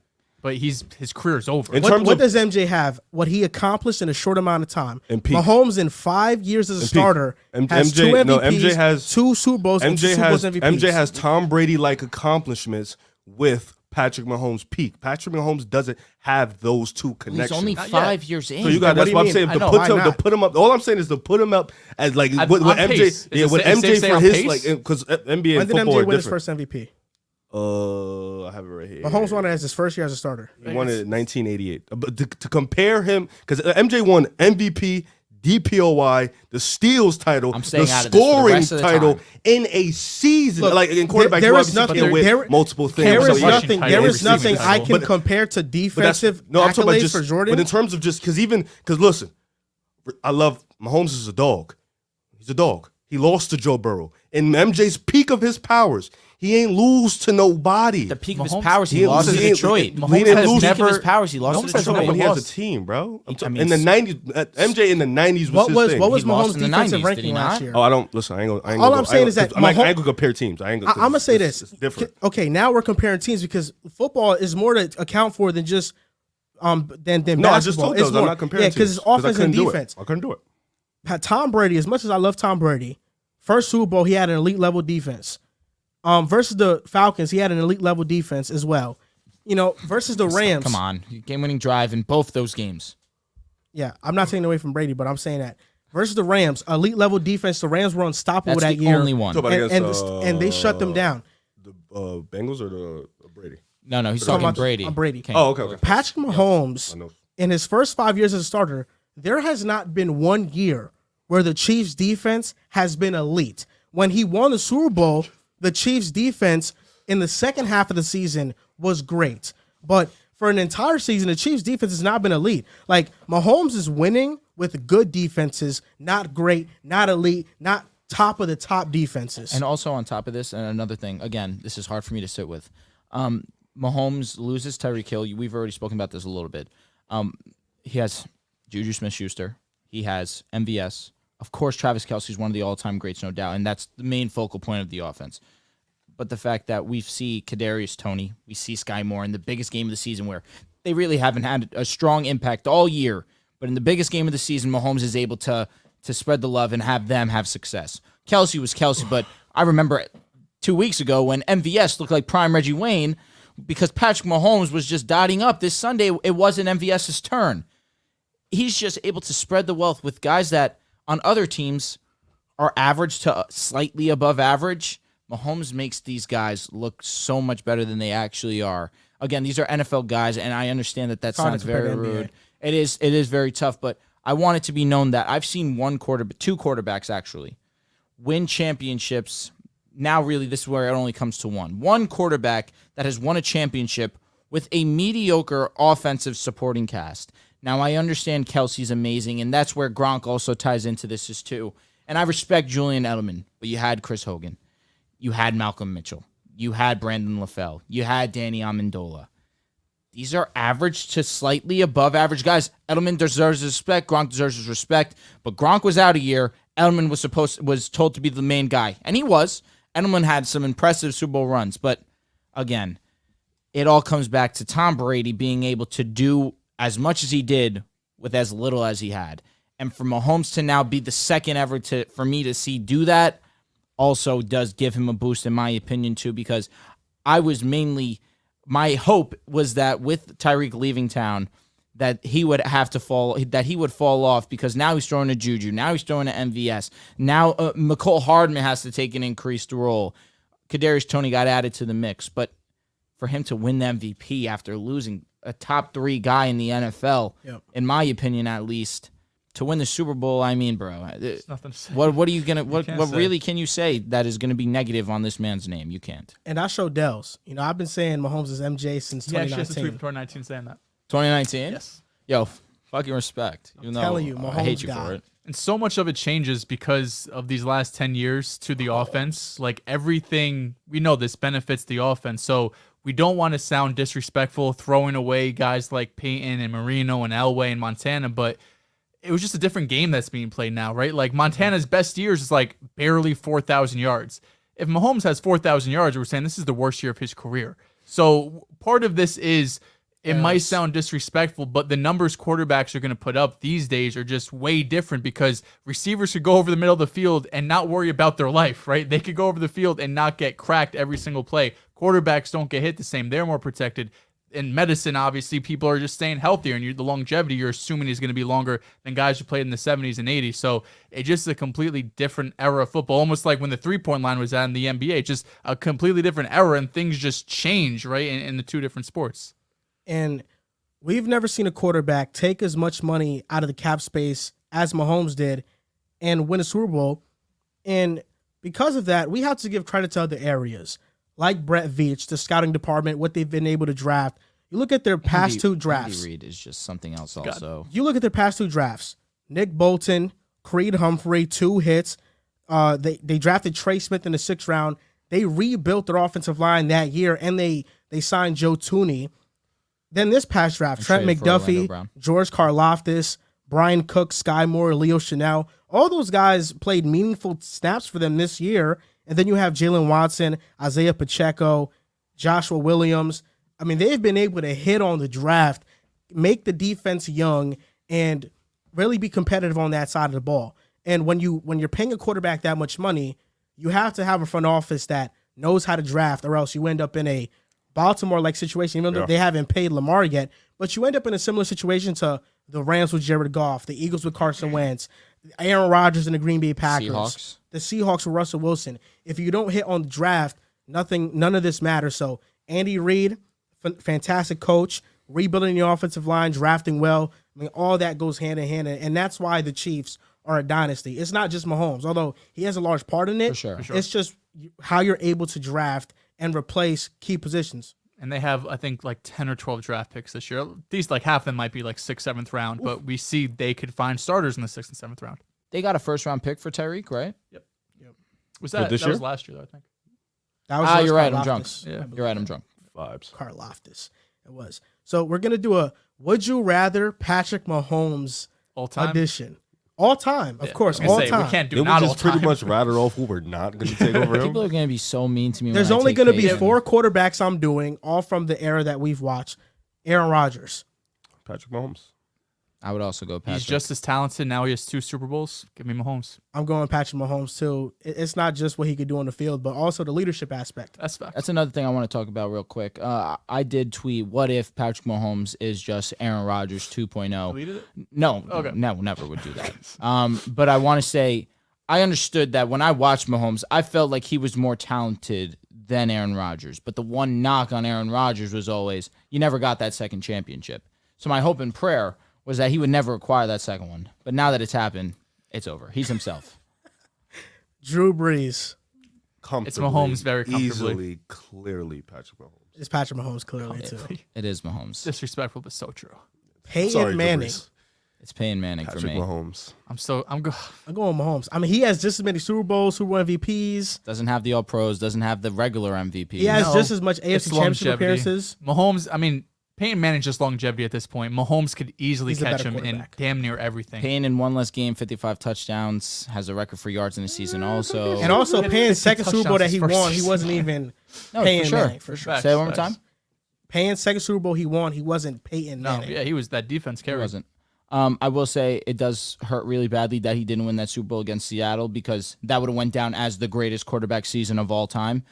But his career is over. In What terms of does MJ have? What he accomplished in a short amount of time. In peak. Mahomes in 5 years as a peak. starter has 2 MVPs, MJ has 2 Super Bowls, and 2 MJ Super Bowls has MVPs. MJ has Tom Brady like accomplishments with Patrick Mahomes' peak. Patrick Mahomes doesn't have those 2 He's connections. only Not 5 yet. years in. So you got What that's do you what I'm mean? saying. I To know, put why him, to not? put him up. All I'm saying is to put him up as like On what pace. MJ. Is Yeah, it what safe to MJ say for on his pace? like because NBA when and did football MJ are win his different. first MVP? I have it right here. Mahomes won it as his first year as a starter. He won it in 1988. But to compare him, because MJ won MVP, DPOY, the steals title, I'm the staying out of this for the scoring rest of the title time. in a season. Look, like in quarterback, there you is obviously nothing. can win multiple things. There is So, yeah. nothing. title, There every is nothing season I title. can compare to But defensive I'm talking about accolades just for Jordan. But in terms of just because listen, I love Mahomes is a dog. He's a dog. He lost to Joe Burrow in MJ's peak of his powers. He ain't lose to nobody. The peak of Mahomes- his powers, he he lost to he- Detroit. he Mahomes didn't has lose. Peak of his never- powers, he lost Mahomes to has I'm talking Detroit. about when he has a lost. team, bro. I mean, In the 90s, MJ in the 90s was his thing. What was He lost Mahomes' in the defensive 90s, ranking did he last not? year? Oh, I don't listen. I ain't gonna. All I'm saying is that I ain't Mahomes- gonna compare teams. I ain't gonna. I'm gonna say this. It's different. Okay, now we're comparing teams because football is more to account for than just than basketball. No, I just told It's those. I'm more- not comparing. Yeah, because teams, it's offense I and couldn't do it. defense. I couldn't do it. Tom Brady, as much as I love Tom Brady, first Super Bowl he had an elite level defense. Versus the Falcons, he had an elite level defense as well. Versus the Rams. Come on, game-winning drive in both those games. Yeah, I'm not taking away from Brady, but I'm saying that versus the Rams, elite level defense. The Rams were unstoppable That's that the year. only one. Talk about and, against, and they shut them down. The Bengals or the Brady? No, he's Talking talking about Brady. Brady. Okay. Oh, okay. Patrick Mahomes, I know. in his first 5 years as a starter, there has not been one year where the Chiefs' defense has been elite. When he won the Super Bowl, the Chiefs' defense in the second half of the season was great. But for an entire season, the Chiefs' defense has not been elite. Like, Mahomes is winning with good defenses, not great, not elite, not top of the top defenses. And also on top of this, and another thing, again, this is hard for me to sit with. Mahomes loses Tyreek Hill. We've already spoken about this a little bit. He has Juju Smith-Schuster. He has MVS. Of course, Travis Kelce's one of the all-time greats, no doubt, and that's the main focal point of the offense. But the fact that we see Kadarius Toney, we see Sky Moore in the biggest game of the season where they really haven't had a strong impact all year, but in the biggest game of the season, Mahomes is able to spread the love and have them have success. Kelce was Kelce, but I remember 2 weeks ago when MVS looked like prime Reggie Wayne because Patrick Mahomes was just dotting up. This Sunday, it wasn't MVS's turn. He's just able to spread the wealth with guys that on other teams are average to slightly above average. Mahomes makes these guys look so much better than they actually are. Again, these are NFL guys, and I understand that sounds very rude. It is very tough, but I want it to be known that I've seen two quarterbacks actually win championships. Now, really, this is where it only comes to one. One quarterback that has won a championship with a mediocre offensive supporting cast. Now, I understand Kelsey's amazing, and that's where Gronk also ties into this as too. And I respect Julian Edelman, but you had Chris Hogan. You had Malcolm Mitchell. You had Brandon LaFell. You had Danny Amendola. These are average to slightly above average guys. Edelman deserves his respect. Gronk deserves his respect. But Gronk was out a year. Edelman was told to be the main guy, and he was. Edelman had some impressive Super Bowl runs, but again, it all comes back to Tom Brady being able to do as much as he did with as little as he had. And for Mahomes to now be the second ever for me to see do that also does give him a boost in my opinion too, because my hope was that with Tyreek leaving town, that he would fall off because now he's throwing to Juju, now he's throwing to MVS, now McCole Hardman has to take an increased role. Kadarius Toney got added to the mix, but for him to win the MVP after losing a top 3 guy in the NFL, in my opinion at least, to win the Super Bowl, I mean, bro, There's nothing to say. what are you gonna what can't say. really can you say that is gonna be negative on this man's name? You can't. And I showed Dehls. I've been saying Mahomes is MJ since He actually has a tweet 2019. from 2019 saying that. 2019. Yes. Yo, fucking respect. Even though telling you, I hate Mahomes you got for it. it. And so much of it changes because of these last 10 years to the offense. Like everything, we know this benefits the offense. So we don't want to sound disrespectful throwing away guys like Peyton and Marino and Elway and Montana, but it was just a different game that's being played now, right? Like Montana's best years is like barely 4,000 yards. If Mahomes has 4,000 yards, we're saying this is the worst year of his career. So part of this is it might sound disrespectful, but the numbers quarterbacks are going to put up these days are just way different because receivers could go over the middle of the field and not worry about their life, right? They could go over the field and not get cracked every single play. Quarterbacks don't get hit the same. They're more protected. In medicine, obviously, people are just staying healthier, and the longevity you're assuming is going to be longer than guys who played in the 70s and 80s. So it's just a completely different era of football, almost like when the three-point line was at in the NBA. Just a completely different era, and things just change, right, in the two different sports. And we've never seen a quarterback take as much money out of the cap space as Mahomes did and win a Super Bowl. And because of that, we have to give credit to other areas, like Brett Veach, the scouting department, what they've been able to draft. You look at their past two drafts. Andy Reid is just something else also. You look at their past two drafts. Nick Bolton, Creed Humphrey, 2 hits. They drafted Trey Smith in the 6th round. They rebuilt their offensive line that year, and they signed Joe Tooney. Then this past draft, Trent McDuffie, George Karlaftis, Brian Cook, Sky Moore, Leo Chanel, all those guys played meaningful snaps for them this year. And then you have Jalen Watson, Isaiah Pacheco, Joshua Williams. I mean, they've been able to hit on the draft, make the defense young, and really be competitive on that side of the ball. And when you're paying a quarterback that much money, you have to have a front office that knows how to draft, or else you end up in a Baltimore-like situation, even though they haven't paid Lamar yet. But you end up in a similar situation to the Rams with Jared Goff, the Eagles with Carson Wentz, Aaron Rodgers and the Green Bay Packers, the Seahawks with Russell Wilson. If you don't hit on the draft, none of this matters. So Andy Reid, fantastic coach, rebuilding the offensive line, drafting well. I mean, all that goes hand in hand, and that's why the Chiefs are a dynasty. It's not just Mahomes, although he has a large part in it. For sure. It's just how you're able to draft and replace key positions. And they have, I think, like 10 or 12 draft picks this year. These, like, half of them might be like 6th, 7th round, but we see they could find starters in the 6th and 7th round. They got a 1st-round pick for Tyreek, right? Yep. Was that this that year? was last year, though, I think. That was You're right. I'm drunk. Yeah. You're right. I'm drunk. Vibes. Karlaftis. It was. So we're going to do a Would You Rather Patrick Mahomes All time. edition. All time, of course, I was all gonna say, time. We can't do They not would all just pretty time. much rattle off who we're not going to take over him. People are going to be so mean to me. There's when I only take going to be Peyton. 4 quarterbacks I'm doing, all from the era that we've watched. Aaron Rodgers. Patrick Mahomes. I would also go Patrick. He's just as talented. Now he has 2 Super Bowls. Give me Mahomes. I'm going Patrick Mahomes, too. It's not just what he could do on the field, but also the leadership aspect. That's fact. That's another thing I want to talk about real quick. I did tweet, what if Patrick Mahomes is just Aaron Rodgers 2.0? Deleted it? No, Okay. never would do that. But I want to say, I understood that when I watched Mahomes, I felt like he was more talented than Aaron Rodgers. But the one knock on Aaron Rodgers was always, you never got that second championship. So my hope and prayer was that he would never acquire that second one. But now that it's happened, it's over. He's himself. Drew Brees. It's Mahomes very comfortably. Easily, clearly Patrick Mahomes. It's Patrick Mahomes, clearly, too. It is Mahomes. Disrespectful, but so true. Peyton Sorry, Manning. Drew Brees. It's Peyton Manning Patrick for me. Mahomes. I'm good. I'm going Mahomes. I mean, he has just as many Super Bowls, Super Bowl MVPs. Doesn't have the All Pros, doesn't have the regular MVP. He has No, just as much it's AFC Championship longevity. appearances. Mahomes, I mean, Peyton Manning's just longevity at this point. Mahomes could easily He's a catch better him in quarterback. damn near everything. Payne in one less game, 55 touchdowns, has a record for yards in the season also. And also, Payne's 50 second Super Bowl that he touchdowns his won, first he season. wasn't even No, Peyton for sure. Manning, for sure. Facts, Say it one more facts. time. Payne's second Super Bowl he won, he wasn't Peyton No, Manning. yeah, he was that defense It carry. wasn't. I will say it does hurt really badly that he didn't win that Super Bowl against Seattle because that would have went down as the greatest quarterback season of all time.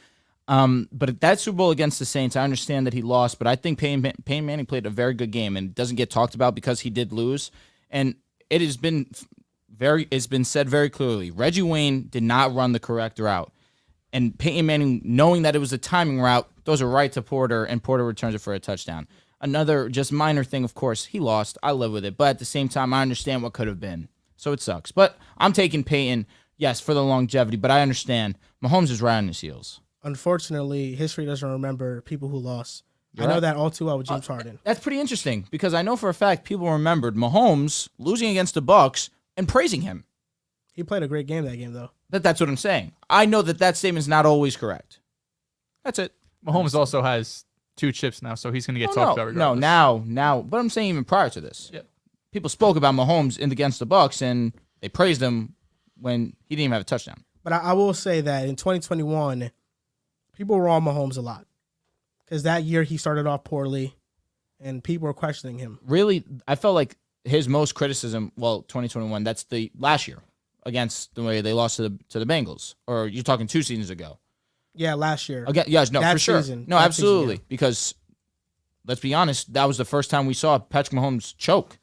But that Super Bowl against the Saints, I understand that he lost, but I think Peyton Manning played a very good game and doesn't get talked about because he did lose. And it has been it's been said very clearly. Reggie Wayne did not run the correct route. And Peyton Manning, knowing that it was a timing route, throws it right to Porter, and Porter returns it for a touchdown. Another just minor thing, of course, he lost. I live with it. But at the same time, I understand what could have been. So it sucks. But I'm taking Peyton, yes, for the longevity, but I understand. Mahomes is right on his heels. Unfortunately, history doesn't remember people who lost. I You're know right. that all too well with James Harden. That's pretty interesting because I know for a fact people remembered Mahomes losing against the Bucks and praising him. He played a great game that game, though. But that's what I'm saying. I know that statement is not always correct. That's it. Mahomes also has 2 chips now, so he's going to get Oh, talked no, about no, regardless. now. But I'm saying even prior to this, Yep. people spoke about Mahomes against the Bucks and they praised him when he didn't even have a touchdown. But I will say that in 2021, people were on Mahomes a lot because that year he started off poorly, and people were questioning him. Really, I felt like his most criticism, 2021, that's the last year against the way they lost to the Bengals. Or you're talking 2 seasons ago. Yeah, last year. Again, yes, no, That for sure. season. No, That absolutely. season, yeah. Because let's be honest, that was the first time we saw Patrick Mahomes choke.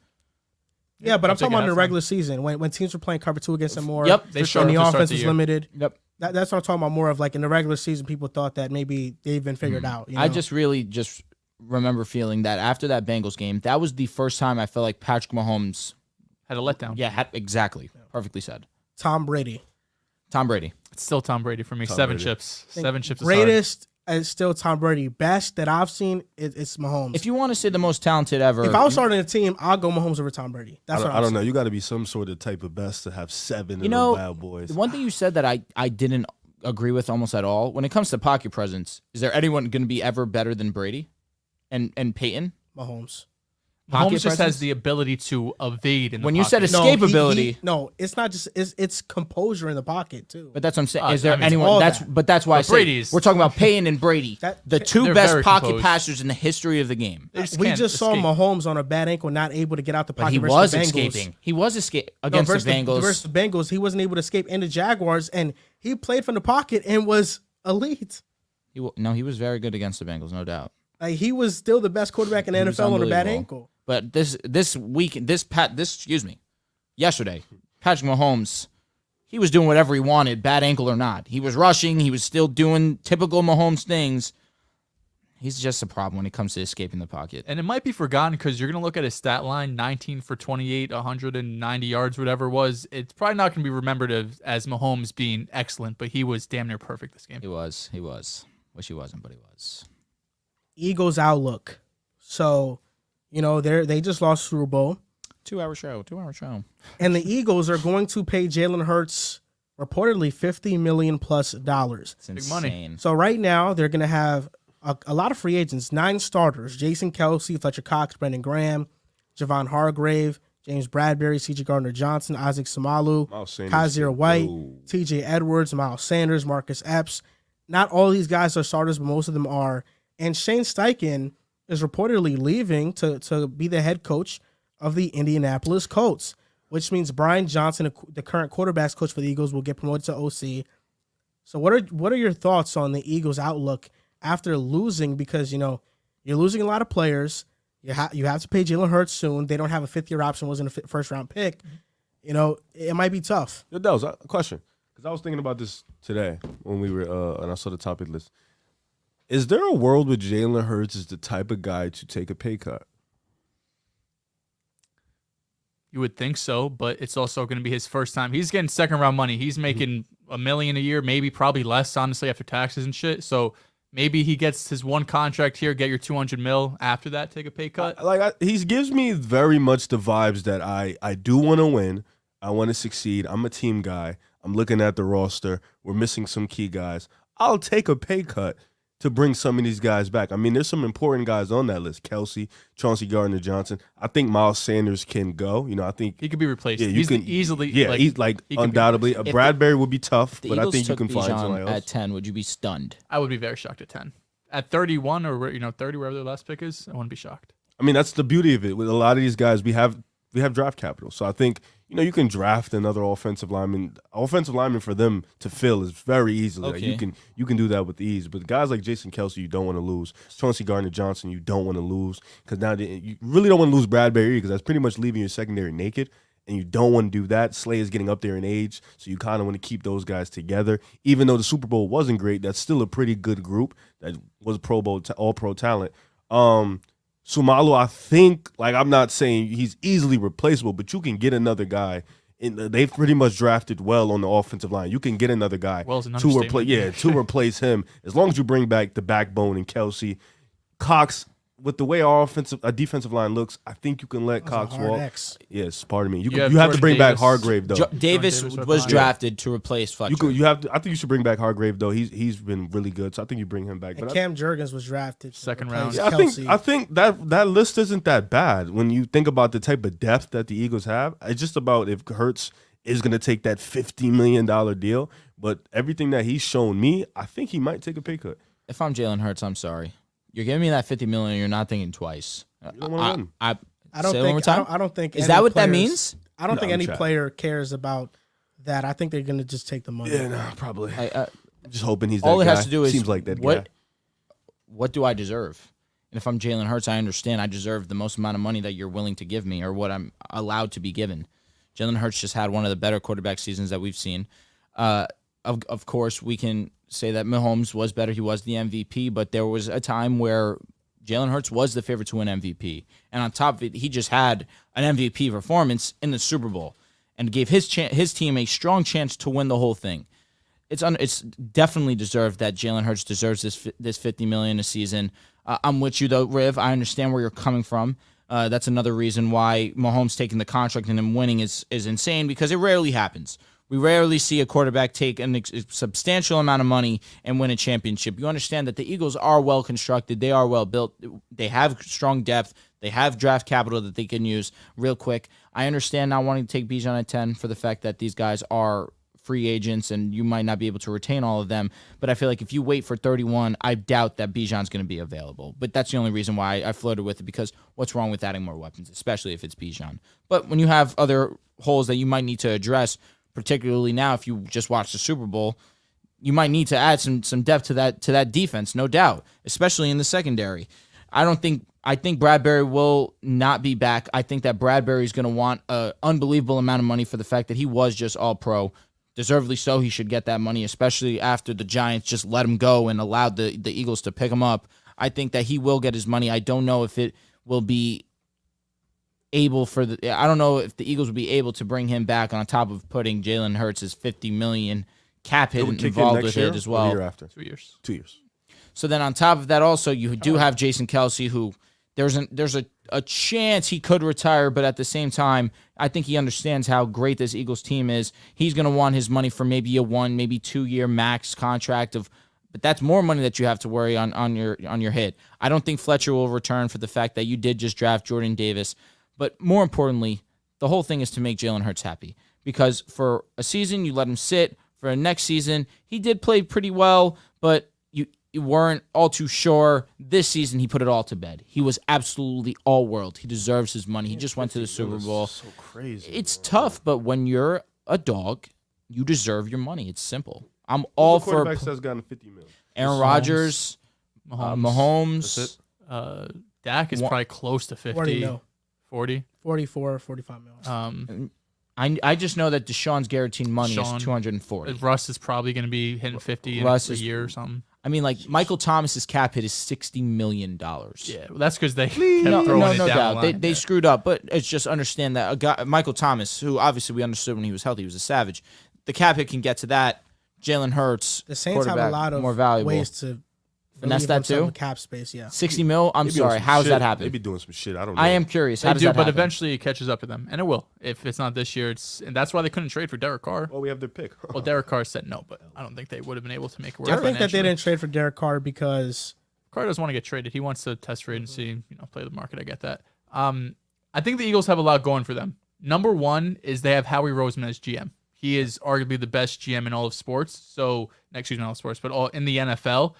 Yeah, but I'm talking about in the halftime. regular season when teams were playing cover 2 against him more. Yep, They for showed And up the to start offense the was year. limited. Yep. That's what I'm talking about more of. Like in the regular season, people thought that maybe they've been figured out. You know? I just remember feeling that after that Bengals game, that was the first time I felt like Patrick Mahomes Had a letdown. Yeah, exactly. Perfectly said. Tom Brady. Tom Brady. It's still Tom Brady for me. Tom 7 Brady. chips. 7 chips. Is hard. Greatest is still Tom Brady. Best that I've seen it's Mahomes. If you want to say the most talented ever, If I was starting a team, I'll go Mahomes over Tom Brady. That's what I don't I'm know. saying. You got to be some sort of type of best to have 7 You of know, them bad boys. the one thing you said that I didn't agree with almost at all, when it comes to pocket presence, is there anyone going to be ever better than Brady and Peyton? Mahomes. Mahomes just presence? has the ability to evade in the When you said pocket. escapability, No, it's not just it's composure in the pocket too. but that's what I'm saying. Is I there mean, anyone? all That's that. but that's why I But say Brady's- we're talking about Peyton and Brady, That- the two they're best very pocket composed. passers in the history of the game. They just We can't just saw escape. Mahomes on a bad ankle, not able to get out the But pocket. he versus was the Bengals. escaping. He was No, against versus the Bengals. versus the Bengals, he wasn't able to escape in the Jaguars, and he played from the pocket and was elite. He was very good against the Bengals, no doubt. Like he was still the best quarterback in the He was NFL on a bad unbelievable. ankle. But yesterday, Patrick Mahomes, he was doing whatever he wanted, bad ankle or not. He was rushing. He was still doing typical Mahomes things. He's just a problem when it comes to escaping the pocket. And it might be forgotten because you're going to look at his stat line, 19 for 28, 190 yards, whatever it was. It's probably not going to be remembered as Mahomes being excellent, but he was damn near perfect this game. He was. Wish he wasn't, but he was. Eagles outlook. So, they just lost Super Bowl. 2-hour show. And the Eagles are going to pay Jalen Hurts reportedly $50 million plus. It's Big money. insane. So right now they're going to have a lot of free agents, 9 starters: Jason Kelsey, Fletcher Cox, Brendan Graham, Javon Hargrave, James Bradbury, C.J. Gardner-Johnson, Isaac Samalu, Miles Sanders Kaiser said, White, "Go." T.J. Edwards, Miles Sanders, Marcus Epps. Not all these guys are starters, but most of them are. And Shane Steichen is reportedly leaving to be the head coach of the Indianapolis Colts, which means Brian Johnson, the current quarterbacks coach for the Eagles, will get promoted to OC. So what are your thoughts on the Eagles' outlook after losing? Because, you're losing a lot of players. You have to pay Jalen Hurts soon. They don't have a 5th-year option, wasn't a first-round pick. It might be tough. Yo, Dehls, a question. Because I was thinking about this today when we were, and I saw the topic list. Is there a world where Jalen Hurts is the type of guy to take a pay cut? You would think so, but it's also going to be his first time. He's getting second-round money. He's making $1 million a year, maybe probably less, honestly, after taxes and shit. So maybe he gets his one contract here, get your $200 million. After that, take a pay cut. He gives me very much the vibes that I do want to win. I want to succeed. I'm a team guy. I'm looking at the roster. We're missing some key guys. I'll take a pay cut to bring some of these guys back. I mean, there's some important guys on that list. Kelsey, Chauncey Gardner-Johnson. I think Miles Sanders can go. I think He could be replaced. yeah, He's easily. Yeah, he's like he could be undoubtedly. replaced. Bradbury would be tough, The but I Eagles think you took can find somebody Bijan else. at 10. Would you be stunned? I would be very shocked at 10. At 31 or 30, wherever their last pick is, I wouldn't be shocked. I mean, that's the beauty of it. With a lot of these guys, we have draft capital. So I think, you can draft another offensive lineman. Offensive lineman for them to fill is very easily. Like, Okay. you can do that with ease. But guys like Jason Kelsey, you don't want to lose. Chauncey Gardner-Johnson, you don't want to lose. Because now you really don't want to lose Bradbury because that's pretty much leaving your secondary naked. And you don't want to do that. Slay is getting up there in age, so you kind of want to keep those guys together. Even though the Super Bowl wasn't great, that's still a pretty good group that was Pro Bowl, all-pro talent. Sumalo, I think, I'm not saying he's easily replaceable, but you can get another guy. They've pretty much drafted well on the offensive line. You can get another guy Well is an to understatement. to replace him as long as you bring back the backbone and Kelsey. Cox, with the way our defensive line looks, I think you can let Cox hard walk. X. Yes, pardon me. You have have to Jordan bring back Davis. Hargrave though. Davis Davis right was behind. drafted to replace Fletcher. I think you should bring back Hargrave though. He's been really good, so I think you bring him back. And But Cam Jurgens was drafted to Second replace round. Kelsey. I think that list isn't that bad when you think about the type of depth that the Eagles have. It's just about if Hurts is going to take that $50 million deal. But everything that he's shown me, I think he might take a pay cut. If I'm Jalen Hurts, I'm sorry. You're giving me that $50 million. You're not thinking twice. You don't wanna win. I don't say it one more think. time? I don't think. Is any that what that players- means? I don't No, think I'm any chatting. player cares about that. I think they're going to just take the money. Yeah, no, probably. I, Just hoping he's that all it guy. has to do is Seems like that what, guy. What do I deserve? And if I'm Jalen Hurts, I understand I deserve the most amount of money that you're willing to give me or what I'm allowed to be given. Jalen Hurts just had one of the better quarterback seasons that we've seen. Of course, we can say that Mahomes was better. He was the MVP, but there was a time where Jalen Hurts was the favorite to win MVP. And on top of it, he just had an MVP performance in the Super Bowl and gave his team a strong chance to win the whole thing. It's definitely deserved that Jalen Hurts deserves this $50 million a season. I'm with you though, Riv. I understand where you're coming from. That's another reason why Mahomes taking the contract and him winning is insane, because it rarely happens. We rarely see a quarterback take a substantial amount of money and win a championship. You understand that the Eagles are well constructed. They are well built. They have strong depth. They have draft capital that they can use real quick. I understand not wanting to take Bijan at 10 for the fact that these guys are free agents and you might not be able to retain all of them. But I feel like if you wait for 31, I doubt that Bijan's going to be available. But that's the only reason why I flirted with it, because what's wrong with adding more weapons, especially if it's Bijan? But when you have other holes that you might need to address, particularly now if you just watched the Super Bowl, you might need to add some depth to that defense, no doubt, especially in the secondary. I think Bradbury will not be back. I think that Bradbury is going to want an unbelievable amount of money for the fact that he was just all-pro. Deservedly so, he should get that money, especially after the Giants just let him go and allowed the Eagles to pick him up. I think that he will get his money. I don't know if it will be able I don't know if the Eagles will be able to bring him back on top of putting Jalen Hurts' $50 million cap hit involved with it as well. Year after? 2 years. 2 years. So then on top of that also, you do have Jason Kelce, who there's a chance he could retire, but at the same time, I think he understands how great this Eagles team is. He's going to want his money for maybe a 1, maybe 2 year max contract but that's more money that you have to worry on your hit. I don't think Fletcher will return for the fact that you did just draft Jordan Davis. But more importantly, the whole thing is to make Jalen Hurts happy. Because for a season, you let him sit. For a next season, he did play pretty well, but you weren't all too sure. This season, he put it all to bed. He was absolutely all-world. He deserves his money. He just went to the Super Bowl. So crazy. It's tough, but when you're a dog, you deserve your money. It's simple. I'm all for quarterbacks that's gotten $50 million. Aaron Rodgers, Mahomes. That's it. Dak is probably close to 50. 40 mil. 40? 44, 45 mil. I just know that Deshaun's guaranteed money is 240. Russ is probably going to be hitting 50 in a year or something. I mean, like, Michael Thomas's cap hit is $60 million. Yeah, well, that's because they kept no throwing it down doubt. the line. They screwed up, but it's just understand that a guy, Michael Thomas, who obviously we understood when he was healthy, he was a savage. The cap hit can get to that. Jalen Hurts, The Saints have a lot of more valuable. ways to Finesse that too? cap space, yeah. 60 mil? I'm sorry. How does that happen? They be doing some shit. I don't know. I am curious. How They does do, that but happen? eventually it catches up to them, and it will. If it's not this year, and that's why they couldn't trade for Derek Carr. Well, we have their pick. Well, Derek Carr said no, but I don't think they would have been able to make it work. I think that they financially. didn't trade for Derek Carr because Carr doesn't want to get traded. He wants to test free agency, play the market. I get that. I think the Eagles have a lot going for them. Number one is they have Howie Roseman as GM. He is arguably the best GM in all of sports. So, excuse me, not all of sports, but all in the NFL.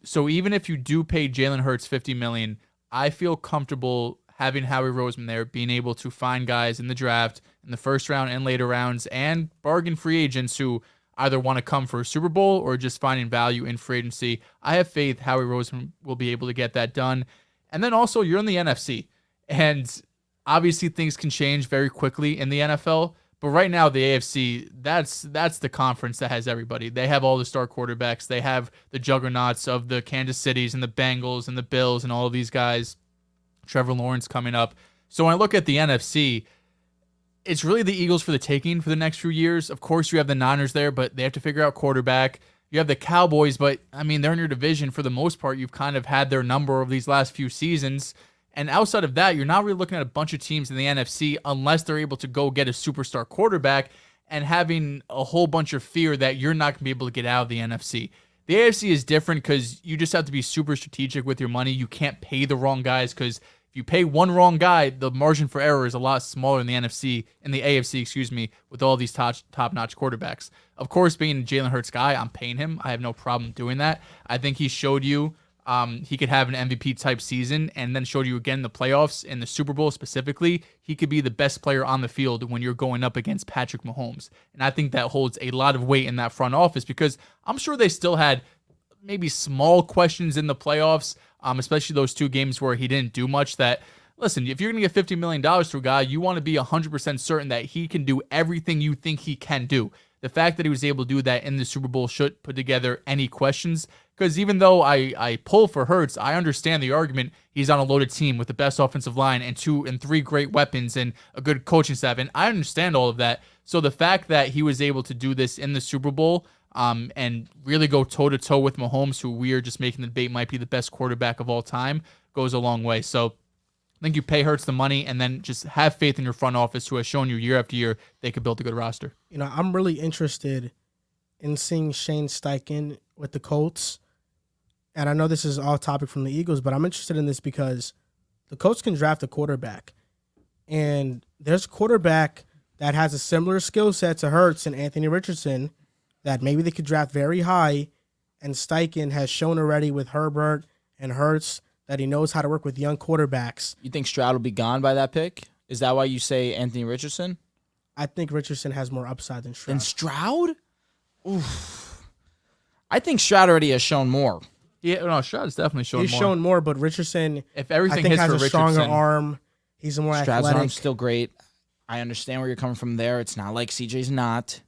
So even if you do pay Jalen Hurts $50 million, I feel comfortable having Howie Roseman there, being able to find guys in the draft, in the first round and later rounds, and bargain free agents who either want to come for a Super Bowl or just finding value in free agency. I have faith Howie Roseman will be able to get that done. And then also, you're in the NFC, and obviously things can change very quickly in the NFL. But right now, the AFC, that's the conference that has everybody. They have all the star quarterbacks. They have the juggernauts of the Kansas Cities and the Bengals and the Bills and all of these guys. Trevor Lawrence coming up. So when I look at the NFC, it's really the Eagles for the taking for the next few years. Of course, you have the Niners there, but they have to figure out quarterback. You have the Cowboys, but, I mean, they're in your division for the most part. You've kind of had their number over these last few seasons. And outside of that, you're not really looking at a bunch of teams in the NFC unless they're able to go get a superstar quarterback and having a whole bunch of fear that you're not going to be able to get out of the NFC. The AFC is different because you just have to be super strategic with your money. You can't pay the wrong guys because if you pay one wrong guy, the margin for error is a lot smaller in the AFC, with all these top-notch quarterbacks. Of course, being a Jalen Hurts guy, I'm paying him. I have no problem doing that. I think he showed you he could have an MVP-type season and then showed you again in the playoffs, in the Super Bowl specifically, he could be the best player on the field when you're going up against Patrick Mahomes. And I think that holds a lot of weight in that front office because I'm sure they still had maybe small questions in the playoffs, especially those two games where he didn't do much that, listen, if you're going to get $50 million to a guy, you want to be 100% certain that he can do everything you think he can do. the fact that he was able to do that in the Super Bowl should put together any questions. Because even though I pull for Hurts, I understand the argument. He's on a loaded team with the best offensive line and 2 and 3 great weapons and a good coaching staff, and I understand all of that. So the fact that he was able to do this in the Super Bowl and really go toe-to-toe with Mahomes, who we are just making the debate might be the best quarterback of all time, goes a long way. So I think you pay Hurts the money and then just have faith in your front office, who has shown you year after year they could build a good roster. I'm really interested in seeing Shane Steichen with the Colts. And I know this is off topic from the Eagles, but I'm interested in this because the Colts can draft a quarterback. And there's a quarterback that has a similar skill set to Hurts and Anthony Richardson that maybe they could draft very high. And Steichen has shown already with Herbert and Hurts that he knows how to work with young quarterbacks. You think Stroud will be gone by that pick? Is that why you say Anthony Richardson? I think Richardson has more upside than Stroud. Than Stroud? Oof. I think Stroud already has shown more. Yeah, no, Stroud's definitely shown He's more. shown more, but Richardson, If everything I think, hits has for a Richardson, stronger arm. He's a more Stroud's athletic. arm's still great. I understand where you're coming from there. It's not like CJ's not.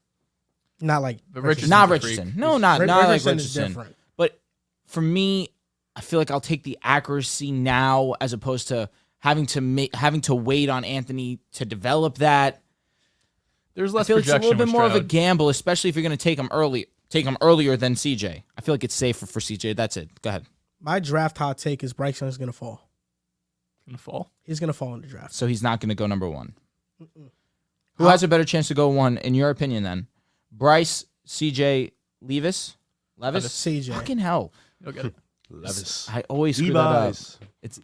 Not like But Richardson's Not a freak. Richardson. No, not like Richardson is Richardson. different. But for me, I feel like I'll take the accuracy now as opposed to having to wait on Anthony to develop that. There's I less feel like it's a projection little bit with more of a Stroud. gamble, especially if you're going to take him earlier than CJ. I feel like it's safer for CJ. That's it. Go ahead. My draft hot take is Bryce Young is going to fall. Gonna fall. He's going to fall in the draft. So he's not going to go number 1. Who has a better chance to go 1, in your opinion, then? Bryce, CJ, Levis? CJ. Fucking hell. You'll get it. Levis. I always screw that up. Levi's.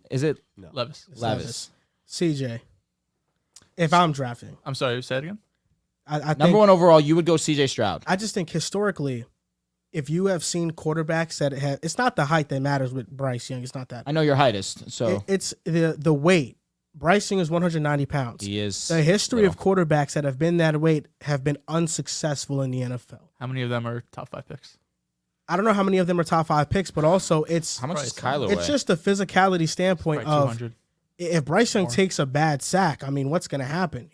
Is it Levis. Levis? CJ. If I'm drafting. I'm sorry, say it again. I think, Number 1 overall, you would go CJ Stroud. I just think historically, if you have seen quarterbacks that have, it's not the height that matters with Bryce Young. It's not that. I know you're heightest, so It's the weight. Bryce Young is 190 pounds. he is. The history little. of quarterbacks that have been that weight have been unsuccessful in the NFL. How many of them are top 5 picks? I don't know how many of them are top 5 picks, but also it's How much is Bryce, Kyler weigh? it's just the physicality standpoint Probably of 200. if Bryce Young More. takes a bad sack, I mean, what's going to happen?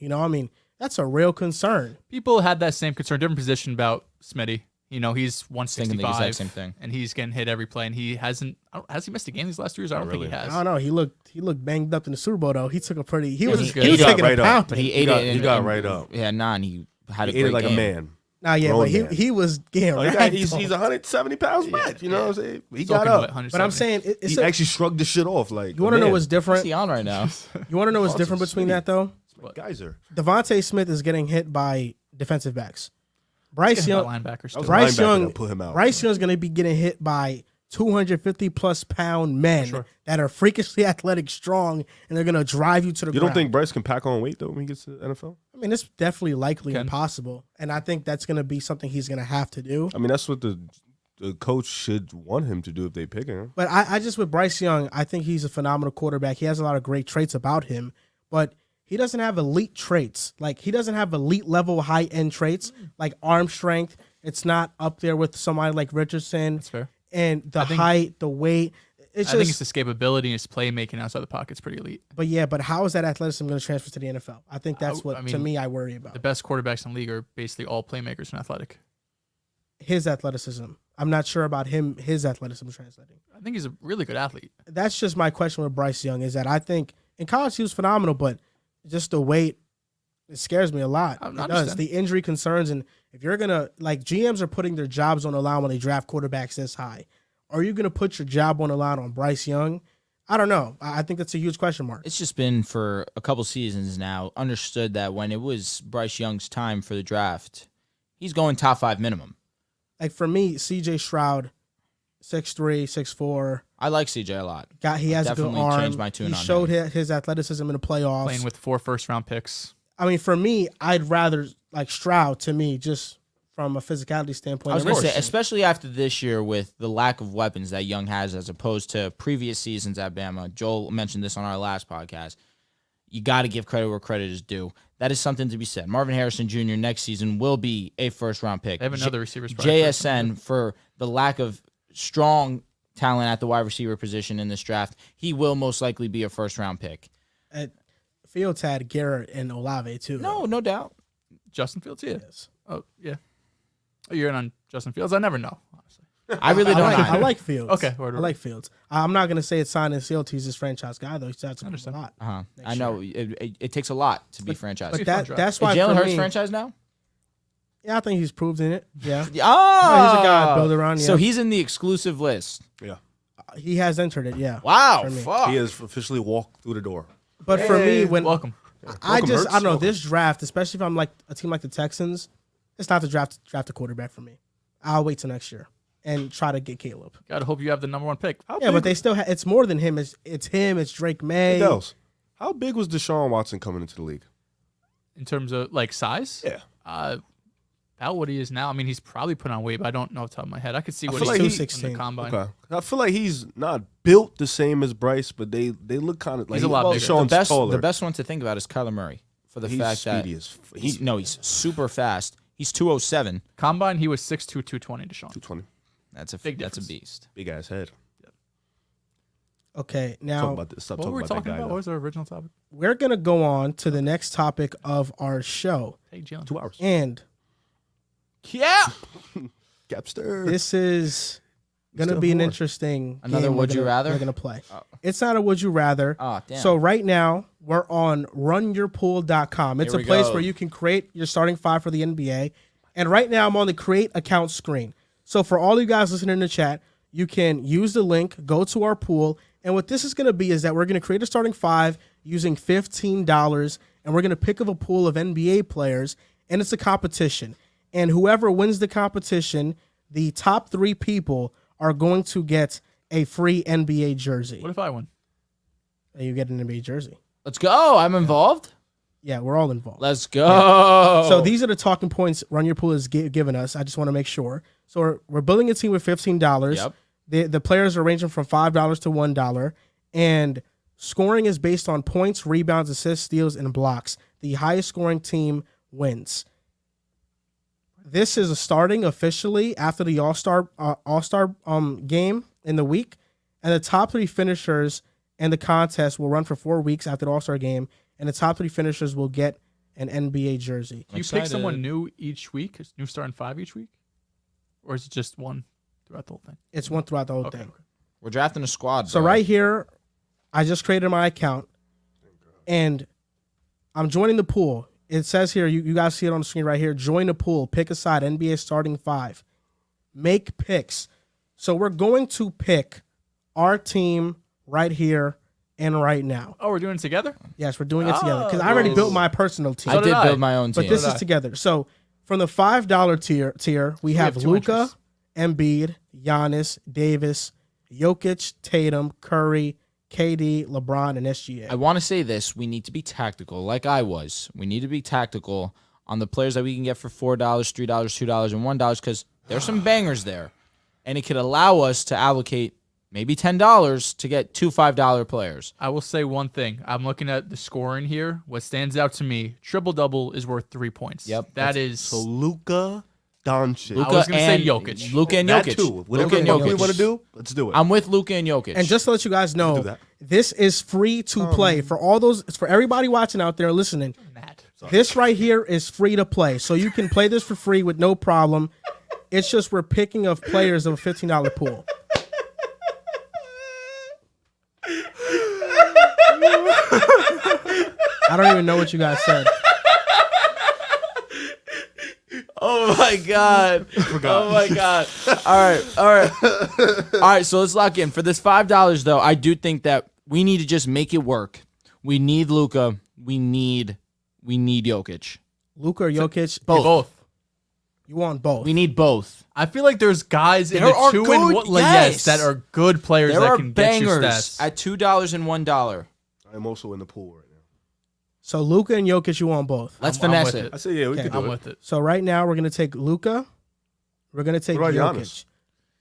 That's a real concern. People had that same concern, different position about Smitty. He's Thinking the 165, exact same thing. and he's getting hit every play. And he hasn't. Has he missed a game these last 2 years? I don't think he really. has. I don't know. He looked banged up in the Super Bowl though. He took a pretty. He Yeah, was he's he good. was He got taking right a up. pound. But he ate it. He got right up. Yeah, and he had a He ate great it like game. a man. Nah, yeah, Grown but man. he was getting Oh, he's 170 pounds back. You know what I'm saying? He got Soaking wet, up. 170. But I'm saying it's He actually shrugged the shit off. Like, you want to know what's What's different? he on right now? You want to know what's Awesome. different between that though? Geyser. Devontae Smith is getting hit by defensive backs. Bryce Getting Young, by linebackers That was too. a Bryce linebacker Young, that put him out. Bryce Young's going to be getting hit by 250 plus pound men Sure. that are freakishly athletic, strong, and they're going to drive you to the You ground. don't think Bryce can pack on weight though when he gets to the NFL? I mean, it's definitely likely Can. impossible, and I think that's going to be something he's going to have to do. I mean, that's what the coach should want him to do if they pick him. But I just with Bryce Young, I think he's a phenomenal quarterback. He has a lot of great traits about him, but he doesn't have elite traits. Like he doesn't have elite level high end traits like arm strength. It's not up there with somebody like Richardson That's fair. and the I think- height, the weight. It's I think just, his escapability and his playmaking outside the pocket's pretty elite. but how is that athleticism going to transfer to the NFL? I think that's what I to mean, me I worry about. The best quarterbacks in the league are basically all playmakers and athletic. His athleticism. I'm not sure about his athleticism translating. I think he's a really good athlete. That's just my question with Bryce Young is that I think in college he was phenomenal, but just the weight, it scares me a lot. I It does. understand. The injury concerns, and if you're gonna GMs are putting their jobs on the line when they draft quarterbacks this high. Are you gonna put your job on the line on Bryce Young? I don't know. I think that's a huge question mark. It's just been for a couple seasons now understood that when it was Bryce Young's time for the draft, he's going top 5 minimum. Like for me, CJ Stroud, 6'3", 6'4", I like CJ a lot. he has a good Definitely arm. changed my tune He on showed him. his athleticism in the playoffs. Playing with 4 first-round picks. I mean, for me, I'd rather like Stroud to me, just from a physicality standpoint. I was than going to say, Richardson. especially after this year with the lack of weapons that Young has as opposed to previous seasons at Bama. Joel mentioned this on our last podcast. You got to give credit where credit is due. That is something to be said. Marvin Harrison Jr. next season will be a first-round pick. They have another receivers. probably first. JSN, for the lack of strong talent at the wide receiver position in this draft, he will most likely be a first-round pick. Fields had Garrett and Olave too. No doubt. Justin Fields, yeah. Yes. Oh, yeah. You're in on Justin Fields. I never know. Honestly. I really don't. I either. like Fields. Okay, I like Fields. I'm not gonna say it's signed and sealed. He's this franchise guy though. He's had to a lot. I know it takes a lot to be franchised. But Be fun draft. that's Is why Jalen for Hurts me, franchise now? yeah, I think he's proved in it. Yeah, Oh, he's a guy built around. Yeah. So he's in the exclusive list. Yeah. he has entered it. Yeah, Wow, For me. fuck. He has officially walked through the door. but for me, when Welcome. I Welcome, just I don't know Hurts. this draft, especially if I'm like a team like the Texans, it's not to draft a quarterback for me. I'll wait till next year and try to get Caleb. Gotta hope you have the number 1 pick. How Yeah, big but they still it's more than him. It's him. It's Drake May. Dehls, how big was Deshaun Watson coming into the league? In terms of like size, Yeah. about what he is now. I mean, he's probably put on weight, but I don't know off the top of my head. I could see what feel he's like in the 216. combine. Okay. I feel like he's not built the same as Bryce, but they look kind of like He's a lot bigger. Deshaun's taller. The best one to think about is Kyler Murray for the He's fact that speedy as he's super fast. He's 207. Combine, he was 6'2", 220 Deshaun. 220. That's a Big that's a difference. beast. Big ass head. Okay, Talk now about this. Stop What were talking we about that talking guy. about? though. What was our original topic? we're gonna go on to the next topic of our show, Hey, Jalen. 2 hours. and Yeah. Gapster. this is gonna Still be an more. interesting. Another game would you rather? We're gonna play. It's not a would you rather. Oh, damn. So right now we're on runyourpool.com. It's Here a we place go. where you can create your starting 5 for the NBA. And right now I'm on the create account screen. So for all you guys listening in the chat, you can use the link, go to our pool, and what this is going to be is that we're going to create a starting 5 using $15, and we're going to pick up a pool of NBA players, and it's a competition. And whoever wins the competition, the top 3 people are going to get a free NBA jersey. What if I win? And you get an NBA jersey. Let's go. I'm involved. Yeah, we're all involved. Let's go. So these are the talking points Run Your Pool is giving us. I just want to make sure. So we're building a team with $15. Yep. The players are ranging from $5 to $1, and scoring is based on points, rebounds, assists, steals, and blocks. The highest scoring team wins. This is starting officially after the All-Star game in the week, and the top 3 finishers in the contest will run for 4 weeks after the All-Star game, and the top 3 finishers will get an NBA jersey. Do you pick someone new each week? Is new starting 5 each week? Or is it just one throughout the whole thing? It's one throughout the whole Okay. thing. We're drafting a squad. So bro. right here, I just created my account, and I'm joining the pool. It says here, you guys see it on the screen right here, join the pool, pick a side, NBA starting 5. Make picks. So we're going to pick our team right here and right now. Oh, we're doing it together? Yes, we're doing it together because I already nice. built my personal team. I So did did I. build my own team. But this did is I. together. So from the $5 tier, we have have two Luka, entries. Embiid, Giannis, Davis, Jokic, Tatum, Curry, KD, LeBron, and SGA. I want to say this. We need to be tactical, like I was. We need to be tactical on the players that we can get for $4, $3, $2, and $1 because there's some bangers there. And it could allow us to allocate maybe $10 to get 2 $5 players. I will say one thing. I'm looking at the scoring here. What stands out to me, triple-double is worth 3 points. Yep. That is... So Luka Doncic. I was gonna say Jokic. Luka and That Jokic. too. Luka Whatever and we Jokic. want to do, let's do it. I'm with Luka and Jokic. And just to let you guys do know, that. this is free to play for all those. It's for everybody watching out there listening. Matt. This right here is free to play, so you can play this for free with no problem. It's just we're picking of players of a $15 pool. I don't even know what you guys said. Oh my god! Oh my god! All right. So let's lock in for this $5. Though I do think that we need to just make it work. We need Luka. We need Jokic. Luka or Jokic? Both. You want both? We need both. I feel like there's guys in There the are 2 good- and 1 yes. that are good players There that are can get your bangers stats. at $2 and $1. I'm also in the pool right now. So Luka and Jokic, you want both? Let's I'm finesse with it. I say, yeah, we Okay. can do I'm it. with it. So right now we're gonna take Luka. We're gonna take What about Jokic. Giannis?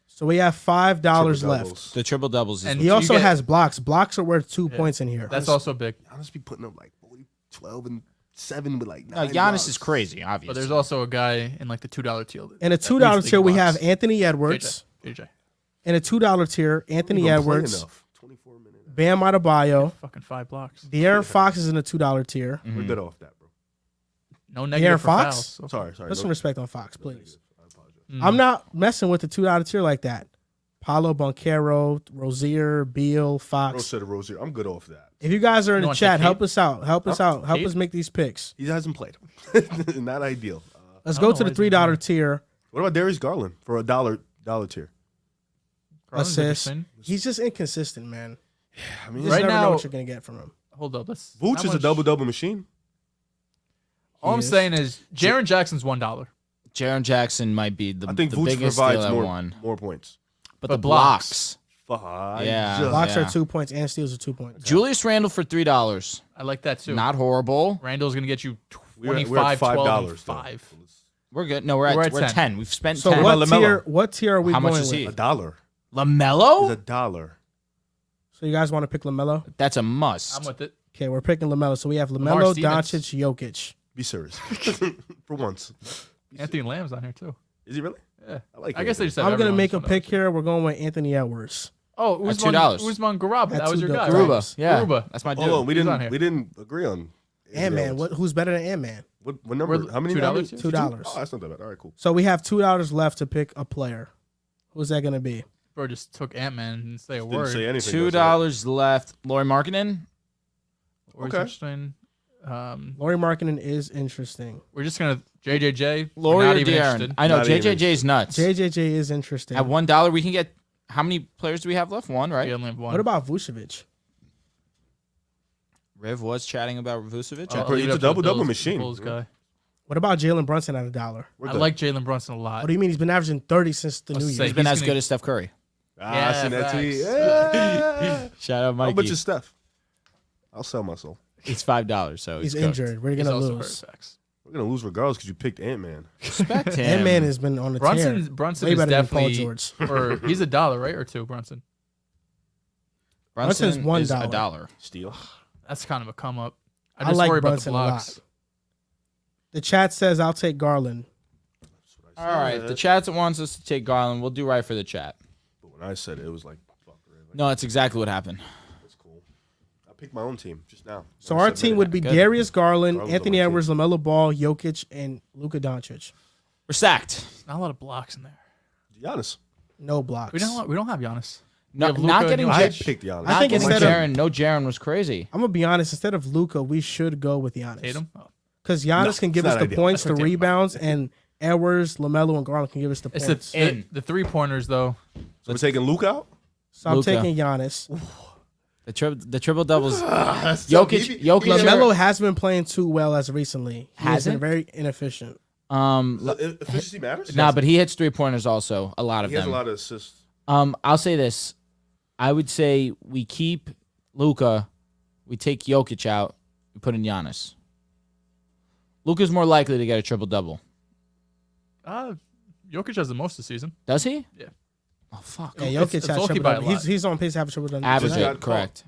So we have $5 Triple left. doubles. The triple doubles is And He You also get- has blocks. Blocks are worth 2 points in here. That's also big. Giannis be putting up like 40, 12, and 7 with like no. 9 Giannis blocks. is crazy, But obviously. there's also a guy in like the $2 tier. In a that $2 leads tier, league we have blocks. Anthony Edwards. JJ. In a $2 tier, He Anthony don't play Edwards, enough. 24 minutes. Bam Adebayo, Fucking 5 blocks. De'Aaron Fox is in a $2 tier. We're good off that, bro. No negative for Fox? fouls. So- Sorry. Put some respect on Fox, please. I apologize. I'm not messing with the $2 tier like that. Paulo Banchero, Rozier, Beal, Fox. Rose said Rozier. I'm good off that. If you guys are in You the want chat, to help keep? us out. Help us out. Help Keep? us make these picks. He hasn't played. Not ideal. Let's I go don't to know the why $3 he's tier. What about Darius Garland for a dollar tier? Garland's Assist. interesting. He's just inconsistent, man. I You mean, just Right never know now- what you're gonna get from him. Hold up. Let's. Vooch how is a much- double machine. All I'm He is. saying is Jaren Jackson's $1. Jaron Jackson might be the I think the Vooch biggest provides steal at more one. points. But But the blocks. Five. Yeah. Blocks Yeah. are 2 points and steals are 2 points. Julius Randle for $3. I like that too. Not horrible. Randall's gonna get you We're at 25, 12, $5 and though. 5. We're good. No, we're at 10. We've spent So 10. what LaMelo? tier? What tier are we How much going is with? he? $1. It's LaMelo? $1. So you guys want to pick LaMelo? That's a must. I'm with it. Okay, we're picking LaMelo. So we have Lamar LaMelo, Stevens. Doncic, Jokic. Be serious. For once. Anthony Lamb's on here too. Is he really? Yeah. I like I guess they Anthony. just said I'm gonna everyone make a just pick went here. We're going with Anthony Edwards. Oh, At Usman, $2. Usman Garaba. At That was your $2. guy. Garuba. Right? Garuba. Yeah. Garuba. That's my dude. Hold on, we He's on here. didn't agree on Ant Man. Anthony Who's better than Ant Man? What number? We're How many? $2 how many- too? $2. Oh, that's not that bad. All right, cool. So we have $2 left to pick a player. Who's that gonna be? Bro just took Ant-Man and didn't say a Didn't word. say anything. $2 left. Laurie Markkinen? Or Okay. interesting. Laurie Markkinen is interesting. We're just gonna JJJ. Laurie We're not or even De'Aaron? interested. I know. Not even JJJ is nuts. JJJ is interesting. At $1, we can get. How many players do we have left? One, right? We only have one. What about Vucevic? Riv was chatting about Vucevic. I'll He's leave it a up to the double Bills machine. Bulls guy. What about Jalen Brunson at $1? We're I good. like Jalen Brunson a lot. What do you mean? He's been averaging 30 since the Let's New say Year. He's been he's as gonna- good as Steph Curry. I seen that tweet. facts. Yeah. Shout out How Mikey. much is Steph? I'll sell my soul. It's $5, so He's cooked. injured. We're He's gonna also lose. hurt, facts. We're gonna lose regardless because you picked Ant Man. Respect him. Ant Man has been on the tear. Brunson Way is better than Paul definitely, George. or he's $1, right, or $2. Brunson. Brunson's Brunson is $1. $1. Steal. That's kind of a come up. I I just like worry about the Brunson a lot. blocks. The chat says I'll take Garland. All right, the chat wants us to take Garland. We'll do right for the chat. But when I said it, it was like, fuck, Ray, like, No, that's exactly what happened. that's cool. I picked my own team just now. So When I our said team Ray. would be Good. Darius Garland, Garland's Anthony on my Edwards, LaMelo Ball, Jokic, and Luka Doncic. We're sacked. Not a lot of blocks in there. Giannis. No blocks. We don't have Giannis. No, have not Luka getting and I Jokic. picked Giannis. I think getting instead of- Jaren. No, Jaren was crazy. I'm gonna be honest. Instead of Luka, we should go with Giannis. Tatum. Oh. Because Giannis can give it's us not the ideal. points, the Tatum. rebounds, and Edwards, LaMelo, and Garland can give us the It's points. the 3-pointers though. So we're taking Luke out. So I'm Luka. taking Giannis. The triple doubles. Jokic. Jokic. LaMelo hasn't been playing too well as recently. He has been Hasn't? very inefficient. Efficiency matters. Nah, but he hits 3-pointers also. A lot of he has them. a lot of assists. I'll say this. I would say we keep Luka, we take Jokic out, we put in Giannis. Luka's more likely to get a triple double. Jokic has the most this season. Does he? Yeah. Oh fuck. Yeah, Jokic it's has low-key triple by a double. lot. He's on pace to have a triple double. Average Just it, got caught. correct.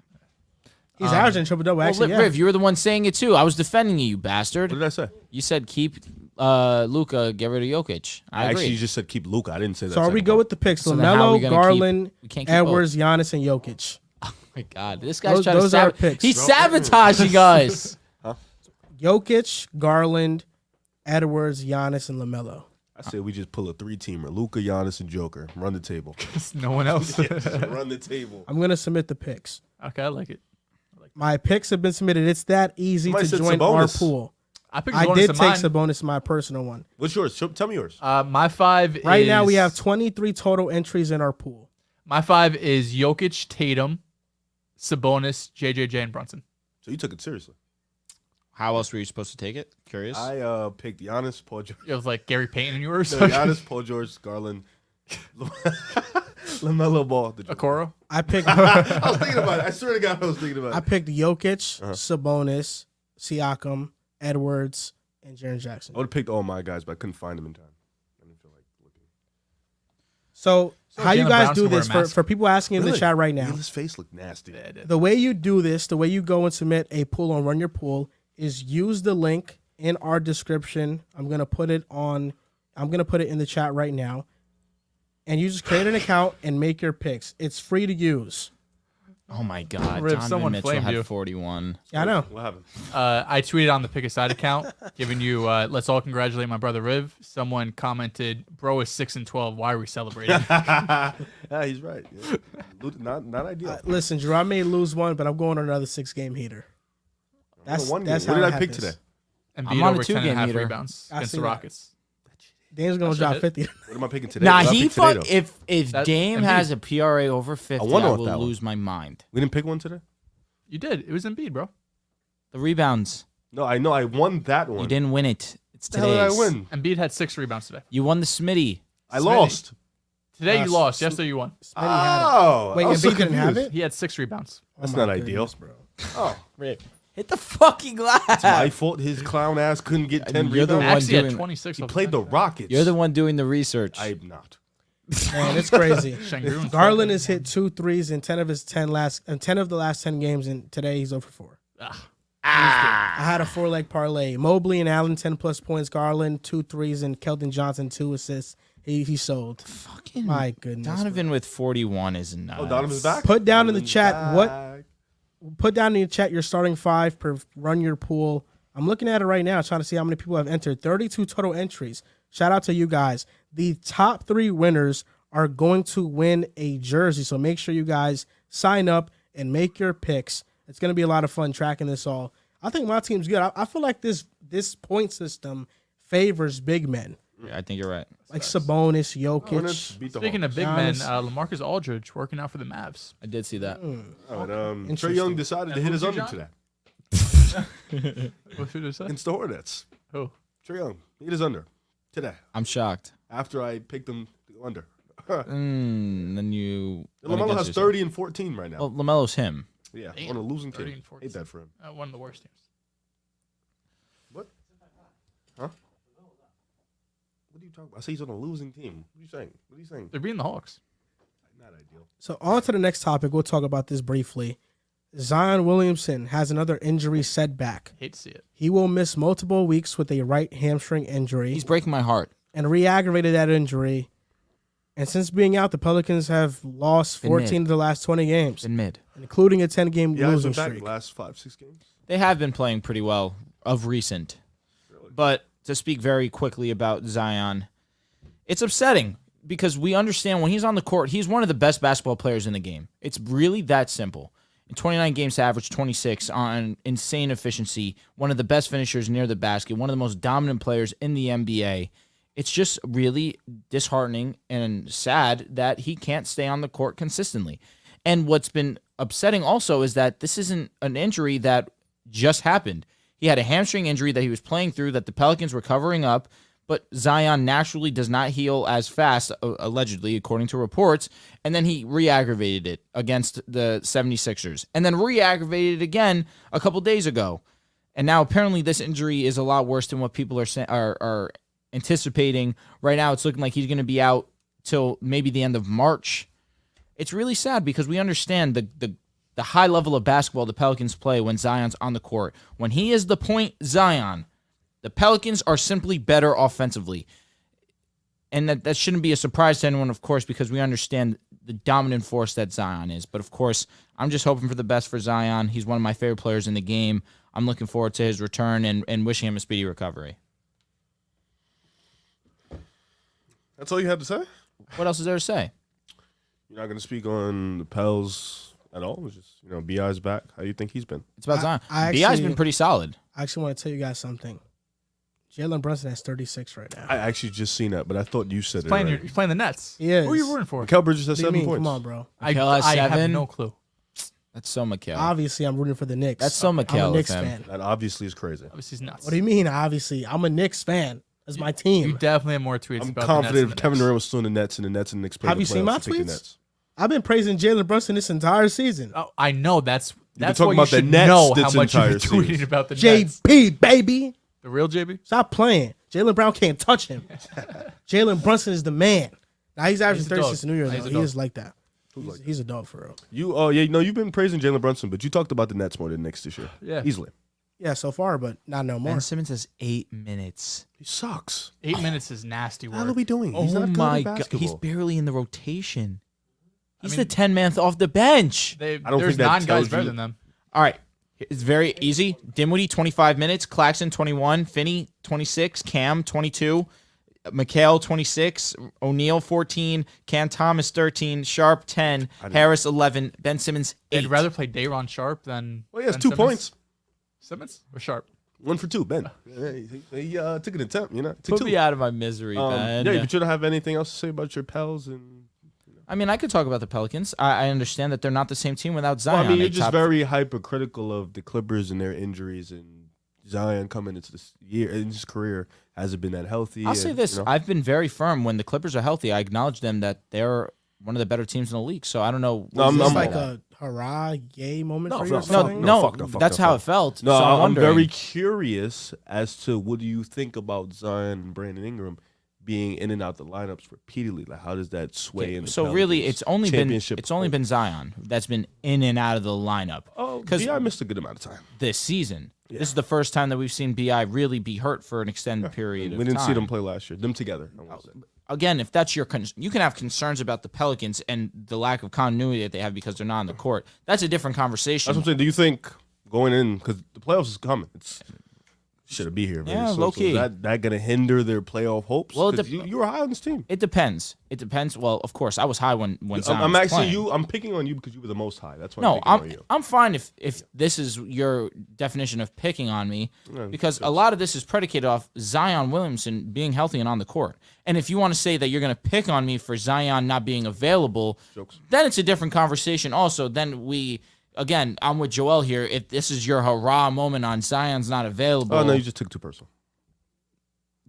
He's averaging triple double. Well, Actually, yeah. Riv, you were the one saying it too. I was defending you bastard. What did I say? You said keep Luka, get rid of Jokic. I agree. actually just said keep Luca. I didn't say that. So are we second go part. with the picks? So then how are we LaMelo, gonna Garland, we can't keep Edwards, Giannis, and Jokic. Oh my god, this guy's Those- trying to those are our sabotage. picks. He's sabotaging us. Jokic, Garland, Edwards, Giannis, and LaMelo. I said we just pull a 3-teamer: Luca, Giannis, and Joker. Run the table. No one else. Run the table. I'm gonna submit the picks. Okay, I like it. My picks have been submitted. It's that easy Somebody to said join our Sabonis. pool. I picked I Sabonis did in take mine. Sabonis, my personal one. What's yours? Tell me yours. My 5 Right is, now, we have 23 total entries in our pool. my 5 is Jokic, Tatum, Sabonis, JJJ, and Brunson. So you took it seriously. How else were you supposed to take it? Curious. I picked Giannis, Paul George. It was like Gary Payton in yours. No, Giannis, Paul George, Garland, LaMelo Ball. The Joker. Okoro. I picked I was thinking about it. I swear to God, I was thinking about I it. picked Jokic, Uh-huh. Sabonis, Siakam, Edwards, and Jaren Jackson. I would have picked all my guys, but I couldn't find them in time. I didn't feel like looking. So how you Jalen guys Brown do can wear this a for, mask. for people asking in the Really? chat right now? His face looked nasty. The way you do this, the way you go and submit a pool on Run Your Pool is use the link in our description. I'm gonna put it in the chat right now. And you just create an account and make your picks. It's free to use. Oh my God, Riv, Donovan someone Mitchell flamed had you. 41. Yeah, I know. What happened? I tweeted on the Pick a Side account, giving you let's all congratulate my brother Riv. Someone commented, "Bro is 6-12. Why are we celebrating?" Yeah, he's right. Yeah. Not ideal. Listen, Drew, I may lose one, but I'm going on another 6-game heater. That's One that's game. how What it did I pick happens. today? And I'm beat on a over 10 and a 2-game half meter. rebounds I against see the that. Rockets. Dame's gonna That drop should 50. What am I picking today? Nah, What did I he pick today, fuck. though? If That- Dame Embiid. has a PRA over 50, wonder I what will that one. lose my mind. We didn't pick one today. You did. It was Embiid, bro. The rebounds, No, I know. I won that one. you didn't win it. It's The hell did I today's. win? Embiid had 6 rebounds today. You won the Smitty. I Smitty. lost. Today Uh, you lost. Yesterday you won. Smitty had it. Oh, Wait, I was Embiid so didn't have confused. it? He had 6 rebounds. That's Oh my not ideal. goodness, bro. Oh, Hit the fucking glass. my fault. His clown ass couldn't get 10 You're the rebounds. one Actually, had doing- 26. He off the played the bench. Rockets. You're the one doing the research. I'm not. Man, it's crazy. Şengör'ün Garland has hit 2 threes in 10 of the last 10 games, and today he's over 4. I had a 4-leg parlay. Mobley and Allen 10+ points. Garland 2 threes, and Keldon Johnson 2 assists. He sold. Fucking My goodness. Donovan with 41 is nuts. Oh, Donovan's back? Put down in the Donovan's chat what back. Put down in the chat your starting 5 per run your pool. I'm looking at it right now, trying to see how many people have entered. 32 total entries. Shout out to you guys. The top 3 winners are going to win a jersey. So make sure you guys sign up and make your picks. It's going to be a lot of fun tracking this all. I think my team's good. I feel like this point system favors big men. I think you're right. Like Sabonis, Winners Jokic. beat the Speaking Hawks. of big men, Giannis. LaMarcus Aldridge working out for the Mavs. I did see that. All right, Trey Interesting. Young decided to hit his who'd under you, today What should I say? against the Hornets. Oh, Trey Young hit his under today I'm shocked. after I picked him to go under. Then you. went LaMelo against has yourself. 30 and 14 right now. Well, LaMelo's him. Yeah, Damn, on a losing 30 team. and 14. Hate that for him. one of the worst teams. What? Huh? What are you talking about? I say he's on a losing team. What are you saying? What are you saying? They're beating the Hawks. Not ideal. So on to the next topic. We'll talk about this briefly. Zion Williamson has another injury setback. Hate to see it. He will miss multiple weeks with a right hamstring injury He's breaking my heart. and re-aggravated that injury. And since being out, the Pelicans have lost Been 14 mid. of the last 20 games, In mid. including a 10-game Yeah, he's losing been back streak. the last 5-6 games. They have been playing pretty well of recent. But to speak very quickly about Zion, it's upsetting because we understand when he's on the court, he's one of the best basketball players in the game. It's really that simple. In 29 games, average 26 on insane efficiency, one of the best finishers near the basket, one of the most dominant players in the NBA. It's just really disheartening and sad that he can't stay on the court consistently. And what's been upsetting also is that this isn't an injury that just happened. He had a hamstring injury that he was playing through that the Pelicans were covering up, but Zion naturally does not heal as fast, allegedly, according to reports, and then he re-aggravated it against the 76ers, and then re-aggravated it again a couple days ago. And now apparently this injury is a lot worse than what people are anticipating. Right now it's looking like he's going to be out till maybe the end of March. It's really sad because we understand the high level of basketball the Pelicans play when Zion's on the court. When he is the point Zion, the Pelicans are simply better offensively. And that shouldn't be a surprise to anyone, of course, because we understand the dominant force that Zion is. But, of course, I'm just hoping for the best for Zion. He's one of my favorite players in the game. I'm looking forward to his return and wishing him a speedy recovery. That's all you had to say? What else is there to say? You're not going to speak on the Pels at all? It's just, B.I.'s back. How do you think he's been? It's about Zion. I B.I.'s actually- been pretty solid. I actually want to tell you guys something. Jalen Brunson has 36 right now. I actually just seen that, but I thought you said it. He's playing the Nets. He is. Who are you rooting for? Kel Bridges has What do you 7 mean? points. Come on, bro. Mikal has I have 7? no clue. That's so Mikal. Obviously, I'm rooting for the Knicks. That's so I'm a Mikal Knicks of him. fan. That obviously is crazy. Obviously, he's nuts. What do you mean? Obviously, I'm a Knicks fan. That's my You team. definitely have more tweets I'm about confident the if Nets Kevin than the Durant Knicks. was still in the Nets and the Nets and the Knicks played Have the you seen playoffs, my I'd pick the tweets? Nets. I've been praising Jalen Brunson this entire season. Oh, I know that's talking what you about the should Nets know how this much you've been entire tweeting season. about the Nets. JB, baby. The real JB? Stop playing. Jalen Brown can't touch him. Jalen Brunson is the man. Now he's averaging He's a dog. 36 in New York. He's a He dog. is like that. He's a dog for real. You've been praising Jalen Brunson, but you talked about the Nets more than Knicks this year. Yeah. Easily. Yeah, so far, but not no more. Ben Simmons has 8 minutes. He sucks. 8 minutes is nasty What the hell are work. we doing? He's Oh not good my at god, basketball. he's barely in the rotation. He's the 10-man off the bench. I don't There's think that 9 guys tells better you- than them. All right. It's very easy. Dinwiddie, 25 minutes. Claxton, 21. Finney, 26. Cam, 22. McHale, 26. O'Neal, 14. Cam Thomas, 13. Sharp, 10. Harris, 11. Ben Simmons, 8. They'd rather play Day'Ron Sharp than. Well, he has Ben 2 Simmons. points. Simmons or Sharp? 1 for 2, Ben. He took an attempt, Took Put 2. me out of my misery, Ben. Yeah, but you don't have anything else to say about your pals and. I mean, I could talk about the Pelicans. I understand that they're not the same team without Zion. Well, I mean, you're They just top- very hypercritical of the Clippers and their injuries, and Zion coming into this year in his career hasn't been that healthy. I'll say and, this. I've been very firm. When the Clippers are healthy, I acknowledge them that they're one of the better teams in the league. So I don't know. No, Is this I'm- like a hurrah, yay moment No, for you no, or fuck, something? no, fuck, no, fuck, that's no, how fuck. it felt. No, so I'm wondering. very curious as to what do you think about Zion and Brandon Ingram being in and out the lineups repeatedly. Like, how does that sway? In the So really, Pelicans' it's only championship been Zion that's been in and out of the lineup. Oh, because I missed a good amount of time. this season, this is the first time that we've seen Bi really be hurt for an extended period of We didn't time. see them play last year. Them together. I wanna say. Again, if that's your you can have concerns about the Pelicans and the lack of continuity that they have because they're not on the court. That's a different conversation. That's what I'm saying. Do you think going in, because the playoffs is coming, it's should it be here? Very Yeah, soon. low-key. So is that going to hinder their playoff hopes? Well, 'Cause you were high on this team. It depends. It depends. Well, of course, I was high when Zion I'm was asking playing. you. I'm picking on you because you were the most high. That's why. No, I'm picking on you. I'm fine if this is your definition of picking on me, Yeah, because a lot of this is predicated off Zion Williamson being healthy and on the court. And if you want to say that you're going to pick on me for Zion not being available, Jokes. then it's a different conversation. Also, then again, I'm with Joel here. If this is your hurrah moment on Zion's not available, Oh no, you just took it too personal.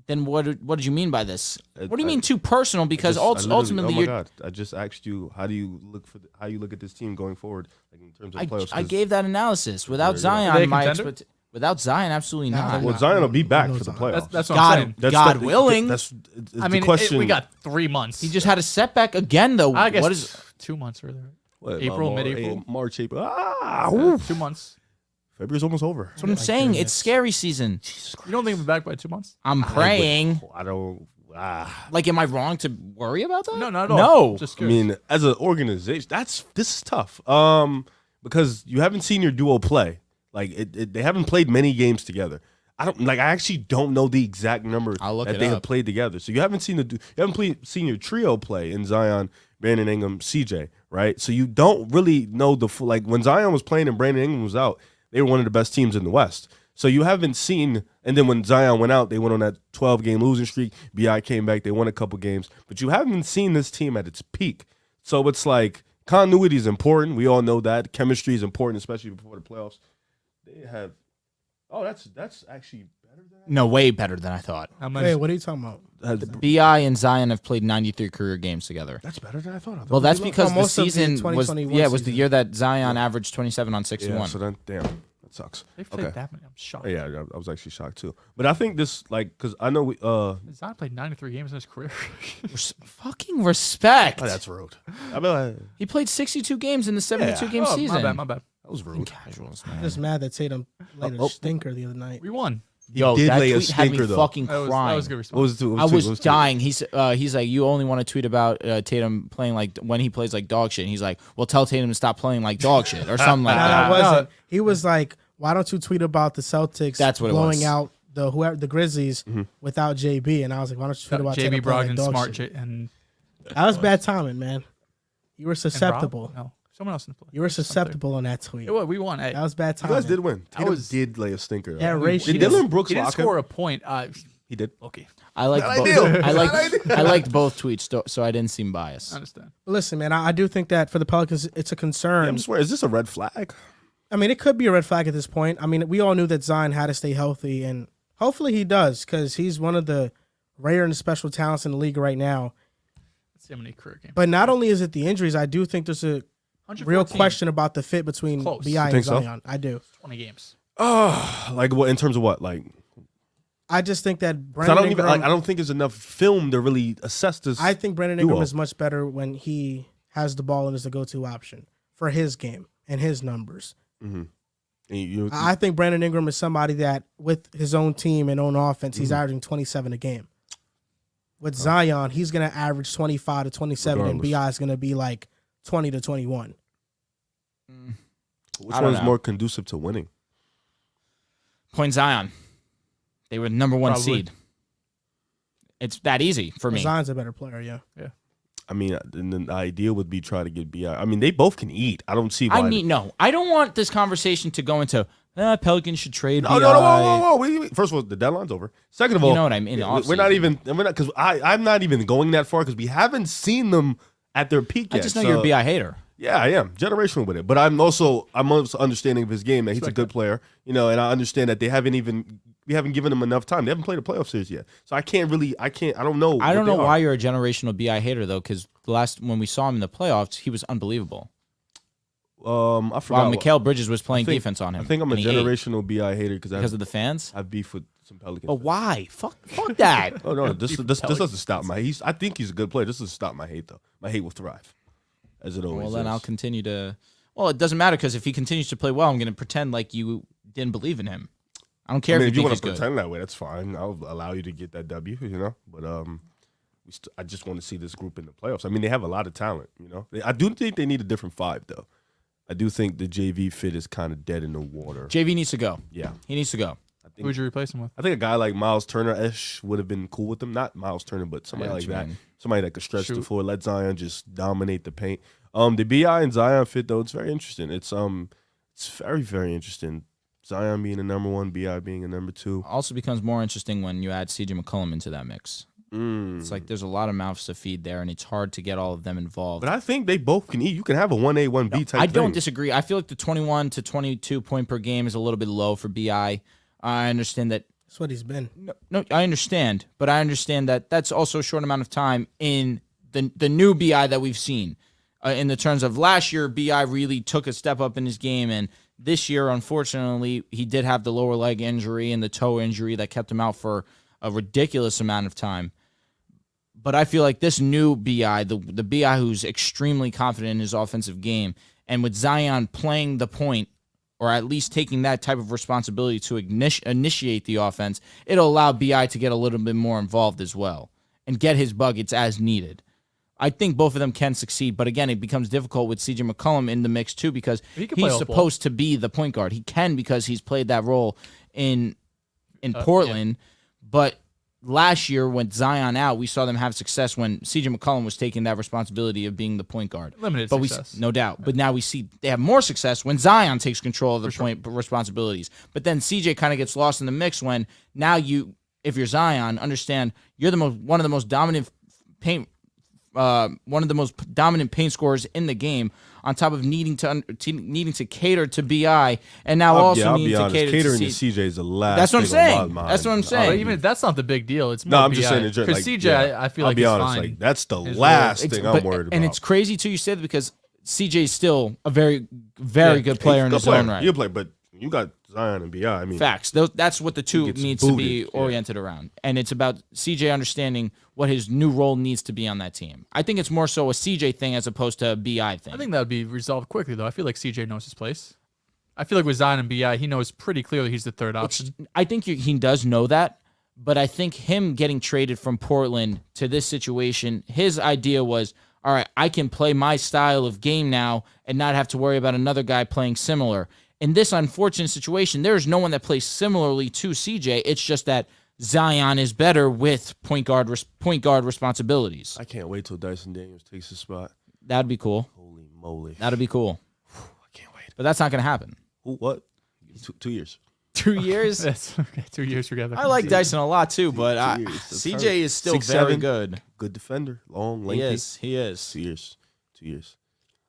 then what did you mean by this? I- What do you I- mean too personal? Because I literally- ultimately, oh my you're God! I just asked you how do you look how you look at this team going forward, like in terms of playoffs. I 'cause- gave that analysis. Without There you go. Are they Zion, a my contender? without Zion, absolutely Nah, not. they're Well, Zion will be back No for the Zion. playoffs. That's what I'm saying. God willing. That's I mean, the question. we got 3 months. He just had a setback again, though. I guess What is 2 months earlier. what, April, Mar- mid-April. March, April. Ah, Yeah, oof. 2 months. February's almost over. That's what I'm saying. goodness. It's scary season. You don't think we'll be back by 2 months? I'm praying. I don't. Like, am I wrong to worry about that? No, not at all. No. Just I curious. mean, as an organization, this is tough. Because you haven't seen your duo play. Like they haven't played many games together. I actually don't know the exact number I'll look that it they have up. played together. So you haven't seen your trio play in Zion, Brandon Ingram, CJ, right? So you don't really know the full. Like when Zion was playing and Brandon Ingram was out, they were one of the best teams in the West. So you haven't seen, and then when Zion went out, they went on that 12-game losing streak. BI came back, they won a couple games, but you haven't seen this team at its peak. So it's like continuity is important. We all know that chemistry is important, especially before the playoffs. They have, that's actually better than No, way better than I thought. How much? Hey, what are you talking about? Bi and Zion have played 93 career games together. That's better than I thought. I thought Well, that's we because Oh, the most of the season was 2021 was the season. year that Zion averaged 27 on 61. yeah. So then, damn, that sucks. They've played Okay. that many. I'm shocked. Yeah, I was actually shocked too. But I think this, like, because I know we, Zion played 93 games in his career. Fucking respect. oh, that's rude. I mean, that He played 62 games in the 72 game Oh, season. my bad. was rude. Casuals, I'm man. just mad that Tatum laid a stinker the other night. We won. Yo, did that lay a tweet had me stinker, though. fucking That crying. was a good response. What was it? I was dying. He's like, you only want to tweet about Tatum playing like when he plays like dog shit. And he's like, well, tell Tatum to stop playing like dog shit or something like No, that. that wasn't. He was like, "Why don't you tweet about the Celtics That's what it blowing was. out the Grizzlies without JB?" And I was like, "Why don't you tweet about JB Tatum playing like Brogdon, dog smart, shit?" and That was bad timing, man. You were and Rob? susceptible. No, someone else in the play. You were susceptible on that tweet. It was, we won. Hey, That was bad You timing. guys did win. Tatum was- did lay a stinker. Yeah, though. Ray Did Shields. Dylan Brooks he didn't lock him? score a point. He did. Okay, I liked Not both. ideal. I liked both tweets, so I didn't seem biased. I understand. Listen, man, I do think that for the Pelicans, it's a concern. I'm just wondering, is this a red flag? I mean, it could be a red flag at this point. I mean, we all knew that Zion had to stay healthy, and hopefully he does, because he's one of the rare and special talents in the league right now. Let's see how many career games. But not only is it the injuries, I do think there's a real 114, question about the fit between Close. BI You and think so? Zion. I do. 20 games. Oh, like what in terms of what? Like, I just think that 'cause Brandon I don't even. Ingram, Like, I don't think there's enough film to really assess this. I think Brandon Ingram duo. is much better when he has the ball and is the go-to option for his game and his numbers. And you- I think Brandon Ingram is somebody that, with his own team and own offense, he's averaging 27 a game. With Zion, he's going to average 25 to 27, and Regardless. BI is going to be like 20-21. Which I don't one's know. more conducive to winning? Point Zion. They were the number one Probably. seed. It's that easy for me. Zion's a better player, yeah. I mean, and the idea would be try to get BI. I mean, they both can eat. I don't see why. I don't want this conversation to go into Pelicans should trade No, BI. no, no, whoa. Wait. First of all, the deadline's over. Second of all, You know what I mean, the We're not offseason. even. Because I'm not even going that far because we haven't seen them at their peak I yet. just know you're a BI hater. Yeah, I am generational with it, but I'm also understanding of his game that he's a good player, and I understand that we haven't given him enough time. They haven't played a playoff series yet, so I don't know. I don't what know they why are. you're a generational BI hater though, because when we saw him in the playoffs, he was unbelievable. I forgot. While Mikal Bridges was playing think- defense on him. I think I'm a and he ate generational BI hater because because of the fans. I have beef with some Pelicans. But why? Fuck that. Oh no, this doesn't stop my. I think he's a good player. This doesn't stop my hate though. My hate will thrive, as it always. Well, then is. I'll continue to. Well, it doesn't matter because if he continues to play well, I'm going to pretend like you didn't believe in him. I don't care I mean, if if you you think want he's to good. pretend that way, that's fine. I'll allow you to get that W, But I just want to see this group in the playoffs. I mean, they have a lot of talent, I do think they need a different five, though. I do think the JV fit is kind of dead in the water. JV needs to go. Yeah. He needs to go. Who would you replace him with? I think a guy like Miles Turner-ish would have been cool with them. Not Miles Turner, but somebody Yeah, like what you that. mean. Somebody that could stretch the Shoot. floor, let Zion just dominate the paint. The BI and Zion fit, though, it's very interesting. It's very, very interesting. Zion being a number one, BI being a number two. Also becomes more interesting when you add CJ McCollum into that mix. It's like there's a lot of mouths to feed there, and it's hard to get all of them involved. But I think they both can eat. You can have a 1A, 1B type I don't thing. disagree. I feel like the 21 to 22 point per game is a little bit low for BI. I understand that. That's what he's been. No, I understand, but I understand that that's also a short amount of time in the new BI that we've seen. In the terms of last year, BI really took a step up in his game, and this year, unfortunately, he did have the lower leg injury and the toe injury that kept him out for a ridiculous amount of time. But I feel like this new BI, the BI who's extremely confident in his offensive game, and with Zion playing the point, or at least taking that type of responsibility to initiate the offense, it'll allow BI to get a little bit more involved as well and get his buckets as needed. I think both of them can succeed, but again, it becomes difficult with CJ McCollum in the mix too because He can play he's off ball. supposed to be the point guard. He can because he's played that role in Portland, but last year when Zion out, we saw them have success when CJ McCollum was taking that responsibility of being the point guard. Limited but success. No doubt. But now we see they have more success when Zion takes control of the point responsibilities. But then CJ kind of gets lost in the mix when now if you're Zion, understand you're one of the most dominant paint scorers in the game. On top of needing to cater to BI, and now I'll needing be to honest, cater catering to to CJ is the last. That's what I'm thing on saying. my mind. That's what I'm saying. But even that's not the big deal. It's more No, I'm just saying because like, CJ, yeah, I feel I'll like be he's honest, fine. like that's the His last role. thing I'm worried about. And it's crazy too. You said that because CJ is still a very, very good player in his own right. You play, but you got Zion and BI. I mean, Facts. That's what the two gets needs to be booted, yeah. oriented around, and it's about CJ understanding what his new role needs to be on that team. I think it's more so a CJ thing as opposed to a BI thing. I think that would be resolved quickly, though. I feel like CJ knows his place. I feel like with Zion and BI, he knows pretty clearly he's the third option. I think he does know that, but I think him getting traded from Portland to this situation, his idea was, all right, I can play my style of game now and not have to worry about another guy playing similar. In this unfortunate situation, there is no one that plays similarly to CJ. It's just that Zion is better with point guard responsibilities. I can't wait till Dyson Daniels takes his spot. That'd be cool. Holy moly! That'd be cool. I can't wait. But that's not going to happen. Who, what? 2 years. 2 years? That's okay. 2 years together. I like Dyson a lot too, but years. That's CJ hurt. is still 6'7", very good. Good defender, long, He lengthy. is. He is. 2 years. 2 years.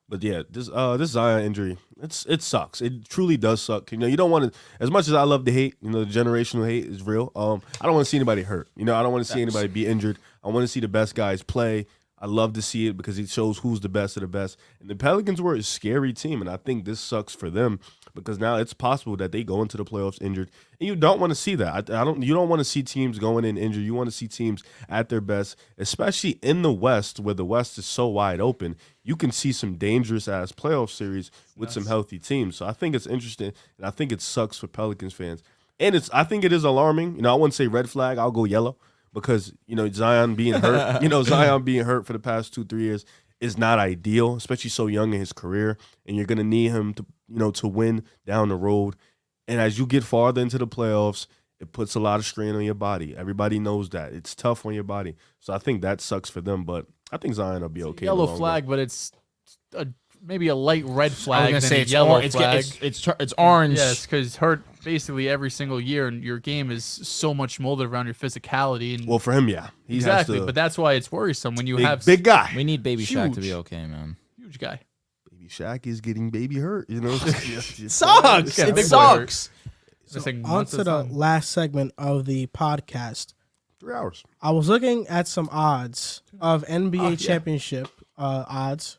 But yeah, this Zion injury, it sucks. It truly does suck. You don't want to. As much as I love the hate, the generational hate is real. I don't want to see anybody hurt. I don't want to see anybody be injured. I want to see the best guys play. I love to see it because it shows who's the best of the best. And the Pelicans were a scary team, and I think this sucks for them because now it's possible that they go into the playoffs injured, and you don't want to see that. You don't want to see teams going in injured. You want to see teams at their best, especially in the West, where the West is so wide open. You can see some dangerous ass playoff series with some healthy teams. So I think it's interesting, and I think it sucks for Pelicans fans. And I think it is alarming. I wouldn't say red flag. I'll go yellow. Because Zion being hurt, Zion being hurt for the past 2-3 years, is not ideal, especially so young in his career, and you're gonna need him to win down the road. And as you get farther into the playoffs, it puts a lot of strain on your body. Everybody knows that. It's tough on your body. So I think that sucks for them, but I think Zion will be okay. Yellow flag, but it's maybe a light red flag. I was than gonna a say yellow it's flag. it's orange. Yes, because hurt basically every single year, and your game is so much molded around your physicality. And Well, for him, yeah. He exactly, has to, but that's why it's worrisome when you have big guy. We need Baby Shaq to Huge. be okay, man. huge guy. Baby Shaq is getting baby hurt, Sucks. Yeah, It big boy sucks. Missing On months to of the time. last segment of the podcast. 3 hours. I was looking at some odds of NBA yeah. championship odds.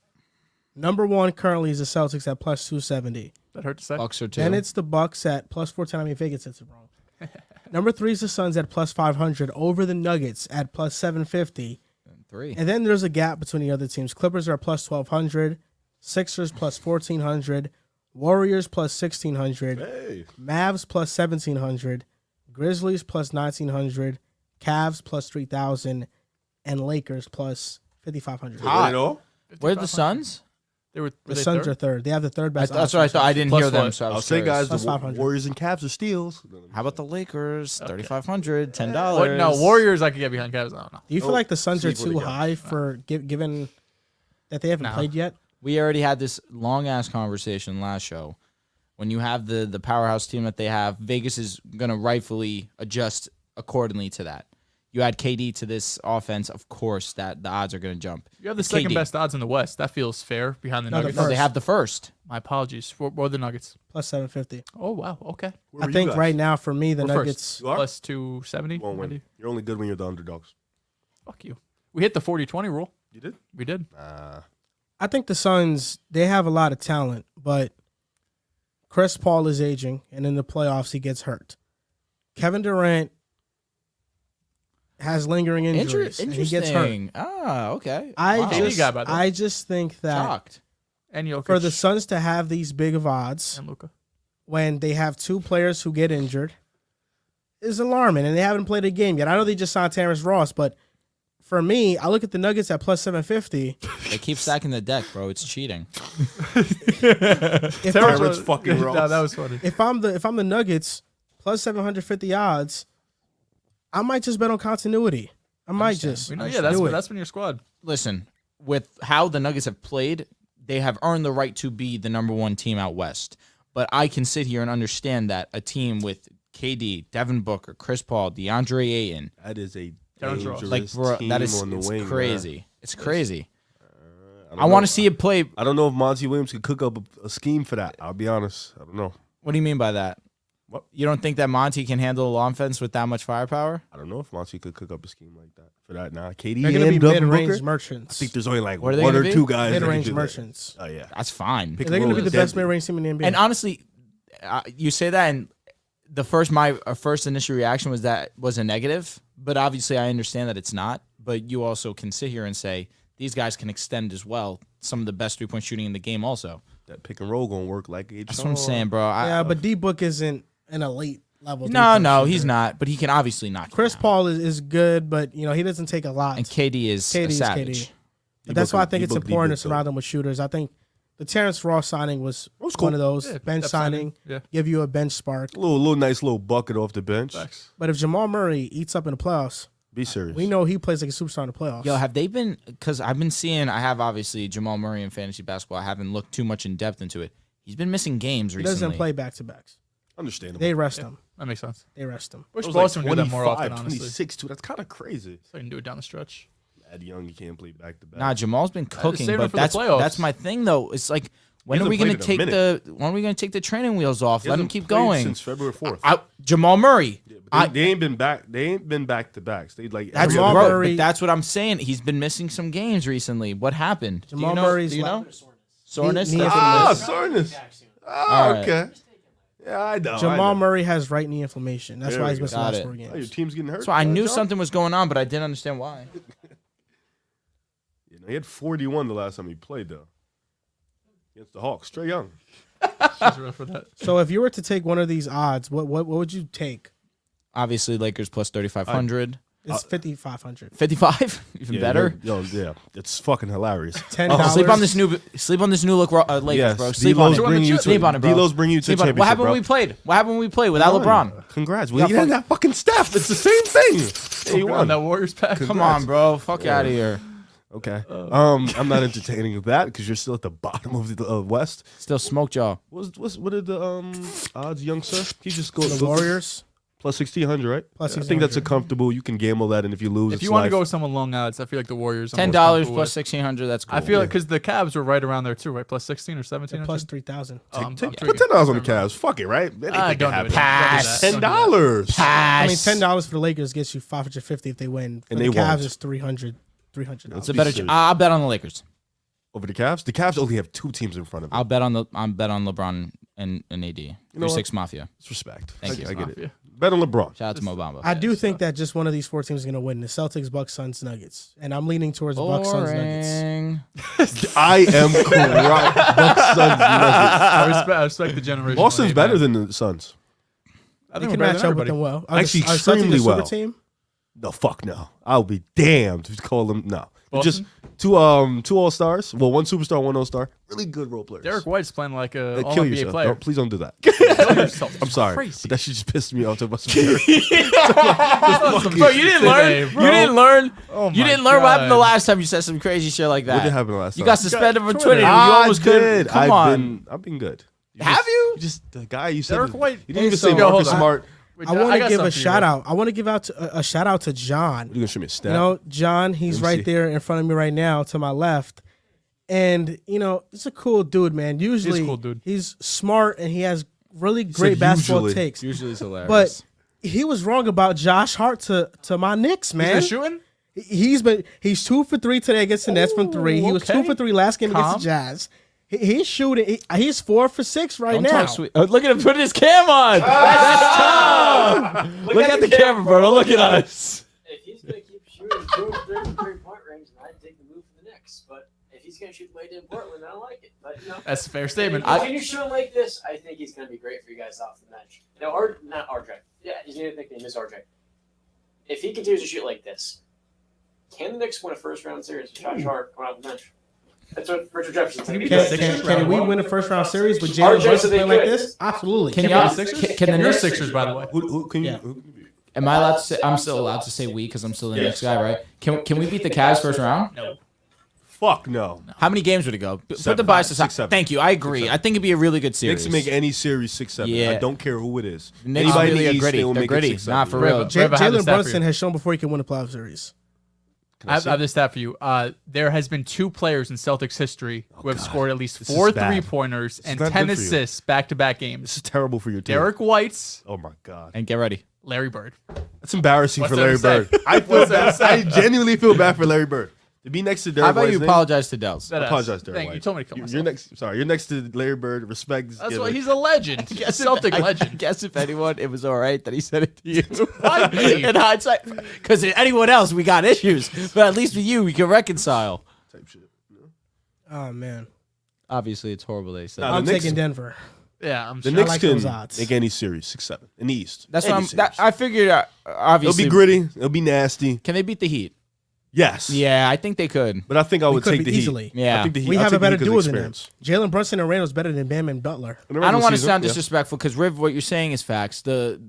Number one currently is the Celtics at plus 270. That hurt to say. Bucks or two. Then it's the Bucks at plus 410. I mean, Vegas gets it wrong. Number three is the Suns at plus 500 over the Nuggets at plus 750. three. And then there's a gap between the other teams. Clippers are plus 1,200. Sixers plus 1,400. Warriors plus 1,600. Hey. Mavs plus 1,700. Grizzlies plus 1,900. Cavs plus 3,000. And Lakers plus 5,500. Hot. Win it all? Where are the Suns? Were The they Suns third? are third. They have the third best. That's what I thought. I didn't Plus hear them, what? so I I'll was say, curious. guys, Plus the 500. Warriors and Cavs are steals. How about the Lakers? 3,500, $10. What? No, Warriors I could get behind Cavs. I don't know. Do you feel like the Suns are Sleep with too the Cavs. high for given that they haven't No. played yet? We already had this long ass conversation last show. When you have the powerhouse team that they have, Vegas is gonna rightfully adjust accordingly to that. You add KD to this offense, of course, that the odds are gonna jump. You have the It's second KD. best odds in the West. That feels fair behind the No, the Nuggets. No, they First. have the first. My apologies. What were the Nuggets? Plus 750. Oh, wow. Okay. Where I are you think guys? right now for me the We're first. Nuggets. You are? Plus 270. You won't win. You're only good when you're the underdogs. Fuck you. We hit the 40-20 rule. You did? We did. I think the Suns they have a lot of talent, but Chris Paul is aging, and in the playoffs he gets hurt. Kevin Durant has lingering injuries, and he gets hurt. Interesting. Ah, okay. I Wow. KD guy, by the way. I just think that shocked. And Jokic. for the Suns to have these big of odds and Luka. when they have two players who get injured is alarming, and they haven't played a game yet. I know they just signed Terrence Ross, but for me, I look at the Nuggets at plus 750. They keep stacking the deck, bro. It's cheating. If Terrence I'm, fucking Ross. No, that was funny. if I'm the Nuggets plus 750 odds, I might just bet on continuity. I might just Yeah, do it. that's been your squad. Listen, with how the Nuggets have played, they have earned the right to be the number one team out west. But I can sit here and understand that a team with KD, Devin Booker, Chris Paul, DeAndre Ayton, That is a Terrence Ross. dangerous like bro, team that is on the it's wing. crazy. Man. It's crazy. don't I want know. to see it play. I don't know if Monty Williams could cook up a scheme for that. I'll be honest. I don't know. What do you mean by that? What? You don't think that Monty can handle an offense with that much firepower? I don't know if Monty could cook up a scheme like that for that. Now, KD They're going to and be Devin mid-range Booker. I merchants. think there's only like What are they one gonna or be? two guys. that can Mid-range do that. merchants. Oh yeah. That's fine. Pick They're going to be roll the is best deadly. mid-range team in the NBA. And honestly, you say that, and my first initial reaction was that was a negative. But obviously, I understand that it's not. But you also can sit here and say these guys can extend as well. Some of the best 3-point shooting in the game, also. That pick and roll gonna work like H. That's what I'm saying, bro. yeah, but D-Book isn't an elite level. No, three-point he's shooter. not. But he can obviously knock. Chris you down. Paul is good, but he doesn't take a lot. And KD is KD a is savage. KD. But that's why I think it's D-Book, important to D-Book, surround them with shooters. I think the Terrence Ross signing was was cool. one of those Yeah, bench depth signing, Yeah. give you a bench spark. little nice little bucket off the bench. Facts. But if Jamal Murray eats up in the playoffs, Be serious. we know he plays like a superstar in the playoffs. Yo, have they been? Because I've been seeing. I have obviously Jamal Murray in fantasy basketball. I haven't looked too much in depth into it. He's been missing games he recently. doesn't play back to backs. Understandable. They rest him. That makes sense. They rest him. Wish It was like Boston would do that more 25, often, honestly. 26 too. That's kind of crazy. So I can do it down the stretch. Mad young, you can't play back to back. Nah, Jamal's been cooking, save it but for the that's playoffs. my thing though. It's like when are hasn't we gonna played in a take when are we gonna take the training wheels off? He Let him hasn't keep played going. since February 4th. Jamal Murray. Yeah, but they ain't been back. They ain't been back to backs. They like That's every Jamal other- bro, Murray- but that's what I'm saying. He's been missing some games recently. What happened? Jamal do you know? Murray's do you know? like- Soreness. Knee That's what it Ah, is. soreness. All Ah, right. okay. Yeah, I know. Jamal Murray has right knee inflammation. That's There why we he's go. missing the Got last it. 4 Oh, your games. team's getting hurt. So I knew John? something was going on, but I didn't understand why. He had 41 the last time he played though. Against the Hawks. Trey Young. Just real for that. So if you were to take one of these odds, what would you take? Obviously, Lakers plus 3,500. It's 5,500. 55, even better. Yeah, it's fucking hilarious. $10. Sleep on this new look, Lakers, Yes, bro. Sleep on it. Sleep on it, bro. D'Lo's bring you to Sleep on it. championship, What happened bro. when we played? What happened when we played without LeBron? Congrats. Well, you didn't have fucking Steph. It's the same thing. You won that Warriors pack. Come on, bro. Fuck out of here. Okay. I'm not entertaining that because you're still at the bottom of the West. Still smoked y'all. What are the odds, young sir? He just go The Warriors. plus 1,600, right? Plus I think that's a 1,600. comfortable. You can gamble that, and if you lose, If it's you want to life. go with someone long odds, I feel like the Warriors. I'm $10 most comfortable plus with. 1,600. That's cool. I feel like because the Cavs were right around there too, right? Plus 16 or 17. Plus 3,000. Put $10 on the Cavs. Fuck it, right? I don't do it. Pass. Don't do that. $10. I mean, $10 for the Lakers gets you 550 if they win. For And the they Cavs won't. is 300. $300. it's a better. I'll bet on the Lakers. Over the Cavs? The Cavs only have 2 teams in front of them. I'll bet on LeBron and AD. know 3-6 Mafia. It's respect. Thank you. I get Mafia. it. Bet on LeBron. Shout out to Mo Bamba. I do think that just one of these 4 teams is going to win. The Celtics, Bucks, Suns, Nuggets. And I'm leaning towards Bucks, Suns, Nuggets. I am corrupt. Bucks, Suns, Nuggets. I respect the generation. Boston's better than the Suns. I They think can we're better match than up with everybody. them well. Actually, Are Celtics a extremely super well. team? No, fuck no. I'll be damned if you call them. No. Boston? Just two All-Stars. Well, one superstar, one All-Star. Really good role players. Derek White's playing like a Kill all-NBA yourself. player. Please don't do that. Kill yourself. I'm sorry. Crazy. But that shit just pissed me off. Talking about some Derek. Bro, you didn't learn. bro. You didn't learn. Oh You my didn't learn what happened the God. last time you said some crazy shit like that. What did happen last time? You got suspended from Twitter. You I almost did. couldn't. Come on. I've been good. Have you? Just the guy you said. Derek White. You didn't even say Yo, hold Marcus on. Smart. Wait, I want to got give something a for you, shout bro. out. I want to give out a shout out to John. You gonna show me a stat? You know, John, he's Let me right see. there in front of me right now to my left. And, you know, he's a cool dude, man. Usually, cool dude. he's smart and he has really great basketball usually. takes. Usually it's hilarious. But he was wrong about Josh Hart to my Knicks, man. He's been shooting? He's 2 for 3 today against the Nets from 3. He was 2 okay. for 3 last game against Calm. the Jazz. He's shooting. He's 4 for 6 right Don't now. talk sweet. Oh, look at him putting his cam on. That's tough. Look at the camera, bro. Don't look at us. If he's going to keep shooting 2 of 30 3-point range, then I'd take the move for the Knicks. But if he's going to shoot late in Portland, I don't like it. But you know, That's a fair statement. if you shoot like this, I think he's going to be great for you guys off the bench. Now, not RJ. Yeah, his new nickname is RJ. If he continues to shoot like this, can the Knicks win a first-round series with Josh Hart coming off the bench? That's what Richard Jefferson said. Can we win a first round series with Jalen RJ Brunson said they playing like could. this? Absolutely. Can Can y'all? the Sixers? Can the You're Knicks? Sixers, by the way. Who can you? Yeah. Am I allowed to say? I'm still allowed to say we because I'm still the next guy, right? Can we beat the Cavs first round? No. Fuck no. How many games would it go? Put 7. the bias aside. 6, 7. Thank you. I agree. I think it'd be a really good series. Knicks make any series 6-7. Yeah. I don't care who it is. Knicks Anybody really in are the East, gritty. they will They're make gritty. it 6-7. Nah, for real. Rev, I have the Jalen stat for Brunson you. has shown before he can win a playoff series. I have this stat for you. There has been 2 players in Celtics history who have scored at least This is 4 bad. 3-pointers and not 10 good for you. assists back-to-back games. This is terrible for your team. Derek White's, Oh my god. And get ready. Larry Bird. That's embarrassing What's for that Larry to say? Bird. I feel What's that bad. to say? I genuinely feel bad for Larry Bird. To be next to Derek How about White's you name- apologize to Dehls? That I apologize, Derek Thank White. you. Told me to kill myself. You're next. Sorry, you're next to Larry Bird. Respect. is That's given. why he's a legend. A Celtic I legend. guess if anyone, it was all right that he said it to you. Why me? In hindsight, because anyone else, we got issues. But at least with you, we can reconcile. Type shit. Oh man, Obviously, it's horrible that he said. Nah, that. I'm the Knicks- taking Denver. Yeah, I'm The sure. Knicks like can those odds. make any series 6-7 in the East. That's Any what I'm. series. I figured. It'll Obviously, be gritty. It'll be nasty. Can they beat the Heat? Yes. Yeah, I think they could. But I think I We would could take be the Heat. easily. Yeah. I think the Heat. We I'll have take a better the Heat duo 'cause than them. experience. Jalen Brunson and Randall's better than Bam and Butler. In the I don't regular want to season, sound yeah. disrespectful because Riv, what you're saying is facts. The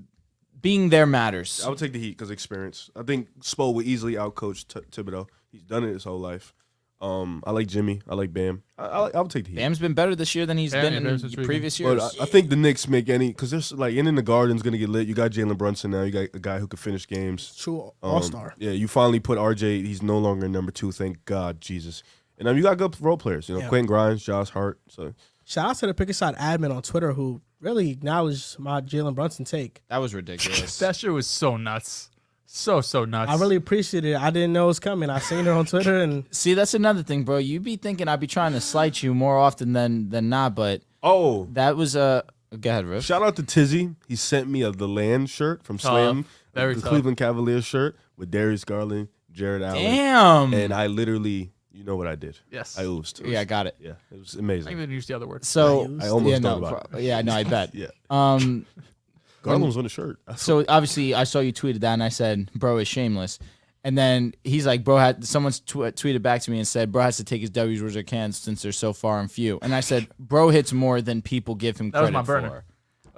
being there matters. I would take the Heat because experience. I think Spo would easily outcoach Thibodeau. He's done it his whole life. I like Jimmy. I like Bam. I would take the Heat. Bam's been better this year than he's Bam, been yeah, in Bam's been previous But years. I think the Knicks make any because there's like in the Garden's gonna get lit. You got Jalen Brunson now. You got a guy who can finish games. True all star. Yeah, you finally put RJ. He's no longer number 2. Thank God, Jesus. And you got good role players. You know, Yeah. Quentin Grimes, Josh Hart. So Shout out to the Pick a Side admin on Twitter who really acknowledged my Jalen Brunson take. That was ridiculous. That shit was so nuts. So nuts. I really appreciated it. I didn't know it was coming. I seen it on Twitter and See, that's another thing, bro. You be thinking I'd be trying to slight you more often than not, but that was a. Go ahead, Riff. shout out to Tizzy. He sent me the Land shirt from Slam, Very the tough. Cleveland Cavaliers shirt with Darius Garland, Jared Allen, Damn. and I literally, you know what I did? Yes. I oozed. Yeah, I got it. Yeah, it was I amazing. even used the other word. So I almost yeah, thought no, about yeah, no, I bet. Yeah. Garland's on the shirt. So obviously, I saw you tweeted that, and I said, "Bro is shameless." And then he's like, someone's tweeted back to me and said, "Bro has to take his W's where he can since they're so far and few." And I said, "Bro hits more than people give him That was credit my burner. for."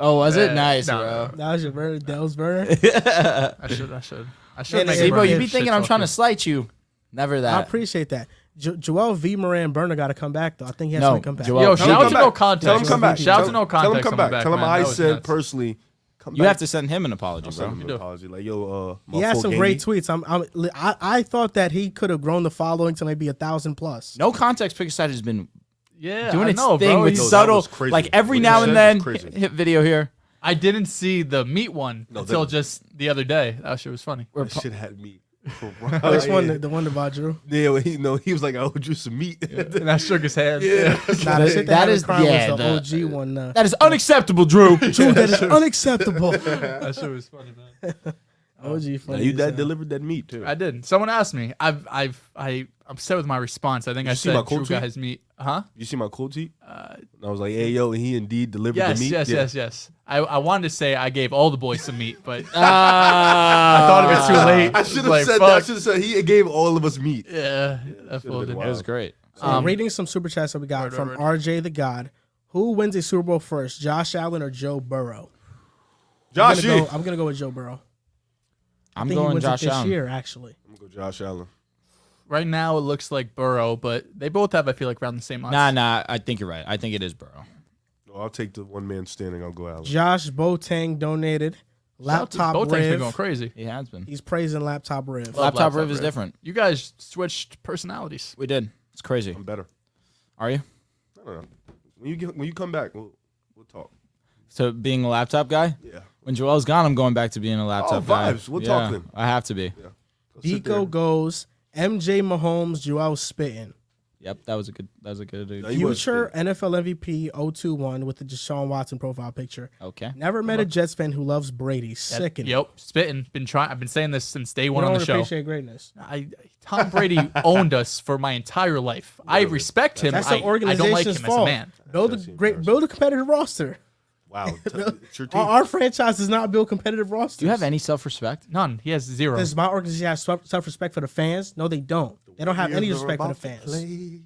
Oh, was it? Nice, no, bro. That was your burner, Dehls burner. I should. Man, make see, a Bro, you burner. be thinking Shit I'm trying to talking. slight you. Never I that. appreciate that. Joel V. Moran burner got to come back though. I think he has No, to come back. Joel- Yo, Tell him shout out come to No back. Context. Tell him come back. Shout out to No Tell him Context. come back. Tell him man. I That was said nuts. personally. Come You back. have to send him an apology, I'll send bro. him an do. apology. Like, yo, He had some great tweets. I thought that he could have grown the following to maybe 1,000 plus. No Context Pick Side has been Yeah, doing I its know, thing bro. with Yo, that subtle, was crazy. like every What now he and said then, was crazy. hit video here. I didn't see the meat one until just the other day. That shit was funny. That shit had me. This one, the one about Drew. Yeah, well, he was like, I owed you some meat. And I shook his hand. Yeah. Nah, the shit That that is- is crying yeah, was the OG one. That is unacceptable, Drew. Drew, that is unacceptable. That shit was funny, man. OG Now, funny. you as that hell. delivered that meat too. I did. Someone asked me. I'm upset with my response. I think I see said my cool Drew tweet? got his meat. Huh? You see my cool tweet? And I was like, hey yo, he indeed delivered Yes, the meat. yes. I wanted to say I gave all the boys some meat, but I thought of it too late. I should have Like, said that. I fuck. should have said he gave all of us meat. yeah, that fool been did. wild. It was great. Reading some super chats that we got Word, from word. RJ the God. Who wins a Super Bowl first, Josh Allen or Joe Burrow? Josh, I'm gonna go with Joe Burrow. I'm I think he going wins Josh it this Allen. year, actually. I'm gonna go Josh Allen. Right now it looks like Burrow, but they both have I feel like around the same odds. Nah. I think you're right. I think it is Burrow. No, I'll take the one man standing. I'll go Allen. Josh Boateng donated laptop Both been Riv. going crazy. He has been. He's praising laptop Riv. Love Laptop Riv is Riv. different. You guys switched personalities. We did. It's crazy. I'm better. Are you? I don't know. When you come back, we'll talk. So being a laptop guy? Yeah. When Joel's gone, I'm going back to being a laptop guy. vibes. We'll talk then. I have to be. Go sit there. Deco goes MJ Mahomes, Joel spitting. Yep, that was a good Yeah, he was Future spitting. NFL MVP 021 with the Deshaun Watson profile picture. Okay. Never met a Jets fan who loves Brady. Sickening. Yep, spitting. I've been saying this since day You one on don't the show. appreciate greatness. Tom Brady owned us for my entire life. I respect him. That's I the organization's don't like him fault. as a man. Build a competitive roster. Wow. It's your team. Our franchise does not build competitive rosters. Do you have any self-respect? None. He has zero. Does my organization have self-respect for the fans? No, they don't. They don't have any respect for the fans.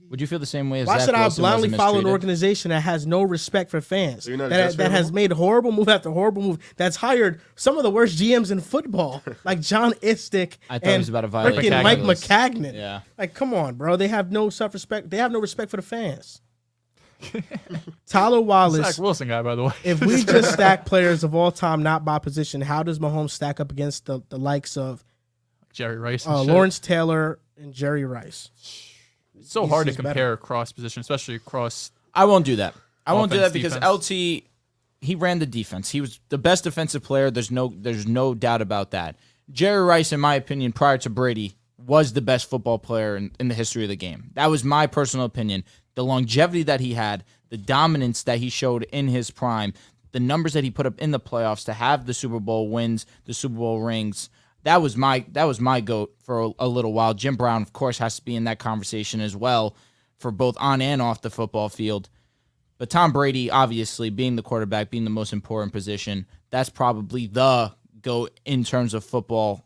Would you feel the same way as Why Zach should I Wilson blindly wasn't follow an mistreated? organization that has no respect for fans? So you're not a That, Jets fan has no more? made horrible move after horrible move. That's hired some of the worst GMs in football, like John Istick I thought it and was about to violate freaking Mike Douglas. McCagnon. Yeah. Like, come on, bro. They have no self-respect. They have no respect for the fans. Tyler Wallace. Zach Wilson guy, by the way. If we just stack players of all time, not by position, how does Mahomes stack up against the likes of Jerry Rice. And shit. Lawrence Taylor and Jerry Rice? It's so hard to he's better. compare cross position, especially across. I won't do that. I won't do that Offense, because defense. LT, he ran the defense. He was the best defensive player. There's no doubt about that. Jerry Rice, in my opinion, prior to Brady, was the best football player in the history of the game. That was my personal opinion. The longevity that he had, the dominance that he showed in his prime, the numbers that he put up in the playoffs to have the Super Bowl wins, the Super Bowl rings. That was my GOAT for a little while. Jim Brown, of course, has to be in that conversation as well for both on and off the football field. But Tom Brady, obviously, being the quarterback, being the most important position, that's probably the GOAT in terms of football,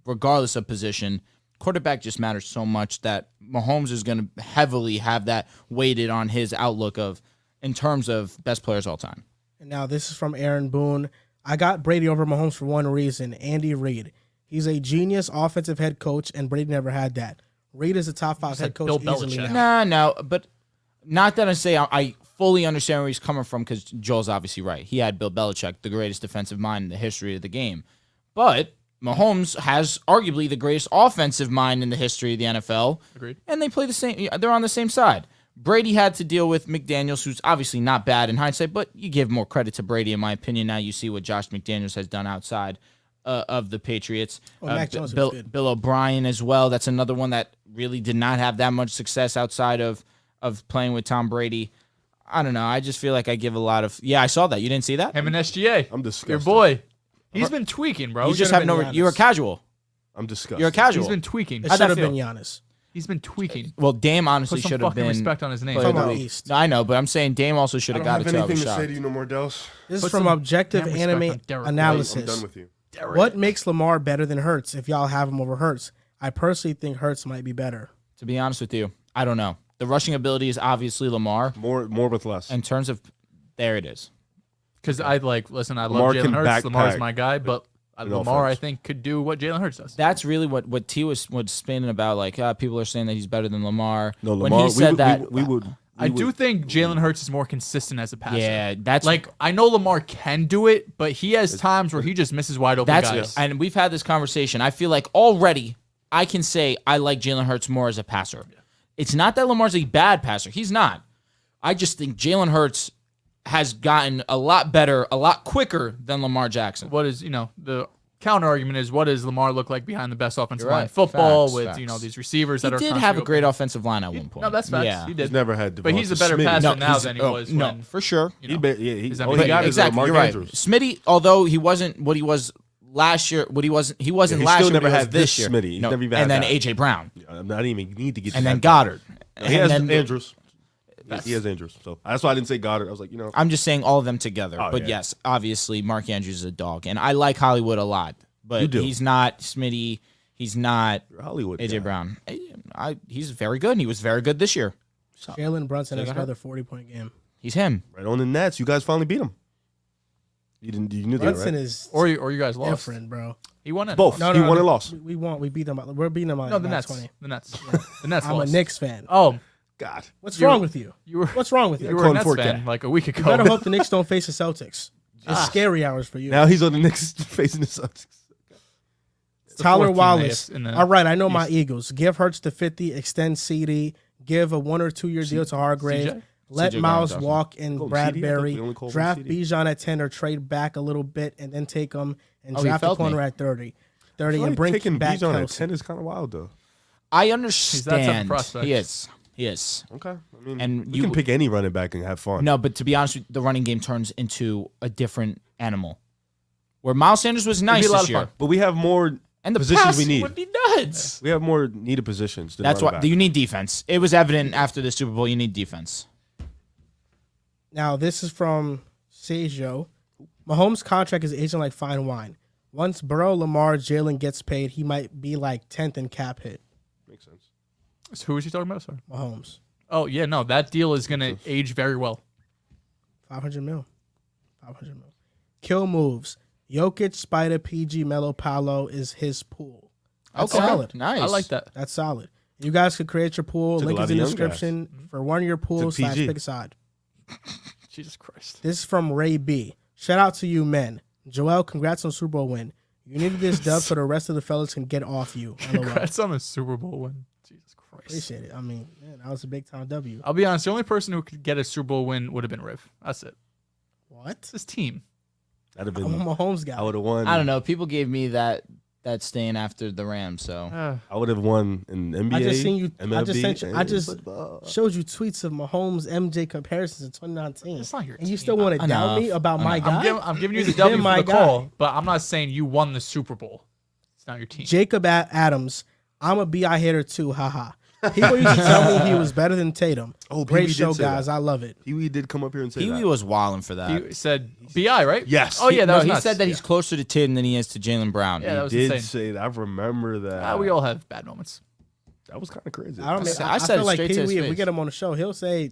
regardless of position. Quarterback just matters so much that Mahomes is going to heavily have that weighted on his outlook in terms of best players all time. And now this is from Aaron Boone. I got Brady over Mahomes for one reason, Andy Reid. He's a genius offensive head coach, and Brady never had that. Reid is a top 5 head said coach Bill easily Belichick. now. No, but not that I say I fully understand where he's coming from because Joel's obviously right. He had Bill Belichick, the greatest defensive mind in the history of the game. But Mahomes has arguably the greatest offensive mind in the history of the NFL. Agreed. And they play the same. They're on the same side. Brady had to deal with McDaniels, who's obviously not bad in hindsight, but you give more credit to Brady, in my opinion. Now you see what Josh McDaniels has done outside of the Patriots. Mac Jones was Bill, good. Bill O'Brien as well. That's another one that really did not have that much success outside of playing with Tom Brady. I don't know. I just feel like I give a lot of. Yeah, I saw that. You didn't see that? Him and SGA. I'm disgusted. Your boy. He's been tweaking, bro. You just should've have been no. You're a Giannis. casual. I'm disgusted. You're a casual. He's been tweaking. It How'd should that have been feel? Giannis. He's been tweaking. Well, Dame honestly Put some should have fucking been. respect on his name. but- Talking about East. I know, but I'm saying Dame also should I have don't got it have too. I was anything to say shocked. to you no more, Dehls. This is Put from some Objective damn respect Anime on Derrick White. I'm Analysis. done with you. What makes Lamar better than Hurts if y'all have him over Hurts? I personally think Hurts might be better. To be honest with you, I don't know. The rushing ability is obviously Lamar. More with less. In terms of, there it is. Because I listen, I Lamar love can Jalen Hurts. Lamar's backpack. my guy, but No Lamar, I offense. think, could do what Jalen Hurts does. That's really what T was spinning about. Like, people are saying that he's better than Lamar. No, When Lamar. he said we would. I do think Jalen Hurts is more consistent as a passer. Yeah, that's Like, I know Lamar can do it, but he has times where he just misses wide open guys. and we've had this conversation. I feel like already I can say I like Jalen Hurts more as a passer. Yeah. It's not that Lamar's a bad passer. He's not. I just think Jalen Hurts has gotten a lot better, a lot quicker than Lamar Jackson. What is, the counter argument is, what does Lamar look like behind the best offensive You're line in right. football Facts, with, facts. these receivers He that are did have a constantly great open. offensive line at one point. No, that's facts. Yeah. He He's did. never had. But he's a Devonta better Smith. passer now he's- than he was when, for sure. He his MVP. all he got is Exactly, Mark you're right. Andrews. Smitty, although he wasn't what he was last year, he wasn't he last still year. never but he was had this this year. Smitty. He's No, never even and had then that. AJ Brown, I'm not even need to get. and to then that. Goddard. He has And then- Andrews. He has Andrews. So that's why I didn't say Goddard. I was like, I'm just saying all of them together. Oh, but yeah. yes, obviously Mark Andrews is a dog, and I like Hollywood a lot. You But do. he's not Smitty. He's not you're a Hollywood. AJ guy. Brown. He's very good. He was very good this year. Jalen Brunson has Jalen another 40-point game. He's him. Right on the Nets. You guys finally beat him. You didn't. You knew that, Brunson right? is or you guys lost. different, bro. He won it. Both. No, he no, won no, and lost. We won. We beat them. We're beating them. No, the by Nets. 20. The Nets. The Nets I'm lost. a Knicks fan. Oh, God. What's you- wrong with you? you were What's wrong with you? you were a Calling Nets for fan that. like a week You ago. better hope the Knicks don't face the Celtics. It's scary hours for you. Now he's on the Knicks facing the Celtics. It's the Tyler fourth team Wallace. in the All right, I know my East. Eagles. Give Hurts to 50, extend CD, give a 1 or 2 year deal to Hargrave. CJ? Let CJ Miles Gardner-Johnson. walk in Call him Bradbury. CD? I thought we only called him Draft CD. Bijan at 10 or trade back a little bit and then take him and Oh, he draft a felt me. corner at 30. I 30 feel and like bring taking back Bijan at Kelsey. 10 is kind of wild though. I type of understand. prospect. He is. He is. Okay. I mean, And you can pick any running back and have fun. No, but to be honest, the running game turns into a different animal. Where Miles Sanders was nice be a lot this of year, fun. But we have more and the positions pass we need. would be nuts. We have more needed positions. Than That's running why back. you need defense. It was evident after the Super Bowl. You need defense. Now, this is from Sejo. Mahomes' contract is aging like fine wine. Once Burrow, Lamar, Jalen gets paid, he might be like 10th in cap hit. Makes sense. So who was he talking about? Sorry. Mahomes. Oh yeah, no, that deal is gonna age very well. 500 mil. 500 mil. Kill moves. Jokic, Spider, PG, Melo, Paolo is his pool. That's solid. Nice. I like that. That's solid. You guys could create your pool. Took a Link lot is of in the young description for one year pool Took / PG. pick a side. Jesus Christ. This is from Ray B. Shout out to you, men. Joel, congrats on Super Bowl win. You needed this dub so the rest of the fellas can get off you. LOL. Congrats on the Super Bowl win. Jesus Christ. Appreciate it. I mean, man, that was a big time W. I'll be honest. The only person who could get a Super Bowl win would have been Riv. That's it. What? It's his team. That'd have I'm a been. Mahomes guy. I would have won. I don't know. People gave me that staying after the Rams. So I would have won in NBA. I just seen you. I MLB, just sent you. I and just football. showed you tweets of Mahomes MJ comparisons in 2019. It's not your And you team. still want to doubt me about my guy? I'm giving you the It's W been for my the guy. call, but I'm not saying you won the Super Bowl. It's not your team. Jacob Adams. I'm a BI hitter too. Haha. People used to tell me he was better than Tatum. Oh, Great Pee-wee did show, say guys. that. I love it. Pee-wee did come up here and say Pee-wee that. was wilding for that. He said BI, right? Yes. Oh yeah, that was he nuts. said that he's closer to Tatum than he is to Jalen Brown. Yeah, that was did insane. say that. I remember that. We all have bad moments. That was kind of crazy. I don't. I I said feel it like straight to Pee his Wee. If we face. get him on the show, he'll say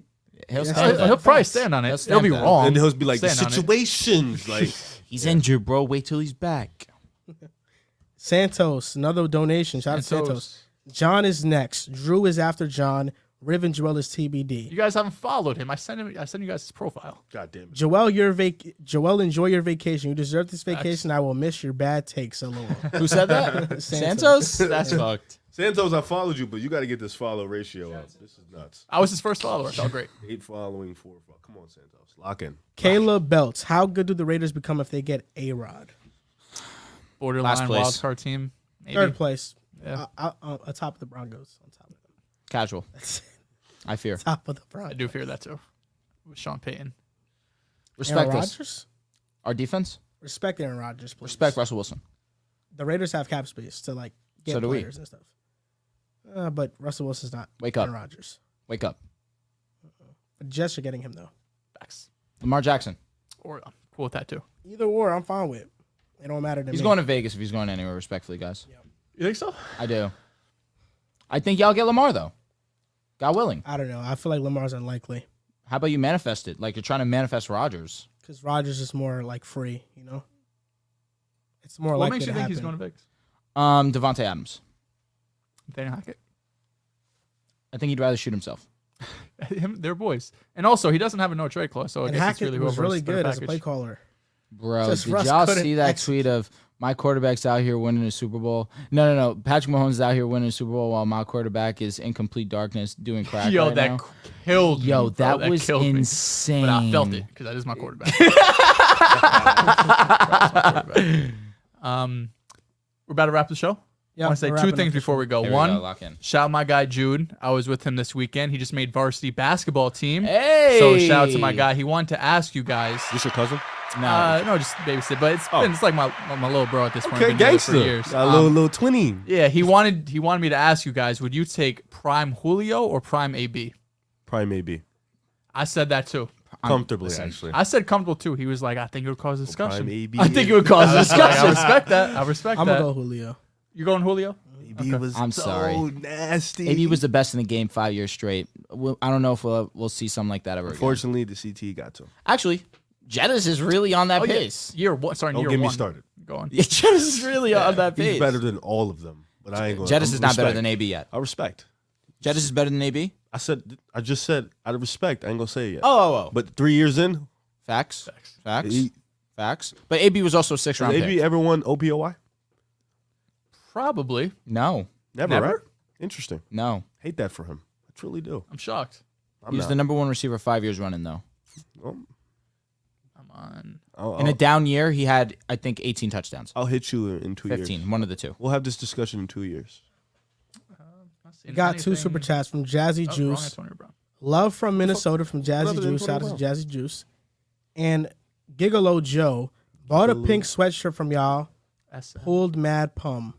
He'll Yeah, stand He'll that. probably stand on He'll it. stand It'll be that. wrong. and he'll be like the Stand on it. situations. Like He's injured, bro. Wait till he's back. Santos. Another donation. Shout out to Santos. John is next. Drew is after John. Riv and Joel is TBD. You guys haven't followed him. I sent you guys his profile. God damn it. Joel, Joel, enjoy your vacation. You deserve this vacation. I will miss your bad takes. LOL. Who said that? Santos. Santos? That's fucked. Santos, I followed you, but you got to get this follow ratio up. This is nuts. I was his first follower. It felt great. 8 following, 4 follow. Come on, Santos. Lock in. Caleb Belts. How good do the Raiders become if they get A-Rod? Borderline Last place. wild card team. Maybe. Third place. Yeah. Atop of the Broncos. On top of them. Casual. I fear. Top of the I Broncos. do fear that too. With Sean Payton. Respect Aaron us. Rodgers? Our defense. Respect Aaron Rodgers, please. Respect Russell Wilson. The Raiders have cap space to like get So do we. players and stuff. But Russell Wilson's not Wake up. Aaron Rodgers. Wake up. The Jets are getting him, though. Facts. Lamar Jackson. Or I'm cool with that too. Either or, I'm fine with. It don't matter to He's me. going to Vegas if he's going anywhere, respectfully, guys. You think so? I do. I think y'all get Lamar, though. God willing. I don't know. I feel like Lamar's unlikely. How about you manifest it? Like you're trying to manifest Rodgers. Because Rodgers is more like free, you know? It's more What likely makes you to think happen. he's going to Vegas? Devontae Adams. Nathaniel Hackett. I think he'd rather shoot himself. They're boys. And also, he doesn't have a no trade clause, so I And guess it's Hackett really was whoever's really better good as a package. play caller. Bro, Just did Russ y'all couldn't see that execute. tweet of my quarterback's out here winning a Super Bowl? No. Patrick Mahomes is out here winning a Super Bowl while my quarterback is in complete darkness doing crack Yo, right that now. killed me. Yo, bro. that was killed me. insane. But I felt it because that is my quarterback. We're about to wrap the show. Yeah, I want to say we're two wrapping things up the before we go. Here we One, go, lock in. shout out my guy Jude. I was with him this weekend. He just made varsity basketball team. Hey! So shout out to my guy. He wanted to ask you guys. This your cousin? No, just babysit. But it's like my little bro at this point. Okay, Been together gangster. for years. Got a little twinny. Yeah, he wanted me to ask you guys, would you take prime Julio or prime AB? Prime AB. I said that too. Comfortably, actually. I said comfortable too. He was like, I think it would cause discussion. Prime AB. I think it would cause I discussion. respect that. I respect I'm that. going to go Julio. You going Julio? AB was I'm so sorry. nasty. AB was the best in the game 5 years straight. I don't know if we'll see something like that ever again. Unfortunately, the CT got to him. Actually, Jettis is really on that Oh, yeah. pace. Year one. Sorry, Don't year get me one. started. Go on. Yeah, Jettis is really on that pace. He's better than all of them. But I ain't going Jettis is not better than AB yet. I respect. Jettis is better than AB? I just said out of respect. I ain't gonna say it yet. Oh. But 3 years in, Facts. he, Facts. But AB was also a 6th round has pick. AB ever won OPOY? Probably. No. Never, Never? right? Interesting. No. Hate that for him. I truly do. I'm shocked. I'm He was not. the number 1 receiver 5 years running, though. Oh, I'm on. In a down year, he had, I think, 18 touchdowns. I'll hit you in 2 years. 15. One of the two. We'll have this discussion in 2 years. We got two super chats from Jazzy Wrong Juice. Antonio Brown. Love from Minnesota from Jazzy Brother Juice. Shout Antonio out to Jazzy Juice. And Gigolo Joe bought a pink sweatshirt from y'all. SM. Pulled mad pum.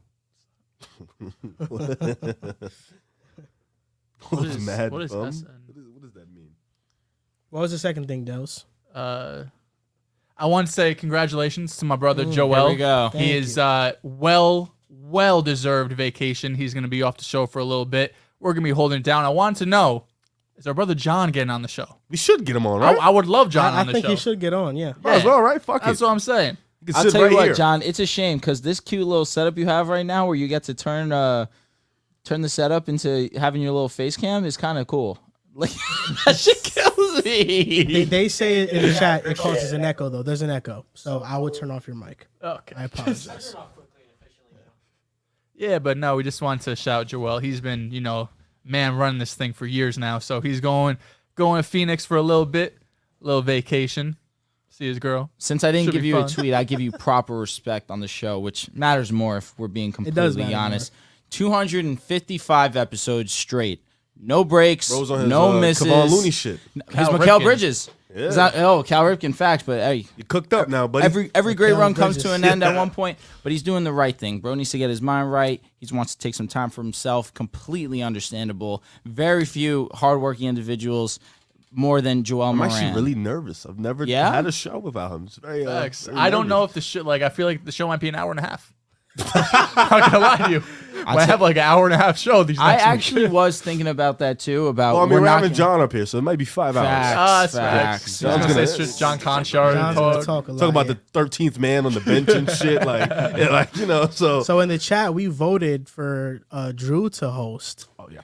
What is, mad what is bum? SN? What does that mean? What was the second thing, Dehls? I want to say congratulations to my brother Here Joel. we go. Thank He is well deserved vacation. He's going to be off the show for a little bit. We're going to be holding it down. I wanted to know, is our brother John getting on the show? We should get him on, right? I would love John I on the think show. he should get on, yeah. Might as well, right? Fuck That's it. what I'm saying. You can I'll sit tell right you what, here. John, it's a shame because this cute little setup you have right now where you get to turn the setup into having your little face cam is kind of cool. Like, that shit kills me. They say in the chat it causes an echo, though. There's an echo. So I would turn off your mic. Okay. I apologize. Yeah, but no, we just wanted to shout Joel. He's been, man running this thing for years now. So he's going to Phoenix for a little vacation. See his girl. Since I didn't Should give be you a fun. tweet, I give you proper respect on the show, which matters more if we're being does completely matter honest. 255 episodes straight. No breaks, Rose on his no misses. Kevon Looney shit. His Cal Mikal Ripken. Bridges. Yeah. Is that, Cal Ripken facts, but hey, You cooked up now, buddy. every great Mikal run comes Bridges. to an end at one point, but he's doing the right thing. Bro needs to get his mind right. He wants to take some time for himself. Completely understandable. Very few hardworking individuals more than Joel I'm Moran. actually really nervous. I've never Yeah? had a show without him. It's very, Facts. very I don't know nervous. if the show, I feel like the show might be an hour and a half. I'm not going to lie to you. I have like an hour and a half show these I next week. actually was thinking about that too. About Well, I mean, we're not having gonna- John up here, so it might be 5 Facts, hours. that's facts. facts. I was John's gonna gonna- say it's just John Conchar. John's going to talk. talk a lot. Talk about here. the 13th man on the bench and shit. So. So in the chat, we voted for Drew to host. Oh, yeah.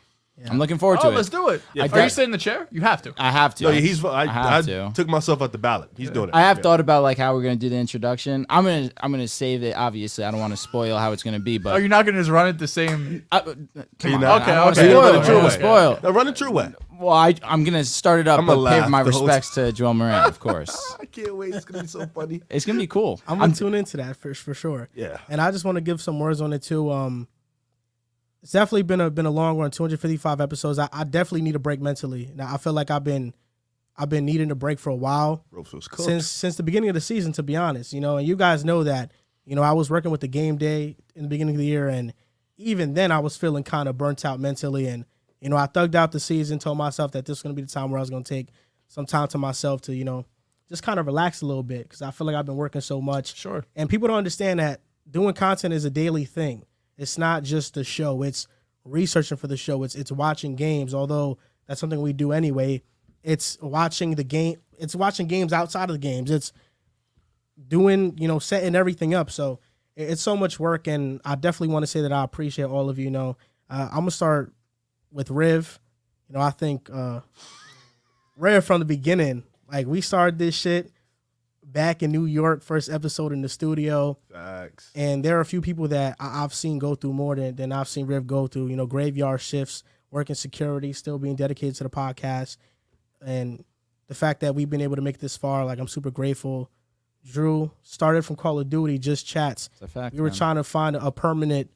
I'm looking forward to Oh, it. let's do it. I Are def- you sitting in the chair? You have to. I have to. No, yeah, I have to. took myself out the ballot. He's doing it. I have Yeah. thought about like how we're gonna do the introduction. I'm gonna save it. Obviously, I don't want to spoil how it's gonna be, Oh, but you're not gonna just run it the same. come you on, not? I don't wanna Okay, spoil. okay. I don't wanna spoil. Now run it your way. Well, I'm gonna start it up, I'ma but pay laugh my the whole respects to Joel Moran, of course. I can't wait. It's going to be so funny. It's gonna be cool. I'm going to tune into that for sure. Yeah. And I just want to give some words on it too. It's definitely been a long run, 255 episodes. I definitely need a break mentally. Now I feel like I've been needing a break for a while Ropes was cooked. since the beginning of the season, to be honest. And you guys know that. I was working with the game day in the beginning of the year, and even then I was feeling kind of burnt out mentally. And, you know, I thugged out the season, told myself that this was going to be the time where I was going to take some time to myself to, you know, just kind of relax a little bit because I feel like I've been working so much. Sure. And people don't understand that doing content is a daily thing. It's not just the show. It's researching for the show. It's watching games, although that's something we do anyway. It's watching the game. It's watching games outside of the games. It's doing, you know, setting everything up. So it's so much work, and I definitely want to say that I appreciate all of you. You know, I'm going to start with Riv. You know, I think Riv from the beginning, like we started this shit back in New York, first episode in the studio. Facts. And there are a few people that I've seen go through more than I've seen Riv go through. You know, graveyard shifts, working security, still being dedicated to the podcast. And the fact that we've been able to make it this far, like I'm super grateful. Drew started from Call of Duty, just chats. It's a fact, we were trying to find a permanent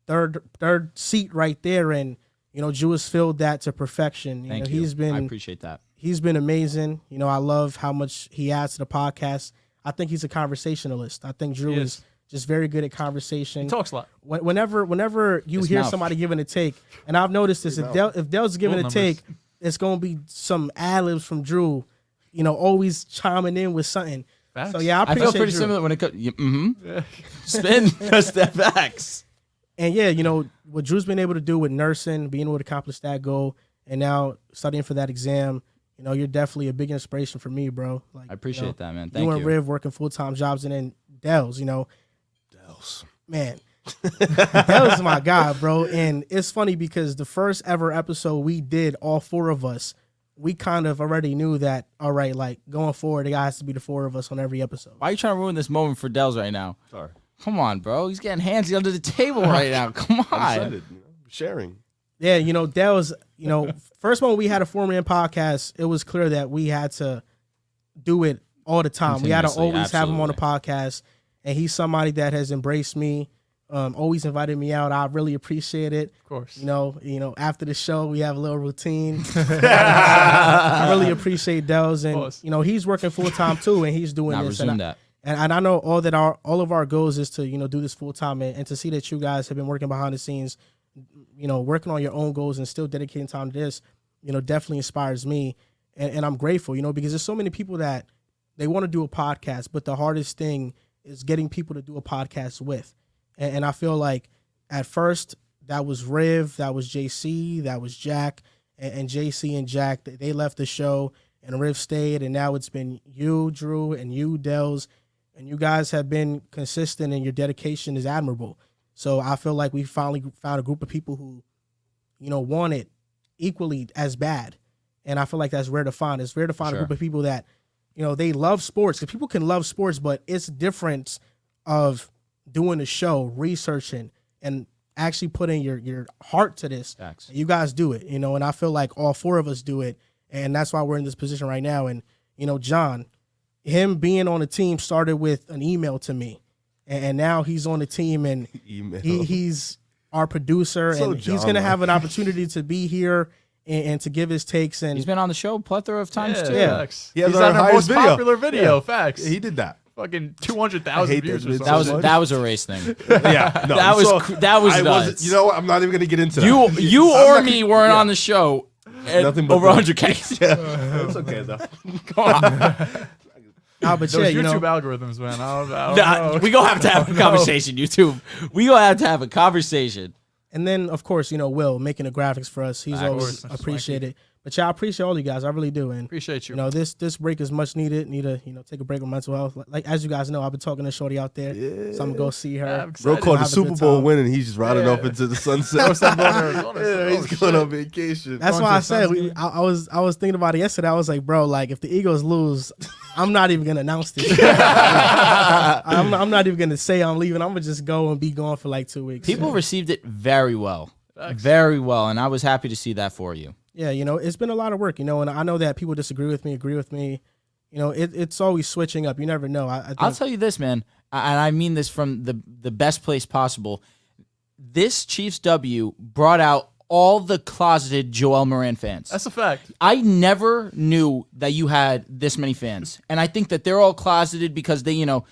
third seat right there. And, you know, Drew has filled that to perfection. Thank know, you. I appreciate that. He's been amazing. You know, I love how much he adds to the podcast. I think he's a conversationalist. I think Drew is just very good at conversation. He talks a lot. Whenever you hear somebody giving a take, and I've noticed this, if Dehls is giving a take, it's going to be some ad-libs from Drew, you know, always chiming in with something. Facts. So, yeah, I I appreciate feel pretty Drew. similar when it comes. Spin. That's that facts. And, yeah, you know, what Drew's been able to do with nursing, being able to accomplish that goal, and now studying for that exam, you know, you're definitely a big inspiration for me, bro. Like, I appreciate you know, that, man. Thank you. and Riv working full-time jobs, and then Dehls, you know. Dehls. Man, that was my guy, bro. And it's funny because the first ever episode we did, all four of us, we kind of already knew that, all right, like going forward, it has to be the four of us on every episode. Why are you trying to ruin this moment for Dehls right now? Sorry. Come on, bro. He's getting handsy under the table right now. Come I'm on. excited. You know, sharing. Yeah, you know, Dehls, you know, first one we had a 4-man podcast, it was clear that we had to do it all the time. We had to always have him on the podcast, and he's somebody that has embraced me, always invited me out. I really appreciate it. Of course. You know, after the show, we have a little routine. I really appreciate Dehls, and you know, he's working full time too, and he's doing this. And I know all of our goals is to, you know, do this full time, and to see that you guys have been working behind the scenes, you know, working on your own goals and still dedicating time to this, you know, definitely inspires me. And I'm grateful, you know, because there's so many people that they want to do a podcast, but the hardest thing is getting people to do a podcast with. And I feel like at first that was Riv, that was JC, that was Jack, and JC and Jack, they left the show and Riv stayed. And now it's been you, Drew, and you, Dehls, and you guys have been consistent, and your dedication is admirable. So I feel like we finally found a group of people who, you know, want it equally as bad. And I feel like that's rare to find. It's rare to find a group of people that, you know, they love sports. Because people can love sports, but it's a difference of doing a show, researching, and actually putting your heart to this. Facts. You guys do it, you know, and I feel like all four of us do it. And that's why we're in this position right now. And, you know, John, him being on the team started with an email to me. And now he's on the team, and he's our producer, So and he's going to have an opportunity to be here and to give his takes. And He's been on the show a plethora of times too. Yeah. Facts. He has He's our on our highest most video. popular video. Yeah. Facts. He did that. Fucking I 200,000 hate views that or bitch. something. That was a race thing. Yeah, no, That was I nuts. wasn't. You know what? I'm not even gonna get into that. You I'm or not me gonna- weren't yeah. on the show. At Nothing but over 100K. Yeah, it's okay though. Come on. but Those yeah, you know, YouTube algorithms, man. I don't Nah, know. we gonna have to have a conversation, YouTube. We gonna have to have a conversation. and then of course, you know, Will making the graphics for us. He's Of always course. appreciated. But yeah, I appreciate all you guys. I really do. And Appreciate you. you know, this break is much needed. Need to, you know, take a break with mental health. Like as you guys know, I've been talking to Shorty out there, so I'm gonna go see her. I'm Bro excited. caught the Have a Super good Bowl time. win, and he's just riding off into the sunset. What's up, going there? Yeah, he's going on vacation. That's Going why to I a said Suns game? I was thinking about it yesterday. I was like, bro, like if the Eagles lose, I'm not even gonna announce this. I'm not even gonna say I'm leaving. I'm gonna just go and be gone for like 2 weeks. People received it very well. Facts. Very well. And I was happy to see that for you. Yeah, you know, it's been a lot of work, you know, and I know that people disagree with me, agree with me. You know, it's always switching up. You never know. I think, I'll tell you this, man, and I mean this from the best place possible. This Chiefs W brought out all the closeted Joel Moran fans. That's a fact. I never knew that you had this many fans. And I think that they're all closeted because they, you know,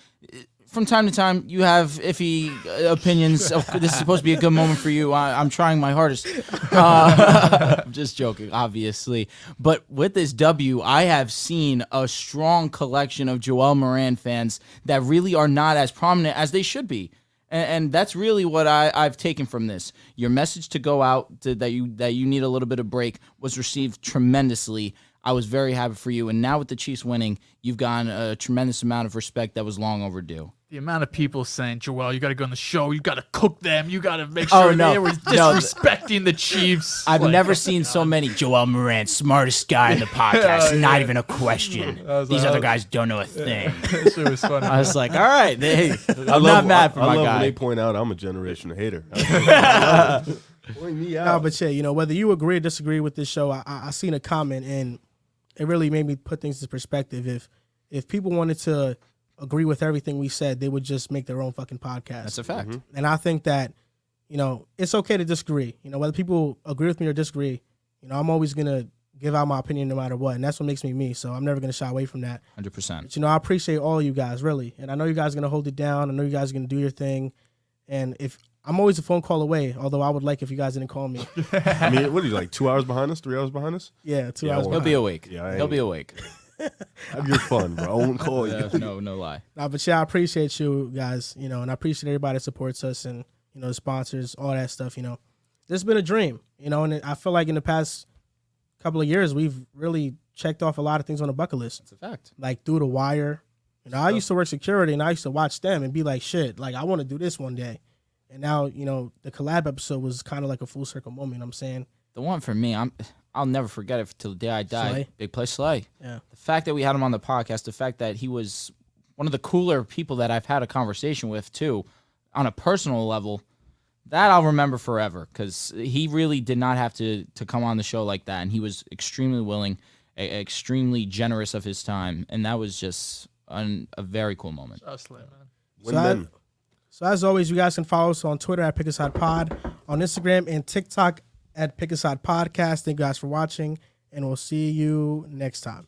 from time to time, you have iffy opinions. This is supposed to be a good moment for you. I'm trying my hardest. I'm just joking, obviously. But with this W, I have seen a strong collection of Joel Moran fans that really are not as prominent as they should be. And that's really what I've taken from this. Your message to go out that you need a little bit of break was received tremendously. I was very happy for you. And now with the Chiefs winning, you've gotten a tremendous amount of respect that was long overdue. The amount of people saying, Joel, you got to go on the show. You got to cook them. You got to make sure they were disrespecting the Chiefs. I've never seen so many. Joel Moran, smartest guy in the podcast. Not even a question. These other guys don't know a thing. That shit was funny. I was like, all right. I'm not mad for my I love guy. when they point out I'm a generational hater. Point me out. No, but yeah, whether you agree or disagree with this show, I seen a comment and it really made me put things into perspective. If people wanted to agree with everything we said, they would just make their own fucking podcast. That's a fact. Mm-hmm. And I think that, it's okay to disagree. Whether people agree with me or disagree, I'm always going to give out my opinion no matter what. And that's what makes me me. So I'm never going to shy away from that. 100%. But, I appreciate all you guys, really. And I know you guys are going to hold it down. I know you guys are going to do your thing. And if I'm always a phone call away, although I would like if you guys didn't call me. I mean, what are you, like 2 hours behind us, 3 hours behind us? Yeah, 2 Yeah, hours. well, He'll be awake. Yeah, He'll be awake. Have your fun, bro. I won't call you. No lie. Nah, but yeah, I appreciate you guys, and I appreciate everybody that supports us and, the sponsors, all that stuff, This has been a dream, and I feel like in the past couple of years, we've really checked off a lot of things on the bucket list. That's a fact. Like through the wire. I used to work security and I used to watch them and be like, shit, like I want to do this one day. And now, the collab episode was kind of like a full circle moment, you know what I'm saying? The one for me, I'll never forget it till the day I die. Slay. Big Play Slay. Yeah. The fact that we had him on the podcast, the fact that he was one of the cooler people that I've had a conversation with too, on a personal level, that I'll remember forever because he really did not have to come on the show like that, and he was extremely willing, extremely generous of his time, and that was just a very cool moment. So as always, you guys can follow us on Twitter at PickAsidePod, on Instagram and TikTok at PickAsidePodcast. Thank you guys for watching, and we'll see you next time.